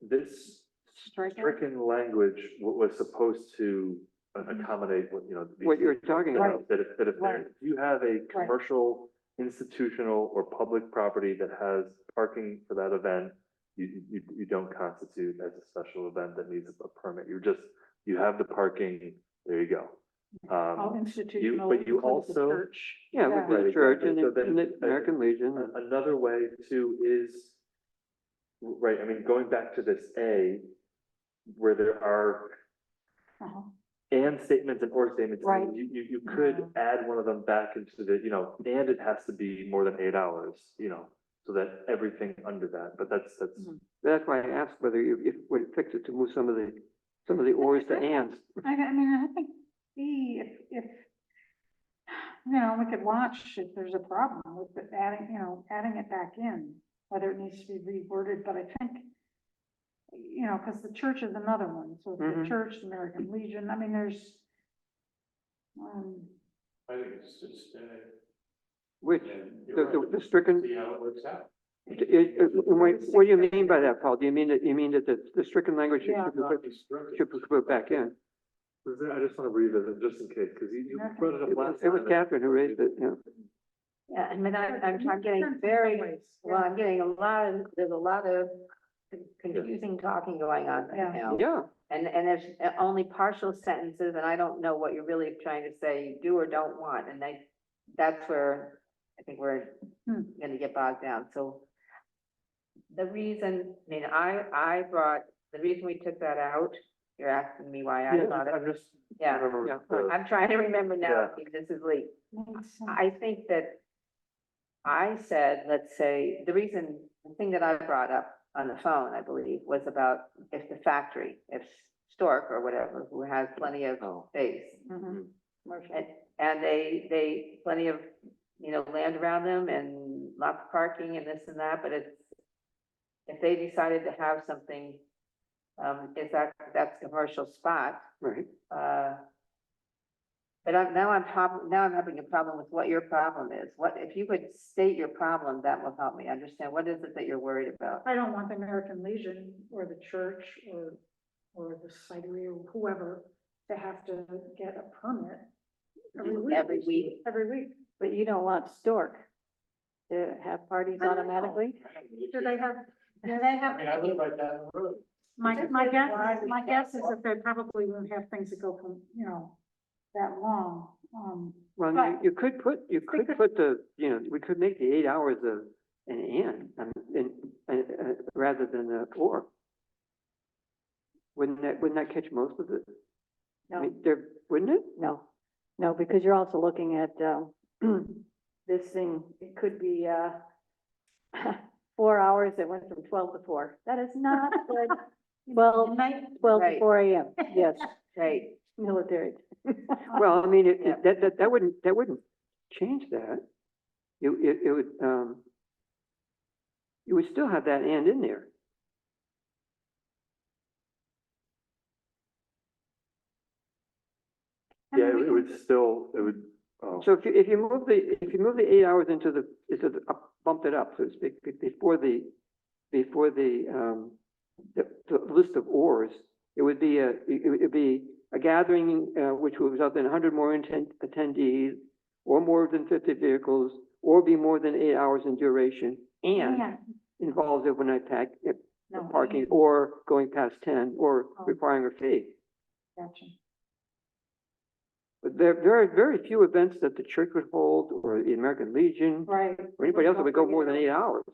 This Strike it. stricken language was supposed to accommodate what, What you're talking about. That if Right. if you have a commercial, institutional, or public property that has parking for that event, you don't constitute as a special event that needs a permit. You have the parking, there you go. All institutional. But you includes the also. church. Yeah, with the Right, church exactly. and So then- the American Legion. Another way too is, right, I mean, going back to this A, where there are Uh-huh. and statements and or statements, Right. you could Yeah. add one of them back into the, and it has to be more than 8 hours, so that everything under that, but that's. That's why I asked whether would fix it to move some of the oars to ands. I think B, if we could watch if there's a problem with it adding, adding it back in, whether it needs to be reworded, but I think, because the church is another one, so the Mhm. church, the American Legion, I mean, there's, I think it's just, Which, and you're right. the stricken, See how it works out. what do you mean by that, Paul? Do you mean that the stricken language should, Yeah. should be put back in? I just want to revisit just in case, because you brought it up last It was time. Catherine who raised it, yeah. Yeah, I mean, I'm getting very, well, I'm getting there's a lot of confusing talking going on right Yeah. now. Yeah, And there's only partial sentences, and I don't know what you're really trying to say, you do or don't want, and that's where I think we're gonna get bogged down, so. The reason, I mean, the reason we took that out, you're asking me why I Yeah, thought it, I'm just. yeah, yeah. I'm trying to remember now, Yeah. because this is late. makes sense. I think that I said, let's say, the thing that I brought up on the phone, I believe, was about if the factory, if Stork or whatever, who has plenty of space. Mhm. And they, plenty of, land around them and lots of parking and this and that, but if they decided to have something, that's a commercial spot, Right. but now I'm having a problem with what your problem is. What, if you could state your problem, that will help me understand. What is it that you're worried about? I don't want the American Legion or the church or the society or whoever to have to get a permit every week. Every week. But you don't want Stork to have parties I don't know. automatically? Do they have? I mean, I live right down the road. My guess is that they probably won't have things that go from, that long. Well, But- you could put the, we could make the 8 hours of an and rather than a or. Wouldn't that catch most of it? I No, mean, wouldn't it? no, because you're also looking at, this thing, it could be, 4 hours that went from 12 to 4. That is not good. 12 to Right. 4 AM, yes, Right. military. Well, I mean, Yeah. that wouldn't change that. It would, you would still have that and in there. Yeah, it would still, So if you move the 8 hours into the, bump it up, so to speak, before the list of ors, it would be a gathering, which would result in 100 more attendees, or more than 50 vehicles, or be more than 8 hours in duration, and Yeah. involves overnight No, parking, or going past 10, or requiring a fee. Gotcha. But there are very few events that the church would hold, or the American Legion, Right. or anybody else that would go more than 8 hours.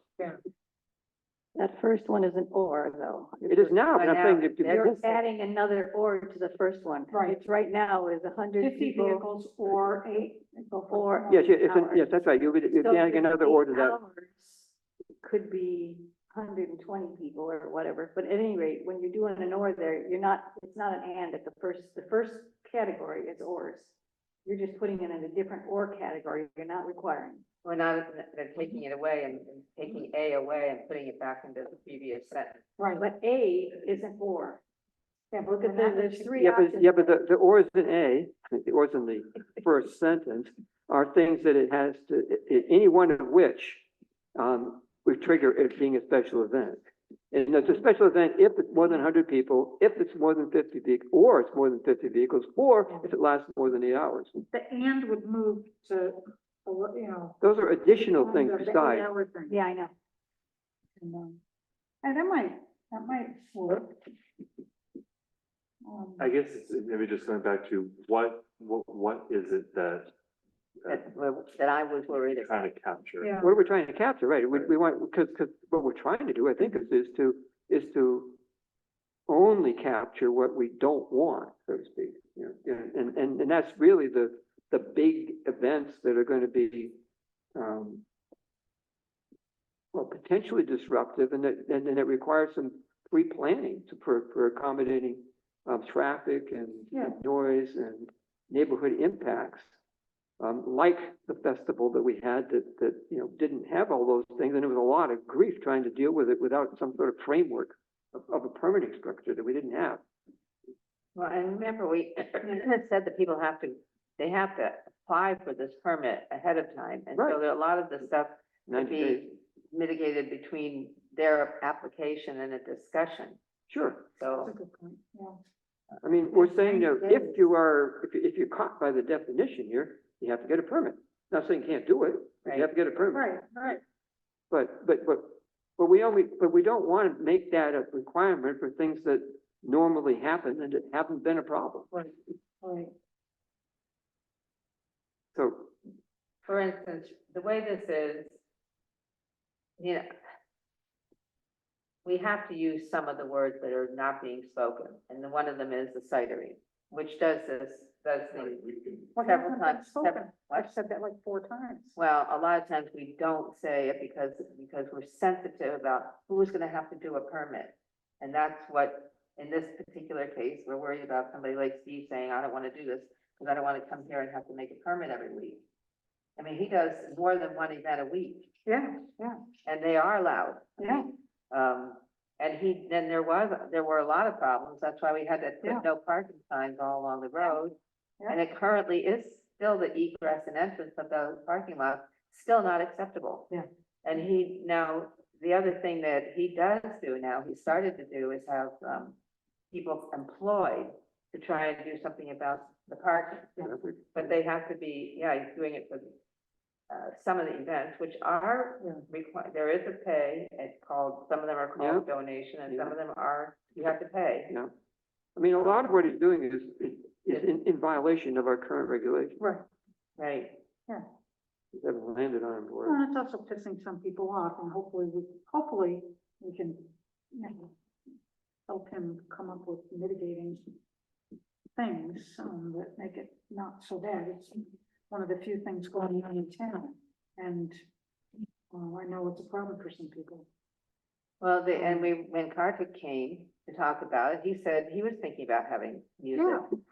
That first one is an or, though. It is now, but I'm saying that. You're adding another or to the first one. Right. It's right now is 100 50 people. vehicles or 8. Or- Yes, yes, that's right, you'll be So adding another or to 8 that. hours could be 120 people or whatever, but at any rate, when you're doing an or there, it's not an and at the first category is ors. You're just putting it in a different or category, you're not requiring. We're not, they're taking it away and taking A away and putting it back into the previous sentence. Right. But A isn't or. Yeah, Look at there's three Yeah, options. but the ors in A, the ors in the first sentence, are things that it has to, any one of which, would trigger it being a special event. And it's a special event if it's more than 100 people, if it's more than 50 vehicles, or it's more than 50 vehicles, or if it lasts more than 8 hours. The and would move to, Those are additional things the besides. 8-hour thing. Yeah, I know. And that might work. I guess it's maybe just going back to what is it that That I was worried about. trying to capture? Yeah. What are we trying to capture, right? We want, because what we're trying to do, I think, is to only capture what we don't want, so to speak. And that's really the big events that are going to be, well, potentially disruptive, and it requires some pre-planning for accommodating traffic and Yeah. noise and neighborhood impacts. like the festival that we had that, you know, didn't have all those things, and it was a lot of grief trying to deal with it without some sort of framework of a permitting structure that we didn't have. Well, and remember, we said that people they have to apply for this permit ahead of time. And Right. so there, a lot of the stuff would 90 days. be mitigated between their application and a discussion. Sure. So, That's a good point, yeah. I mean, we're saying, you know, 90 if you are, if you're caught by the definition here, you have to get a permit. Not saying you can't do it, but you have to get a permit. Right. But we don't want to make that a requirement for things that normally happen and that haven't been a problem. Right. So, for instance, the way this is, you know, we have to use some of the words that are not being spoken, and one of them is the cidery, which does things What several hasn't been times. spoken? What? I've said that like 4 times. Well, a lot of times we don't say it because we're sensitive about who's gonna have to do a permit. And that's what, in this particular case, we're worried about somebody like Steve saying, I don't wanna do this, because I don't wanna come here and have to make a permit every week. I mean, he does more than one event a week, Yeah, and they are loud. yeah. And then there were a lot of problems, that's why we had to Yeah. put no parking signs all along the road. Yeah. And it currently is still the egress and entrance of those parking lots, still not acceptable. Yeah. And the other thing that he does do now, he started to do is have, people employed to try and do something about the parking. But they have to be, he's doing it for, some of the events, which are required, there is a pay, it's called, some of them are called donation, and some of them are, you have to pay. yeah. I mean, a lot of what he's doing is in violation of our current regulations. Right. Right. We haven't landed on board. Well, it's also pissing some people off, and hopefully we can, you know, help him come up with mitigating things, that make it not so bad. It's one of the few things going on in town, and, I know it's a problem for some people. Well, when Kartik came to talk about it, he said he was thinking about having music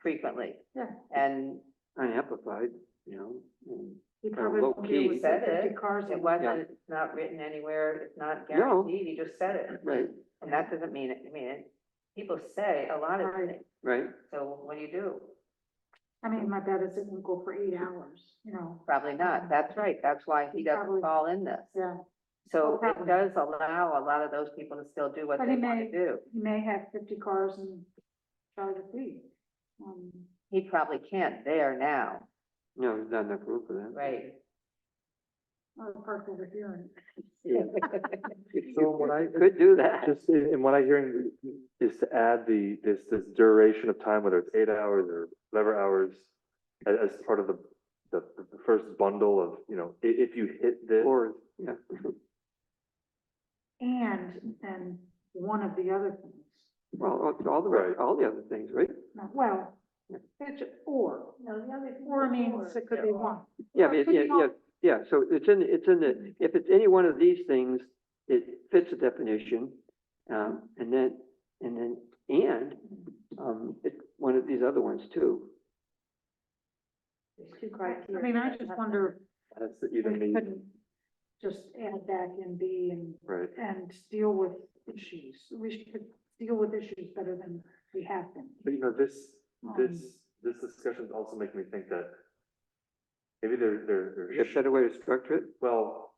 frequently. Yeah. And Unamplified, you know, and He kind of probably low won't be able key. to said fit 50 it, cars it in. wasn't, it's not written anywhere, it's not guaranteed, he just said it. Right, And that doesn't mean, people say a lot of Right. things, right. so what do you do? I mean, my bet is it won't go for 8 hours, you know. Probably not, that's right, that's why he doesn't Probably- fall in this. Yeah, So it Probably. does allow a lot of those people to still do what But they he want may- to do. he may have 50 cars and charge a fee. He probably can't there now, No, there's not enough room for that. right? I'll park over here and. So what I Could do that. just, and what I'm hearing is to add this duration of time, whether it's 8 hours or whatever hours, as part of the first bundle of, you know, if you hit this. Or, yeah. And then one of the other things, Well, all Right. all the other things, right? well, it's or, No, the other. or means it could be one. Yeah, Or it but could be all. yeah, so it's in the, if it's any one of these things, it fits the definition. And it's one of these other ones too. There's 2 criteria. I mean, I just wonder That's if either we me, couldn't just add back in B right? and deal with issues. We should deal with issues better than we have been. But you know, this discussion is also making me think that maybe there A better way to structure it? well,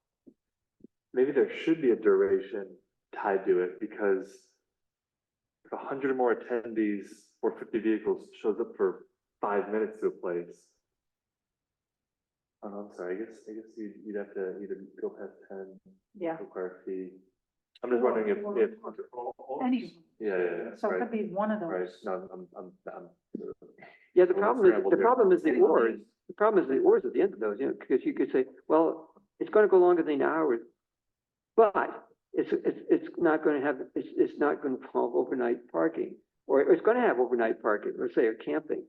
maybe there should be a duration tied to it, because if 100 or more attendees or 50 vehicles shows up for 5 minutes to a place. Oh, I'm sorry, I guess you'd have to either go past 10, Yeah. require a fee. I'm just wondering if, Anyway, yeah, so it right, could be one of right, those. no, I'm. Yeah, the Well, problem is, scrambled the here. problem is the oars. The problem is the oars at the end of those, you know, because you could say, well, it's gonna go longer than hours. But it's not gonna have, it's not gonna involve overnight parking, or it's gonna have overnight parking, let's say, or camping.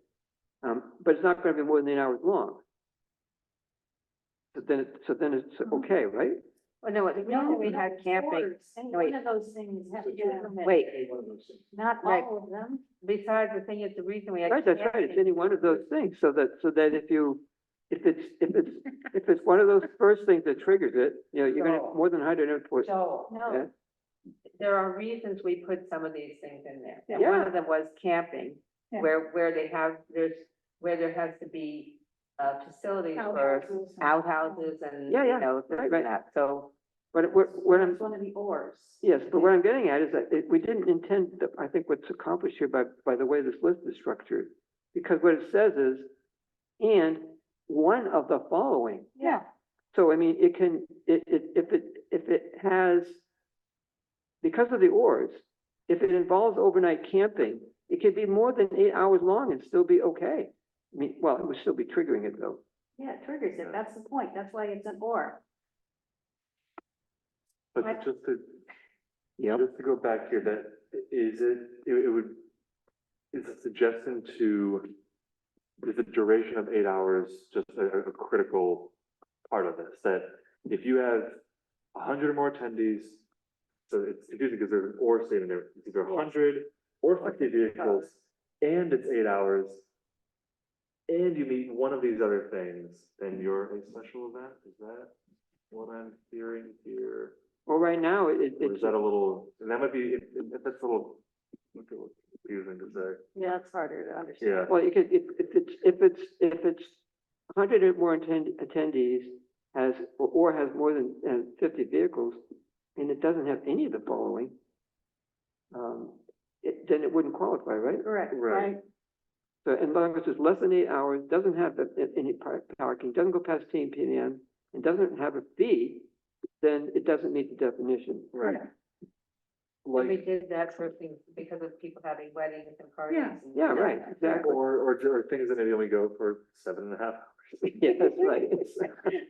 But it's not gonna be more than 8 hours long. So then it's okay, right? Well, no, the reason we had camping, Any wait. one of those things have to get a permit. wait, Not Right. all of them. besides, the thing is, the reason we had. Right, that's right, it's camping- any one of those things, so that if if it's one of those first things that triggers it, you know, you're gonna have more than 100 inputs. So, Yeah. no, there are reasons we put some of these things in there. And Yeah. one of them was camping, Yeah. where there has to be, facilities for Outhouses and- outhouses and, Yeah, yeah, you know, this right, and right. that, so. But what I'm, It's one of the ors. yes, but what I'm getting at is that we didn't intend, I think what's accomplished here by the way this list is structured. Because what it says is, and one of the following. Yeah, So I mean, if it has, because of the ors, if it involves overnight camping, it could be more than 8 hours long and still be okay. I mean, well, it would still be triggering it though. Yeah, it triggers it. That's the point. That's why it's an or. But Right. just to, Yep. just to go back here, that, is a suggestion to, is the duration of 8 hours just a critical part of this? That if you have 100 or more attendees, so it's confusing because there's an or statement there, it's either 100 or 50 vehicles, and it's 8 hours, and you meet one of these other things, then you're a special event? Is that what I'm hearing here? Well, right now, Or it's, is that a little, and that might be, if that's a little confusing to say. Yeah, it's harder to understand. Yeah. well, you could, if it's 100 or more attendees or has more than 50 vehicles, and it doesn't have any of the following, then it wouldn't qualify, right? Correct. Right. So as long as it's less than 8 hours, doesn't have any parking, doesn't go past 10 p.m., and doesn't have a fee, then it doesn't meet the definition. Right. We Like, did that for things, because of people having weddings and parties. Yeah. and- Yeah, right, exactly. or things that maybe only go for 7.5 hours. Yeah, that's right.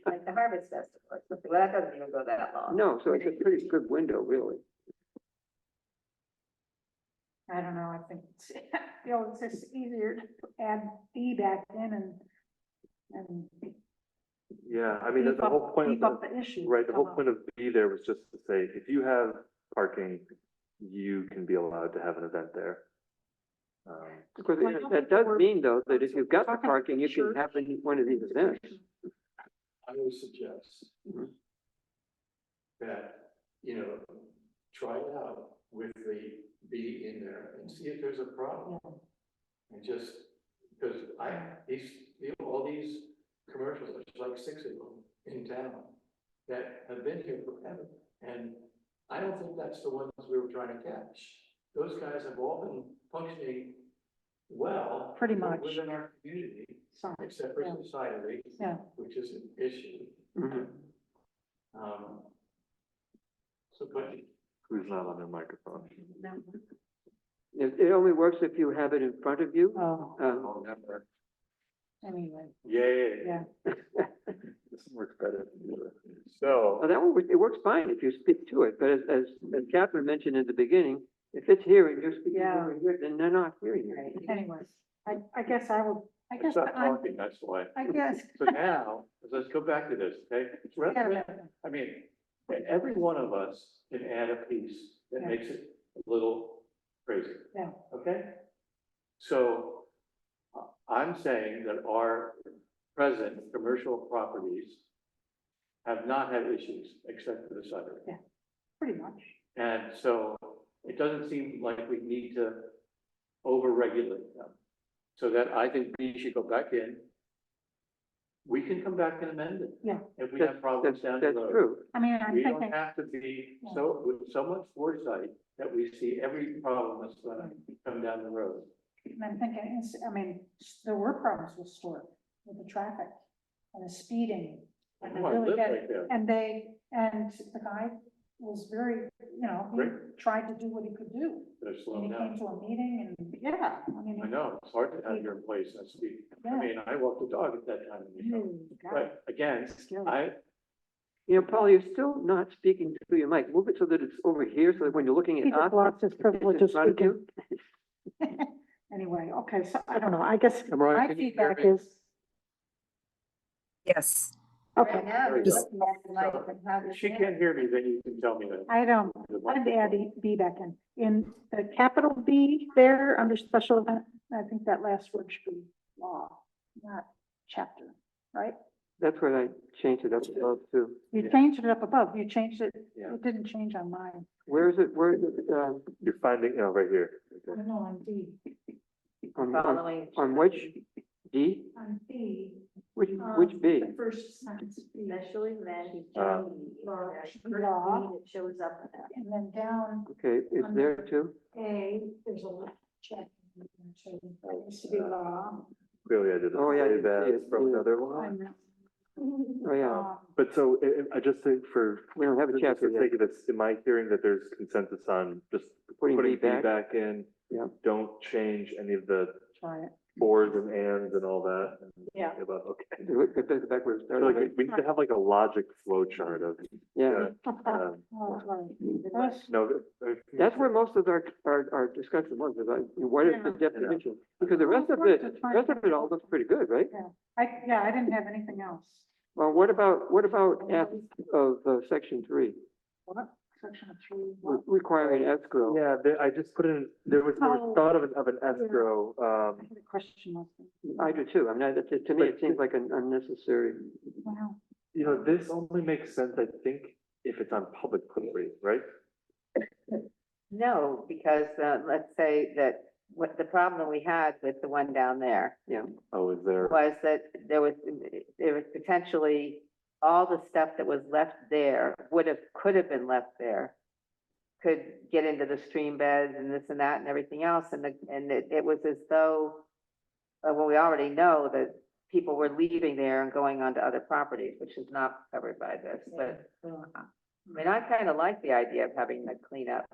Like the Harvest Festival, or something. Well, that doesn't even go that long. No, so it's a pretty good window, really. I don't know, I think, it's you know, it's just easier to add B back in and Yeah, I mean, the beef whole up, point beef of up the issue. right, the whole point of B there was just to say, if you have parking, you can be allowed to have an event there. Because Well, I don't that think the does word- mean though, that if you've got the Talking parking, you can church. have one of these events. I would suggest Mhm. that, you know, try it out with the B in there and see if there's a problem. And just, because all these commercials, there's like 6 of them in town that have been here forever. And I don't think that's the ones we were trying to catch. Those guys have all been functioning well. Pretty much. Within our community, Sorry. except for Yeah. society, Yeah. which is an issue. Mhm. So, but Who's not on their microphone? It only works if you have it in front of you. Oh, Um, anyway, Yay. yeah. This works better. So, Well, it works fine if you speak to it, but as Catherine mentioned in the beginning, if it's here and you're speaking Yeah. over here, then they're not hearing you. Right. Anyways, I guess I will, I guess, stop I'm, talking, that's why. I guess. So now, let's go back to this, okay? I mean, every one of us can add a piece that Yeah. makes it a little crazy. Yeah. Okay? So I'm saying that our present commercial properties have not had issues except for this other. Pretty much. And so it doesn't seem like we need to over-regulate them. So that I think we should go back in. We can come back and amend it. Yeah. If we have problems down the That's road. true. I mean, I'm We don't thinking, have to be so, with so much foresight that we see every problem that's gonna come down the road. and I'm thinking, I mean, there were problems with Stewart, with the traffic and the speeding. And Oh, I really live bad- right there. And the guy was very, you know, he Great. tried to do what he could do. They're And slowing he came down. to a meeting and, yeah, I mean. I know, it's hard to have your place and speed. I Yeah. mean, I walked the dog at that time. you know. God. But again, Scary. You know, Paul, you're still not speaking through your mic. Move it so that it's over here, so that when you're looking He at just us. lost his it's privilege in of front of speaking. you. Anyway, okay, so I don't know, I guess Mariah, my can you hear feedback me? is, Yes. okay, Right now, you're Just- looking at the mic and how If this she is. can't hear me, then you can tell me that. I don't, I'd add B back in. In the capital B there, under special event, I think that last word should be law, not chapter. right? That's where I changed it up above too. You changed it up above, you changed it, Yeah. it didn't change on mine. Where is it, You're finding, right here. I don't know, on D. Following. on which, D? On D. Which B? The first sentence, B. Special event. Uh, Law. It shows up in that. And then down Okay, it's there too? A, there's a check. So it used to be law. Clearly I did Oh, yeah, I didn't see it. from another I one. know. Oh, yeah. But so I just think We don't have a just chapter for yet. sake of this, am I hearing that there's consensus on just Putting putting B B back? back in? Yeah. Don't change any of the Try it. boards and ands and all that? Yeah. About, okay. Get back where it I feel like started. we need to have like a logic flow chart of, Yeah, um, Oh, right. no. that's where most of our discussion was, is like, what is the definition? Because the rest of it all looks pretty good, right? I didn't have anything else. Well, what about F of section 3, What? Section 3. requiring escrow? Yeah, I just put in, there was Oh. thought of an escrow, I had a question. I do too. I mean, to me, it seems like an unnecessary. Wow. you know, this only makes sense, I think, if it's on public property, right? No, because, let's say that what the problem we had with the one down there Yeah. Oh, is there? was that there was potentially all the stuff that was left there could have been left there. Could get into the stream beds and this and that and everything else, and it was as though, well, we already know that people were leaving there and going on to other properties, which is not covered by this, but, I mean, I kind of like the idea of having the cleanup,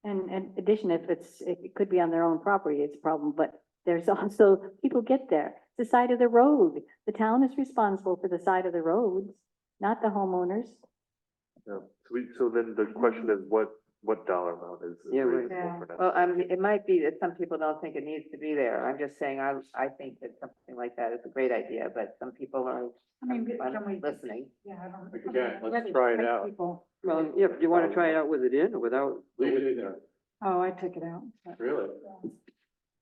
And in addition, if it could be on their own property, it's a problem, but there's also, people get there, the side of the road. The town is responsible for the side of the roads, not the homeowners. No. So then the question is, what dollar amount is Yeah, right. reasonable for that? well, it might be that some people don't think it needs to be there. I'm just saying, I think that something like that is a great idea, but some people are, I mean, I'm can we? listening. Yeah, I don't. Again, let's Whether try it it's out. people- Well, yeah, do you want to try it out with it in or without? Leave it in there, Oh, I took it out. but, really?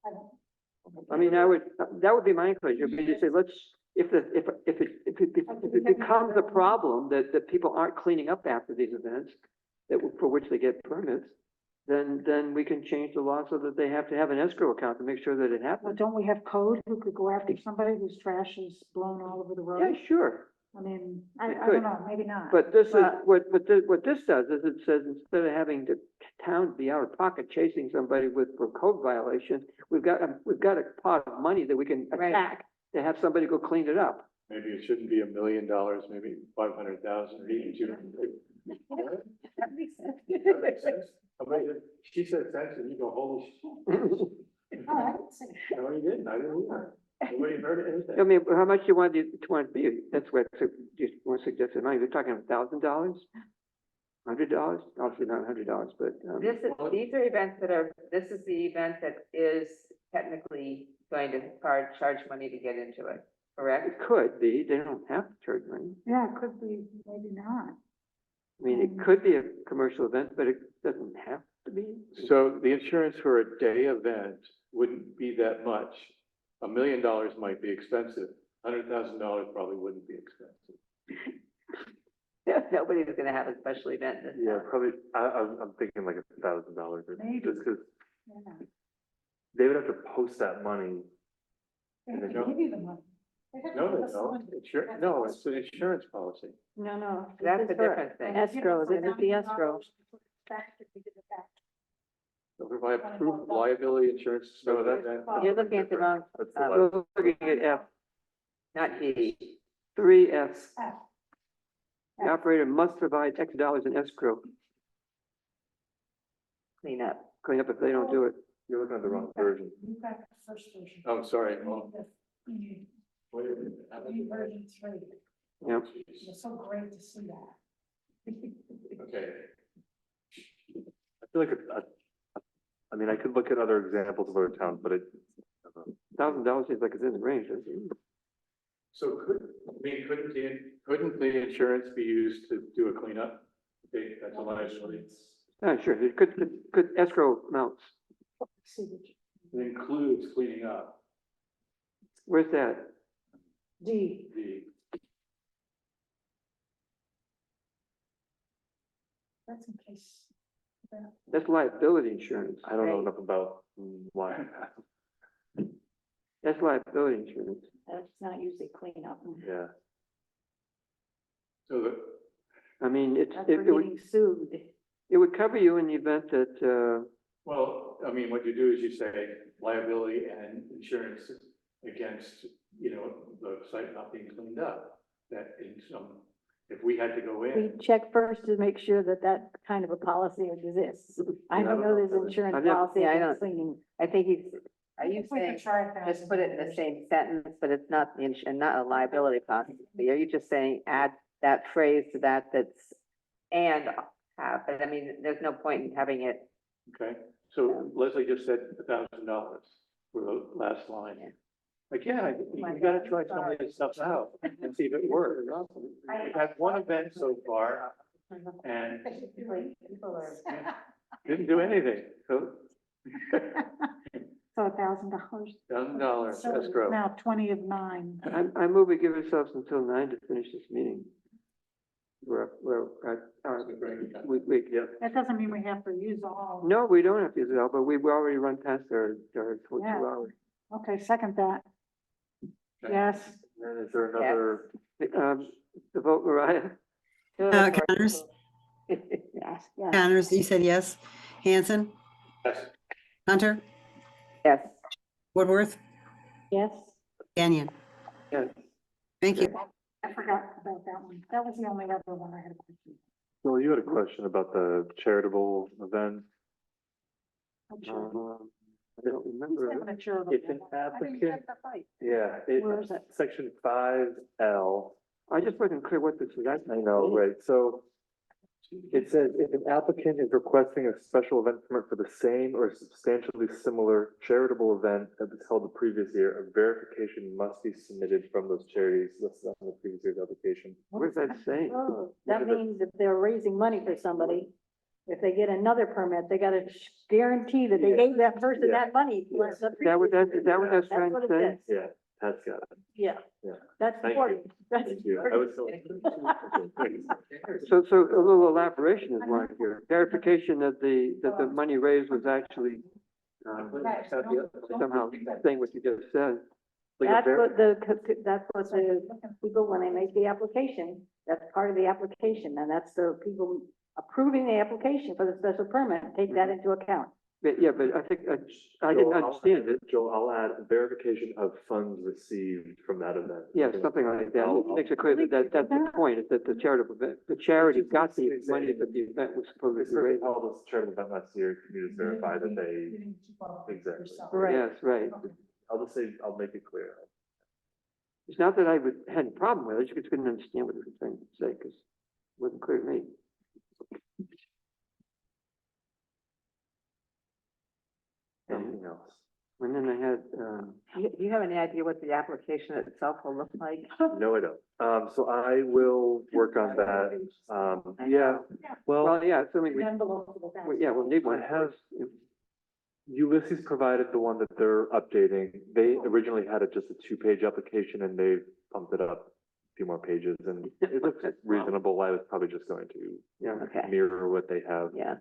I don't- I mean, that would be my encouragement, would be to say, let's, if it becomes a problem that people aren't cleaning up after these events, for which they get permits, then we can change the law so that they have to have an escrow account to make sure that it Well, happens. don't we have code who could go after somebody whose trash is blown all over the Yeah, road? sure, I mean, We I could. don't know, maybe not. but this is, Well- what this does is it says, instead of having the town be out of pocket chasing somebody for code violation, we've got a pot of money that we can Right. attack to have somebody go clean it up. Maybe it shouldn't be $1 million, maybe 500,000 or even 200. That makes sense. That makes sense. She said sense and you go, holy shit. Oh, I didn't say- No, you didn't, I didn't either. Nobody heard anything. I mean, how much do you want it to be? That's what you want to suggest. You're talking $1,000, $100, obviously not $100, but, These are events this is the event that is technically going to charge money to get into it, correct? it could be, they don't have to charge money. Yeah, it could be, maybe not. I mean, it could be a commercial event, but it doesn't have to be. So the insurance for a day event wouldn't be that much. $1 million might be expensive. $100,000 probably wouldn't be expensive. Nobody's gonna have a special event this Yeah, time. probably, I'm thinking like $1,000, Maybe. just because Yeah. they would have to post that money. They And have they to give you the money. They have to No, give they us the don't. money. No, it's an insurance policy. No. this That's is a for different thing. Escrow, this is the escrow. Back to the back. They'll provide proof of liability insurance. No, You're looking at the wrong, That's the um, one. We're looking at F, not D. 3F. F. The operator must provide X dollars in escrow, Clean up. clean up if they don't do it. You're looking at the wrong version. You've got the first version. Oh, sorry. You need Wait a minute. the version 3. Yeah. It's so great to see that. Okay. I feel like, I mean, I could look at other examples of other towns, but $1,000 seems like it's in the range, doesn't it? So couldn't the insurance be used to do a cleanup? Okay, that's a liability. Sure, it could escrow amounts. See what you- It includes cleaning up. Where's that? D. That's in case. That's liability insurance. I don't know Right. enough about why. That's liability insurance. That's not usually cleanup. Yeah. So the, I mean, That's for getting sued. it would cover you in the event that, well, I mean, what you do is you say liability and insurance against, the site not being cleaned up. That in some, if we had to go We in, check first to make sure that that kind of a policy exists. I don't know there's insurance I've never- policy Yeah, I against don't- cleaning. I think he's, are you We could saying, try that. just put it in the same sentence, but it's not the and not a liability policy? Are you just saying add that phrase to that that's and have, but I mean, there's no point in having it. okay? So Leslie just said $1,000 for the last line. Again, you gotta try some of this stuff out and see if it works. We've had one event so far and didn't do anything, so So $1,000. $1,000 escrow. Now 20 of 9. I move we give ourselves until 9 to finish this meeting. Yeah. That doesn't mean we have to use all. No, we don't have to use it all, but we've already run past our 2 Yeah. hours. Okay, second that. Okay. Yes. And is there another, The vote, Mariah? Connors, Yes, yes. Connors, you said yes. Hanson, Yes. Hunter, Yes. Woodworth, Yes. Canyon. Yes. Thank you. I forgot about that one. That was the only other one I had a question. well, you had a question about the charitable event. I'm sure. I don't Who's remember. having a charitable If an one? I didn't applicant- check the fight. Yeah, Where is it? section 5L. I just wasn't clear what this was. I know, right, so it says if an applicant is requesting a special event permit for the same or substantially similar charitable event that was held the previous year, a verification must be submitted from those charities listed on the previous year's application. What does that say? Oh, that means if they're raising money for somebody, if they get another permit, they gotta guarantee that they Yeah. gave that person Yeah. that money. for the Is that what previous that, is that what year. that's trying to what it say? is. Yeah, that's got it. Yeah, Yeah. that's Thank you. important. That's Thank you. I was so. So a little elaboration is wanted here. Verification that the money raised was actually, somehow saying what you just said. That's what that's what the people, when they make the application, that's part of the application, and that's the people approving the application for the special permit, take that into account. But yeah, but I think, I didn't understand it. Joel, I'll add verification of funds received from that event. Yeah, something like that. It makes it clear that that's the point, is that the charitable event, the charity got the money that the event was supposed This to raise. is how this charitable event last year, can you just verify that they, exactly. Right. Yes, right. I'll just say, I'll make it clear. It's not that I had a problem with it, I just couldn't understand what it was trying to say, because it wasn't clear to me. Anything else? And then I had, Do you have any idea what the application itself will look like? No, I don't. So I will work on that. Yeah, well, well, yeah, assuming we, Envelope for the yeah, we'll need one. I have- Ulysses provided the one that they're updating. They originally had it just a 2-page application and they bumped it up a few more pages and it looks reasonable. I was probably just going to Yeah. Okay, mirror what they have. yeah.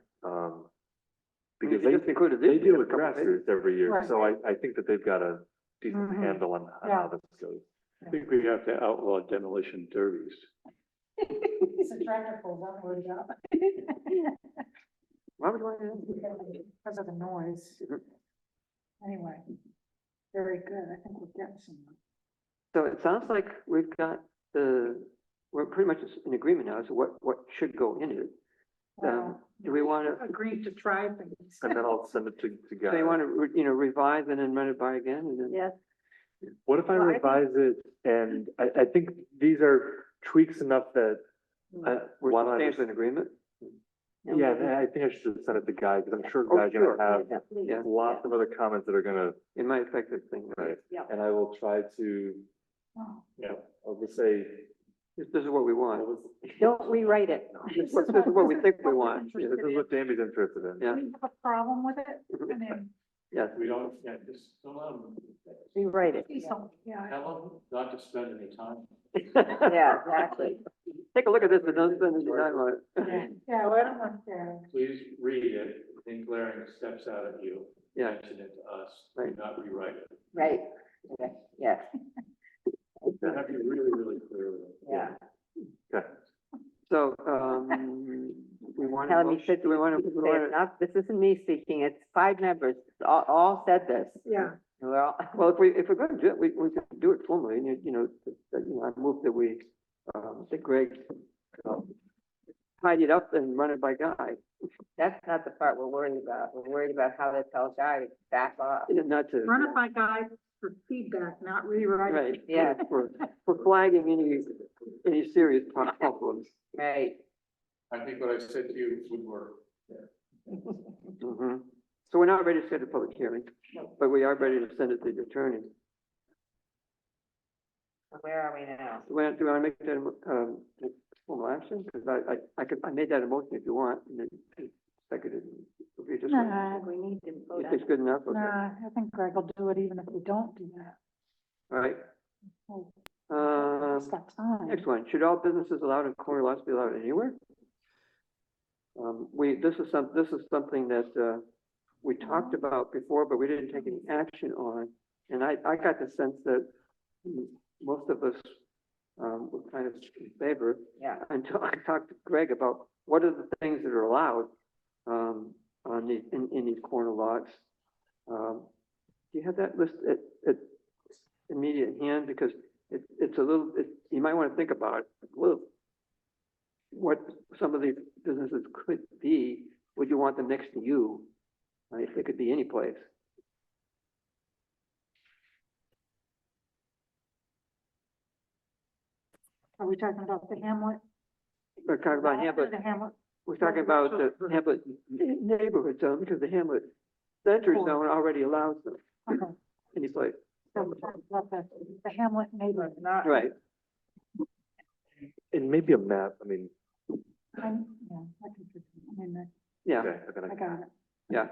Because We just included this. they deal in a with couple of drafters every year, Right. so I think that they've got a decent Mhm. handle on how this goes. I think we have to outlaw demolition derbies. It's a tractor pull, that word up. Why would you want to? Because of the noise. Anyway, very good. I think we're getting somewhere. So it sounds like we've got we're pretty much in agreement now as to what should go in it. Do we want to, Agreed to try things. And then I'll send it to do Guy. you want to, revise and then run it by again and then? Yes, What if I Well, I think- revise it and I think these are tweaks enough that We're why don't I substantially in agreement? yeah, I think I should just send it to Guy because I'm sure Oh, Guy's sure. gonna have yeah, please. Yeah. lots of other comments that are gonna, It might affect this thing, right? right? Yeah. And I will try to, Oh, I'll just say. This is what we want. Don't rewrite it. This is what we think we want. Yeah, this is what Danby's interested in. Yeah. We have a problem with it. I mean, Yes. We don't, yeah, just don't let them. Rewrite it. Yeah. Tell them not to spend any time. Yeah, exactly. Take a look at this, but don't spend any time on it. Yeah, well, I don't want to. Please read it, think glaring steps out at you, Yeah. mention it to us, do Right. not rewrite it. Right, okay, yes, You have to be really, really clear with it. yeah. So, we want to, Telling me do we want to, It's not, this isn't me speaking, it's 5 members, all said this. Yeah. We're all, well, if we're going to do it, we could do it formally, and I move that we, that Greg, tidy it up and run it by Guy. that's not the part we're worried about. We're worried about how to tell Guy to back off. Not to. Run it by Guy for feedback, not rewrite. Right. Yeah. For flagging any serious problems. Right. I think what I said to you would work. Mhm. So we're not ready to set a public hearing, but we are ready to send it to the attorney. Where are we now? Do you want to make that, a formal action? Because I made that a motion if you want, and then seconded. If you just, Nah, We need to vote if on it's good enough, okay. nah, I think Greg will do it even if we don't do that. All right. Stop sign. Next one, should all businesses allowed in corner lots be allowed anywhere? This is something that, we talked about before, but we didn't take any action on. And I got the sense that most of us, were kind of in favor. Yeah. Until I talked to Greg about what are the things that are allowed, in these corner lots. Do you have that list at immediate hand? Because it's a little, you might want to think about it, what some of these businesses could be. Would you want them next to you? Right? It could be any place. Are we talking about the Hamlet? We're talking about Hamlet. The Hamlet. We're talking about the Hamlet neighborhood zone, because the Hamlet center zone already allows them Okay. any place. So we're talking about the Hamlet neighborhood. Right. And maybe a map, I mean, Yeah, I can, I mean, Yeah, I got it. yeah.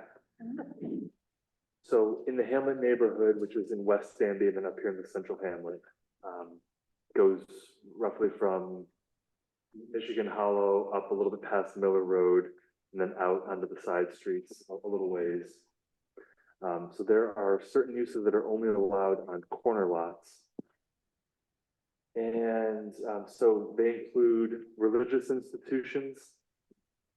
so in the Hamlet neighborhood, which is in West Danby and then up here in the central Hamlet, goes roughly from Michigan Hollow up a little bit past Miller Road and then out onto the side streets a little ways. So there are certain uses that are only allowed on corner lots. And so they include religious institutions.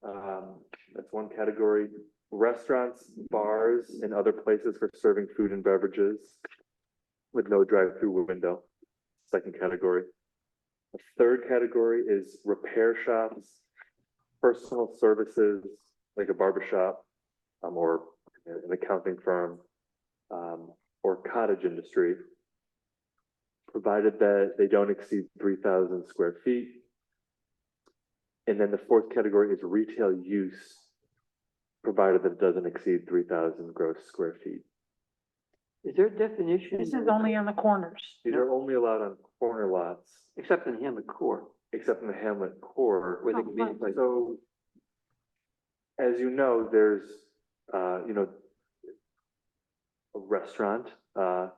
That's one category. Restaurants, bars, and other places for serving food and beverages with no drive-through window. Second category. The third category is repair shops, personal services like a barber shop, or an accounting firm, or cottage industry, provided that they don't exceed 3,000 square feet. And then the fourth category is retail use, provided that it doesn't exceed 3,000 gross square feet. Is there a definition? This is only on the corners. These are only allowed on corner lots, Except in Hamlet core, except in the Hamlet core. where they can be any place. So, as you know, there's, a restaurant,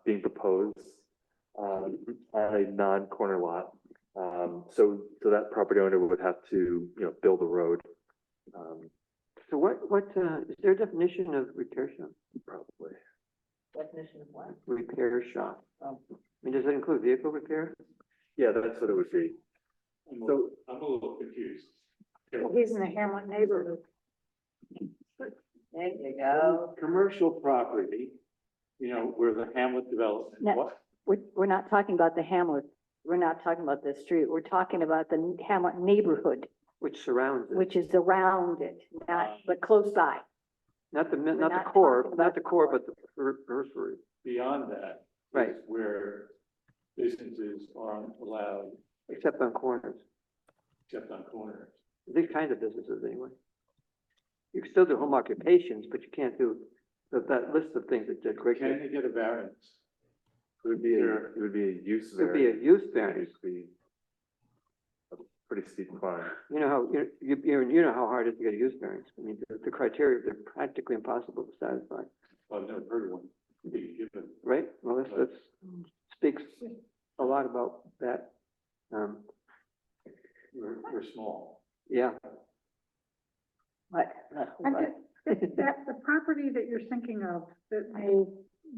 being proposed, on a non-corner lot. So that property owner would have to, build a road. So is there a definition of repair shop? Probably. Definition of what? Repair shop. Oh. I mean, does that include vehicle repair? Yeah, that's what it would be. So, I'm a little confused. He's in the Hamlet neighborhood. There you go. Commercial property, where the Hamlet development, No. We're not talking about the Hamlet. We're not talking about the street. We're talking about the Hamlet neighborhood, Which surrounds it, which is around it, but close by. not the not core, talking not about the the core, core. but the periphery. beyond that. Right. is where businesses aren't allowed Except on corners, except on corners. these kinds of businesses anyway. You can still do home occupations, but you can't do that list of things that Greg Can said. they get a variance? it would be a use It would be a variance. use variance. It'd be a pretty steep climb. You know how, you know how hard it is to get a use variance. I mean, the criteria, they're practically impossible to satisfy. I've never heard of one being given. right? Well, that's speaks a lot about that. We're small. Yeah, What? That, the property that you're thinking of that may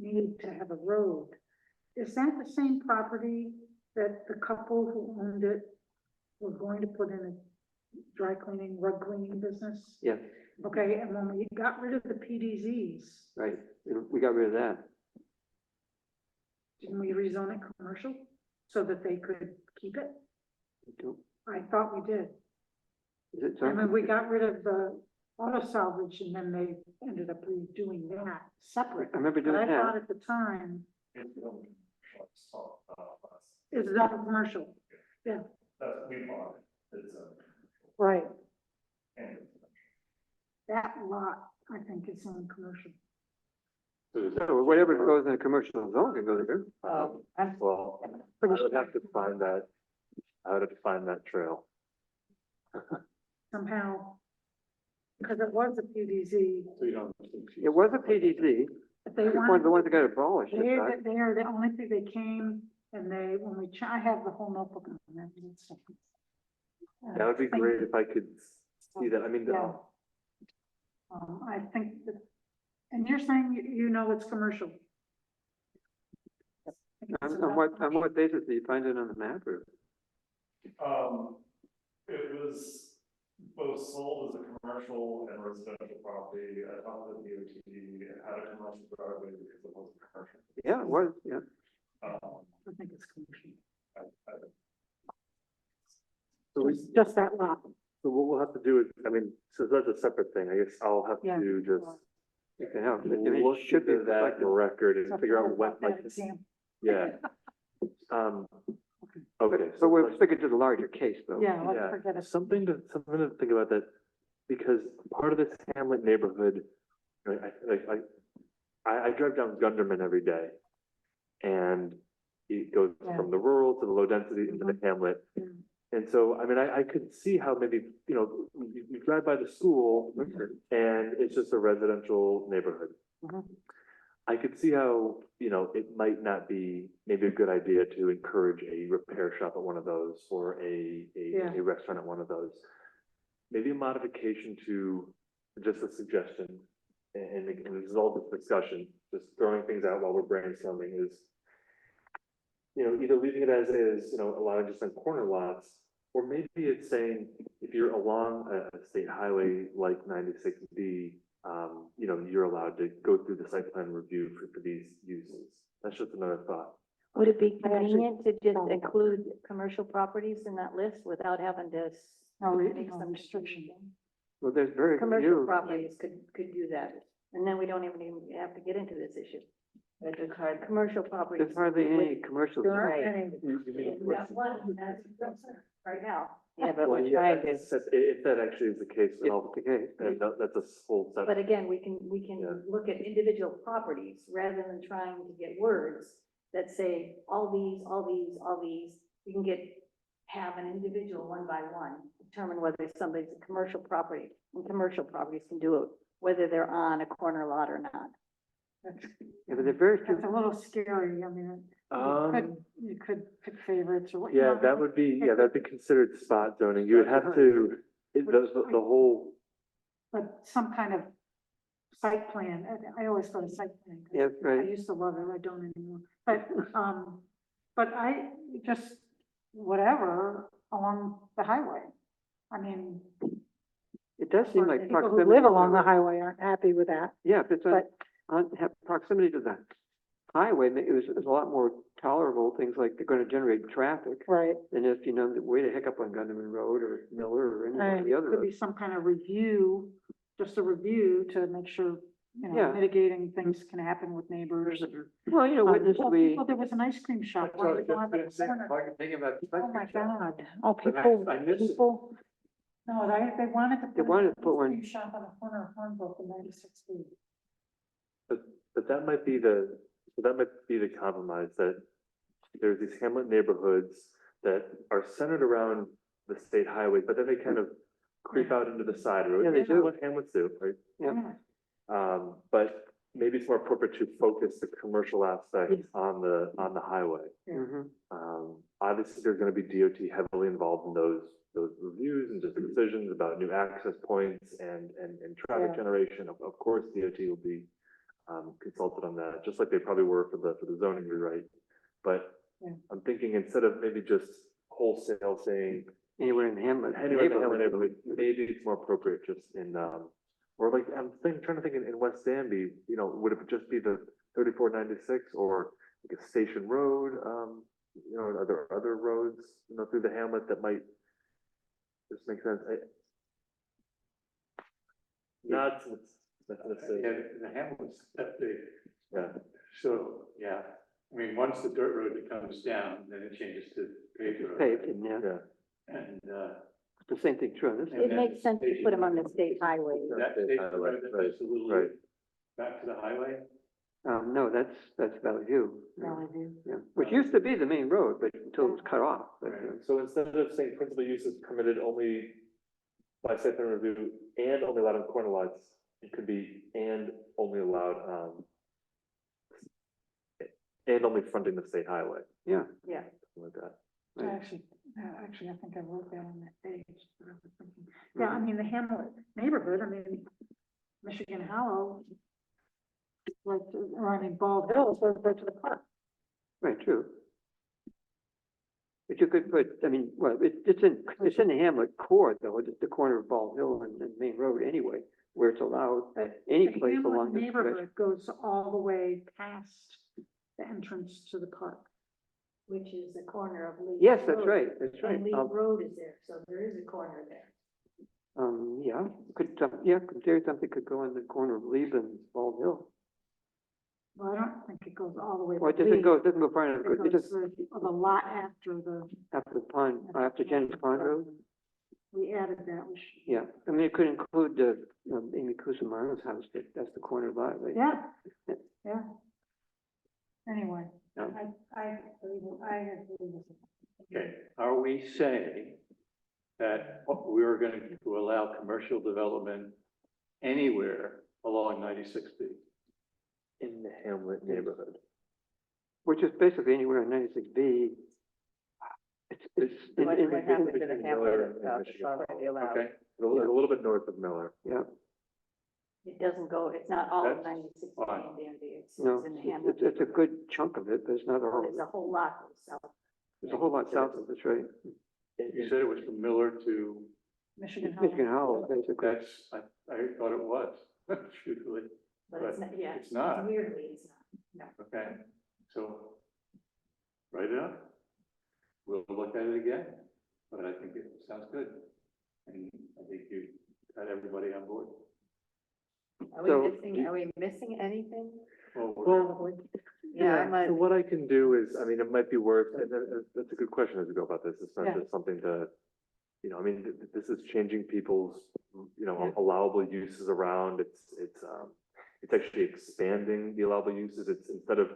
need to have a road, is that the same property that the couple who owned it were going to put in a dry cleaning, rug cleaning business? yeah, Okay, and when we got rid of the PDZs, right. We got rid of that. didn't we rezone it commercial so that they could keep it? I thought we did. Is it I so? mean, we got rid of the auto salvage and then they ended up redoing that separate. I remember But doing I thought that. at the time, is that commercial? Yeah. Right. That lot, I think, is in commercial. So whatever goes in a commercial zone can go there. Well, I would have to find that, I would have to find that trail. Somehow, because it was a PDZ, So you don't. It was a PDZ. but they It's one of wanted, the ones that got abolished. in fact. they are the only thing they came and they, when we, I have the whole notebook on that. and stuff. That would be I think- great if I could see that. I mean, Yeah. I think that, and you're saying you know it's commercial? On what basis do you find it on the map or? It was both sold as a commercial and residential property. I thought that DOT had a commercial driveway because it wasn't commercial. Yeah, it was, yeah. I think it's commercial. So we, Just that lot. so what we'll have to do is, I mean, so that's a separate thing. I guess I'll have Yeah. to just You can have, it look should be into that reflected. record and figure out what, like, yeah. Okay. But we're sticking to the larger case though. Yeah, let's Yeah, forget it. something to think about that, because part of this hamlet neighborhood, I drive down Gunderman every day. And it goes Yeah. from the rural to the low density into the hamlet. Yeah. And so, I mean, I could see how maybe, you drive by the school and it's just a residential neighborhood. Mhm. I could see how, it might not be maybe a good idea to encourage a repair shop at one of those or Yeah. a restaurant at one of those. Maybe a modification to just a suggestion and resolve this discussion, just throwing things out while we're brainstorming is, either leaving it as is, allowing just on corner lots, or maybe it's saying, if you're along a state highway like 96B, you're allowed to go through the site plan review for these uses. That's just another thought. Would it be convenient to just include commercial properties in that list without having to make some restriction? Well, there's very commercial few. properties could do that, and then we don't even have to get into this issue. It's hard, commercial properties. There's hardly any commercial. There aren't Right. any. We've got one that's right now. Yeah, but Well, we're yeah, trying to, if that actually is the case, then I'll, The case. and that's a whole set. But again, we can Yeah. look at individual properties rather than trying to get words that say all these, all these, all these. We can have an individual one by one, determine whether somebody's a commercial property, and commercial properties can do it, whether they're on a corner lot or not. Yeah, but they're very few. That's a little scary. I mean, you could pick favorites or what. Yeah, that'd be considered spot zoning. You would have to, the whole, But some kind of site plan, I always thought of site plan. 'cause Yeah, I right. used to love it, I don't anymore, but I just, whatever, along the highway. I mean, It does seem like people proximity. who live along the highway aren't happy with that. Yeah, if it's but- have proximity to the highway, it's a lot more tolerable, things like they're gonna generate traffic. Right. Than if, the way to hiccup on Gunderman Road or Miller or any of the other Could be roads. some kind of review, just a review to make sure, Yeah. mitigating things can happen with neighbors or. Well, witness well, we. people, there was an ice cream shop. right on the corner. Thinking about. Oh, my God. Oh, But I missed it. people. No, they wanted to. They wanted to put an one- ice cream shop on the corner of Hornbook in 96 feet. but that might be the compromise, that there's these hamlet neighborhoods that are centered around the state highway, but then they kind of creep out into the side road. Yeah, they do. What hamlets do, right? Yeah. But maybe it's more appropriate to focus the commercial aspect on the highway. Mhm. Obviously, there's gonna be DOT heavily involved in those reviews and just decisions about new access points and traffic generation. Of course, DOT will be consulted on that, just like they probably were for the zoning rewrite. But I'm thinking instead of maybe just wholesale saying Anywhere in the hamlet. anywhere in the Hamlet neighborhood, maybe it's more appropriate just in, or like, trying to think in West Danby, you know, would it just be the 3496 or like a Station Road? You know, are there other roads, you know, through the hamlet that might just make sense? Not, Yeah, the Hamlet's that big. yeah, So, yeah, I mean, once the dirt road that comes down, then it changes to paved road. Paved, and yeah, yeah. And, the same thing true on this. It makes sense to put them on the state highway. that takes a little Right. back to the highway. No, that's Valley View. Valley View. Yeah, which used to be the main road, but until it was cut off, but, Right. So instead of saying principal use is permitted only by site plan review and only allowed on corner lots, it could be and only allowed, and only fronting the state highway, yeah. Yeah. something like that. Actually, I think I wrote that on that page. That I was thinking. Yeah, I mean, the Hamlet neighborhood, I mean, Michigan Hollow. Like, or I mean, Bald Hill, so go to the park. Right, true. But you could put, I mean, well, it's in the hamlet core though, it's the corner of Ball Hill and Main Road anyway, where it's allowed any The place Hamlet along the stretch. neighborhood goes all the way past the entrance to the park. Which is the corner of Lee. Yes, that's Road. right, that's right. And Lee Road is there, so there is a corner there. Yeah, in theory, something could go in the corner of Lieb and Ball Hill. Well, I don't think it goes all the way. Well, it to doesn't Lee. go, far enough, It it just goes the lot after the, after the pond, after Jennings Pond Road. we added that, we should. Yeah, I mean, it could include, Amy Cusimano's house, that's the corner lot, right? Yeah, yeah. Anyway, Yeah. I agree with it. Okay, are we saying that we're going to allow commercial development anywhere along 96B? In the Hamlet neighborhood. Which is basically anywhere in 96B. It's. What in- happens in the Miller hamlet and itself is Michigan. already allowed. Okay, A little bit north of Miller. Yeah, It doesn't go, it's not all of That's 96 fine. Danby, it's no, in the Hamlet. it's a good chunk of it, but it's not all. There's a whole lot goes south. There's a whole lot south of this, right? you said it was from Miller to, Michigan Hollow. Michigan Hollow, basically. I thought it was, truthfully. But it's not, yeah. It's not. Weirdly, it's not. Okay, so write it up. We'll look at it again, but I think it sounds good. And I think you got everybody on board. Are we missing anything? Well, Yeah, I might. So what I can do is, I mean, it might be worth, and that's a good question as we go about this. It's not Yeah. just something to, you know, I mean, this is changing people's, you know, allowable uses around. It's actually expanding the allowable uses. It's instead of,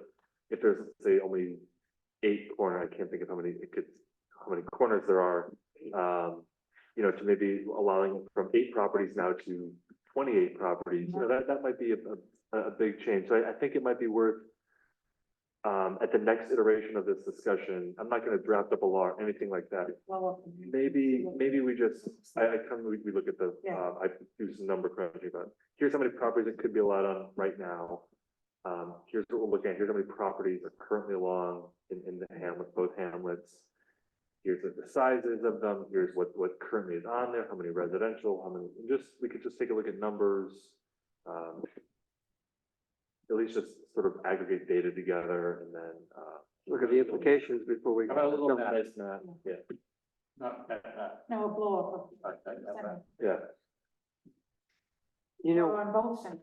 if there's, let's say, only 8 corner, I can't think of how many corners there are. You know, to maybe allowing from 8 properties now to 28 properties, you know, that might be a big change. So I think it might be worth, at the next iteration of this discussion, I'm not gonna draft up a law or anything like that. Maybe we just, we look at the, I do some number crunching, but here's how many properties it could be allowed on right now. Here's what we're looking at, here's how many properties are currently along in the hamlet, both hamlets. Here's the sizes of them, here's what currently is on there, how many residential, how many, we could just take a look at numbers. At least just sort of aggregate data together and then, Look at the implications before we. How about a little jump. math? yeah, Not that, No, blow up. yeah. You know, On both centers,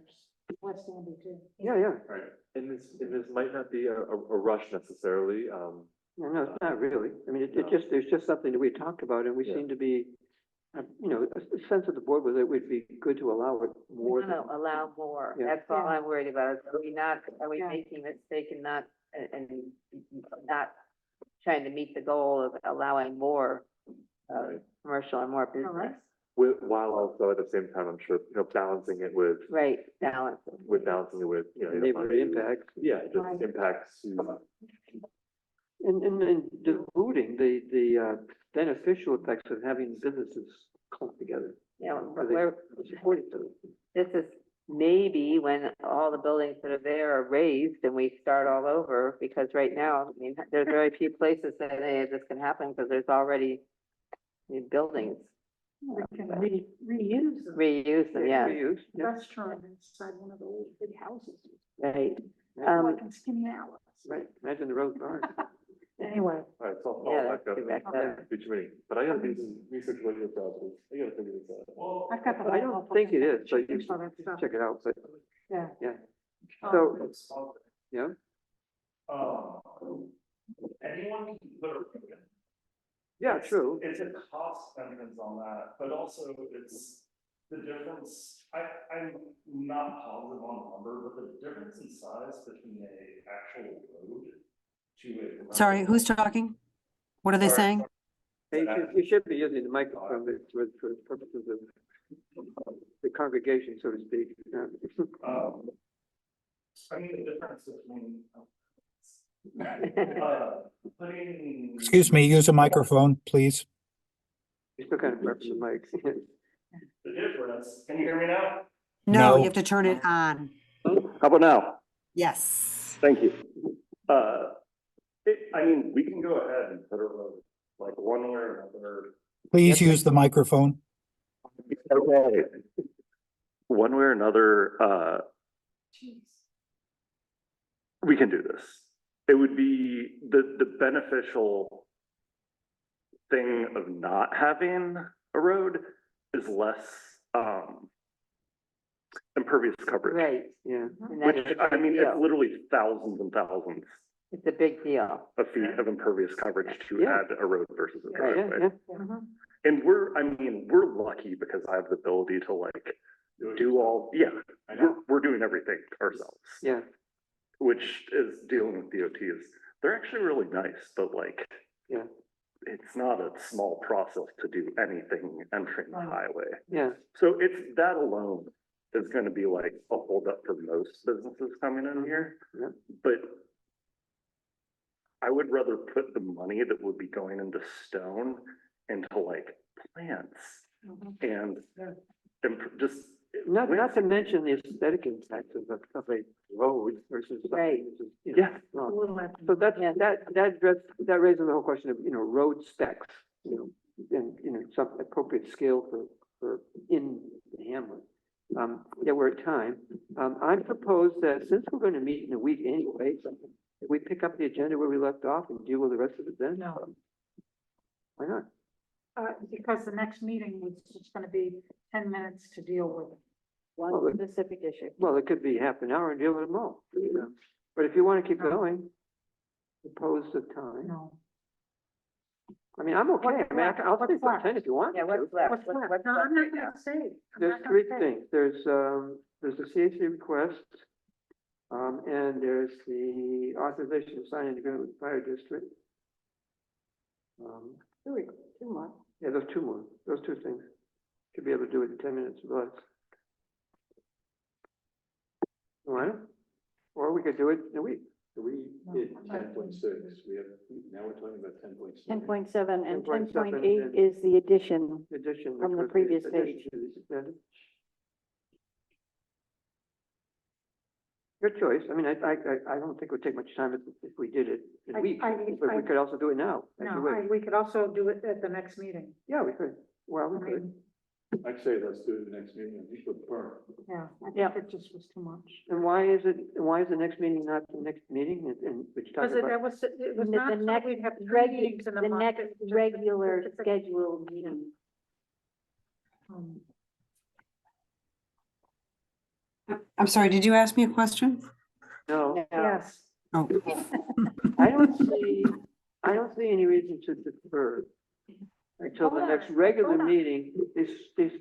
West Danby too. yeah, right. And this might not be a rush necessarily, no, it's not really. I mean, there's just something that we talked about and we Yeah. seem to be, you know, a sense of the board was it would be good to allow it more No, than. no, allow more. Yeah. That's all I'm worried about. Are we Yeah. making a mistake and not trying to meet the goal of allowing more, commercial and more business? while also at the same time, I'm sure, balancing it with, Right, balance. balancing it with, Neighborhood impact. Yeah, just Right. impacts to, And diluting the beneficial effects of having businesses come together. Yeah, Are they we're, supportive to it? this is maybe when all the buildings that are there are raised and we start all over, because right now, I mean, there's very few places that, hey, this can happen, because there's already buildings. We can reuse them. Reuse them, yeah, Reuse, yeah. Restaurant inside one of the old big houses, right. like in Skinny Alice. Right, imagine the Rose Garden. Anyway, all right, so Yeah, I'll that's back up. too bad. Too many, but I gotta do some research about your process. I gotta figure this out. Well, I've got the. I don't think it is, but you All that stuff. check it out, but, Yeah. yeah. Um, So, yeah, anyone can put a. yeah, true. It's a cost entrance on that, but also it's the difference, I'm not positive on the number, but the difference in size between a actual road to a. Sorry, who's talking? What are they Sorry. saying? Hey, you should be using the microphone for purposes of the congregation, so to speak. I mean, the difference between. Putting. Excuse me, use a microphone, please. You still kind of prep the mic. The difference, can you hear me now? No, No. you have to turn it on. How about now? Yes. Thank you. I mean, we can go ahead and put a road, like one way or another. Please use the microphone. Okay. One way or another, we can do this. It would be the beneficial thing of not having a road is less, impervious coverage. Right. Yeah. And that Which, is a I big mean, it's deal. literally thousands and thousands It's a big deal. of feet of impervious coverage to Yeah. add a road versus a Yeah, driveway. yeah. Mhm. And we're lucky because I have the ability to like do all, yeah, we're doing everything ourselves. Yeah, Which is dealing with DOTs. They're actually really nice, but like, yeah, it's not a small process to do anything entering the highway. yeah. So it's that alone is gonna be like a holdup for most businesses coming in here. Yeah. But I would rather put the money that would be going into stone into like plants and just. Not to mention the aesthetic impact of a road versus. something Right. which is, you know, Yeah. wrong. So that raises the whole question of, road specs, and some appropriate scale for in the hamlet. Yeah, we're at time. I propose that since we're going to meet in a week anyway, we pick up the agenda where we left off and deal with the rest of it then? No. Why not? Because the next meeting was just gonna be 10 minutes to deal with. Well, One specific issue. Well, it could be half an hour and deal with them all. But if you want to keep going, propose the time. No. I mean, I'm okay. I mean, I'll stay for What's 10 if you want. Yeah, me what's to. left? What's What's left? left No, I'm right not now? gonna say. I'm There's not gonna three say. things. There's the CAC request. And there's the authorization to sign an agreement with fire district. Two more. Yeah, those two more, those two things. Should be able to do it in 10 minutes or less. All right? Or we could do it in a week. We did 10.6, we have, now we're talking about 10.7. 10.7 and 10.7 10.8 and- is the addition. Addition. From the which was previous addition page. to the extended. Good choice. I mean, I don't think it would take much time if we did it in a week, but we could also do it now. as you No, wish. we could also do it at the next meeting. Yeah, we could. Well, we I could. mean, I'd say let's do it the next meeting, I think we're firm. yeah, I Yeah. think it just was too much. And why is the next meeting not the next meeting and which talks Because it about? was, it was The not, so next we'd have three Regu- meetings in a the month. next It was just- regular it's a- scheduled meeting. um, I'm sorry, did you ask me a question? No, Yes. Oh, I don't see any reason to defer until the Hold next on, regular hold on. meeting. These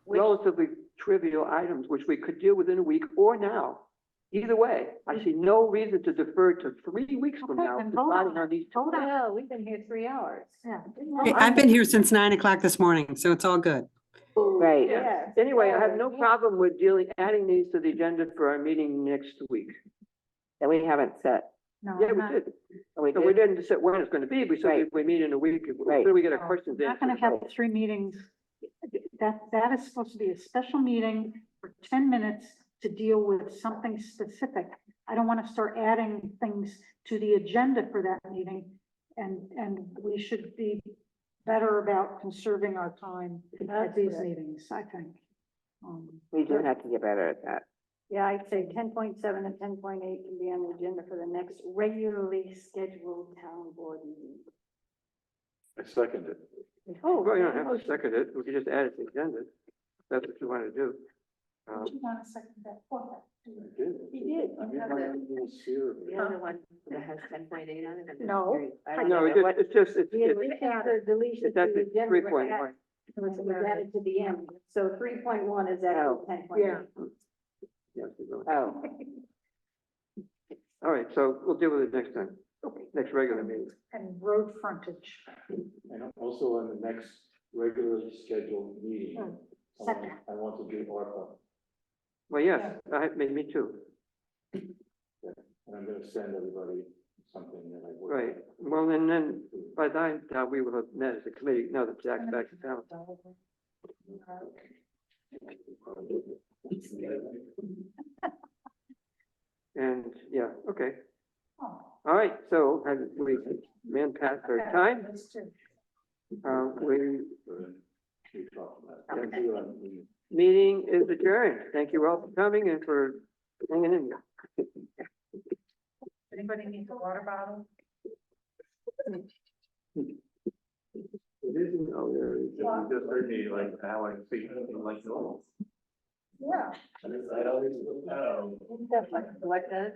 relatively trivial items, which we could deal with in a week or now, Either way, I see no reason to defer to 3 weeks from Okay, now, then vote on deciding on these. Hold on, Well, we've been here 3 hours. yeah. Hey, I've been here since 9 o'clock this morning, so it's all good. Right. Yes. Anyway, I have no Yeah. problem with adding these to the agenda for our meeting next week. That we haven't set. No, Yeah, I'm we not, did. Oh, we So we did? didn't say when it's gonna be, we said Right. we meet in a week, Right. so we get our no, questions we're not gonna answered. have 3 meetings. That is supposed to be a special meeting for 10 minutes to deal with something specific. I don't want to start adding things to the agenda for that meeting. And we should be better about conserving our time at That's these correct. meetings, I think. We do have to get better at that. Yeah, I'd say 10.7 and 10.8 can be on the agenda for the next regularly scheduled town board meeting. I second it. Oh, well, you don't have to second it, we can just add it to the agenda, if that's what you want to do. Do you want to second that? What? He did. The other one that has 10.8 on it. No. I don't No, know what. it's just, We had the deletion it's to at the the agenda. 3.1. Was added to the end, so 3.1 is at Oh. 10.8. Yeah. Yes, we will. Oh, All right, so we'll deal with it next time, next regular meeting. And road frontage. And also on the next regularly scheduled meeting, Second. I want to do ARPA, Well, yes, me too. and I'm gonna send everybody something that I worked on. Right, well, and then by then, we will have met as a committee, now that Jack's back in town. And, yeah, okay. All right, so have we ran past our time. We, We talked about it. Thank you, meeting is adjourned. Thank you all for coming and for hanging in there. Anybody need a water bottle? It isn't, oh, there it is. You just heard me like, how I speak, like, oh. Yeah. I always, what does?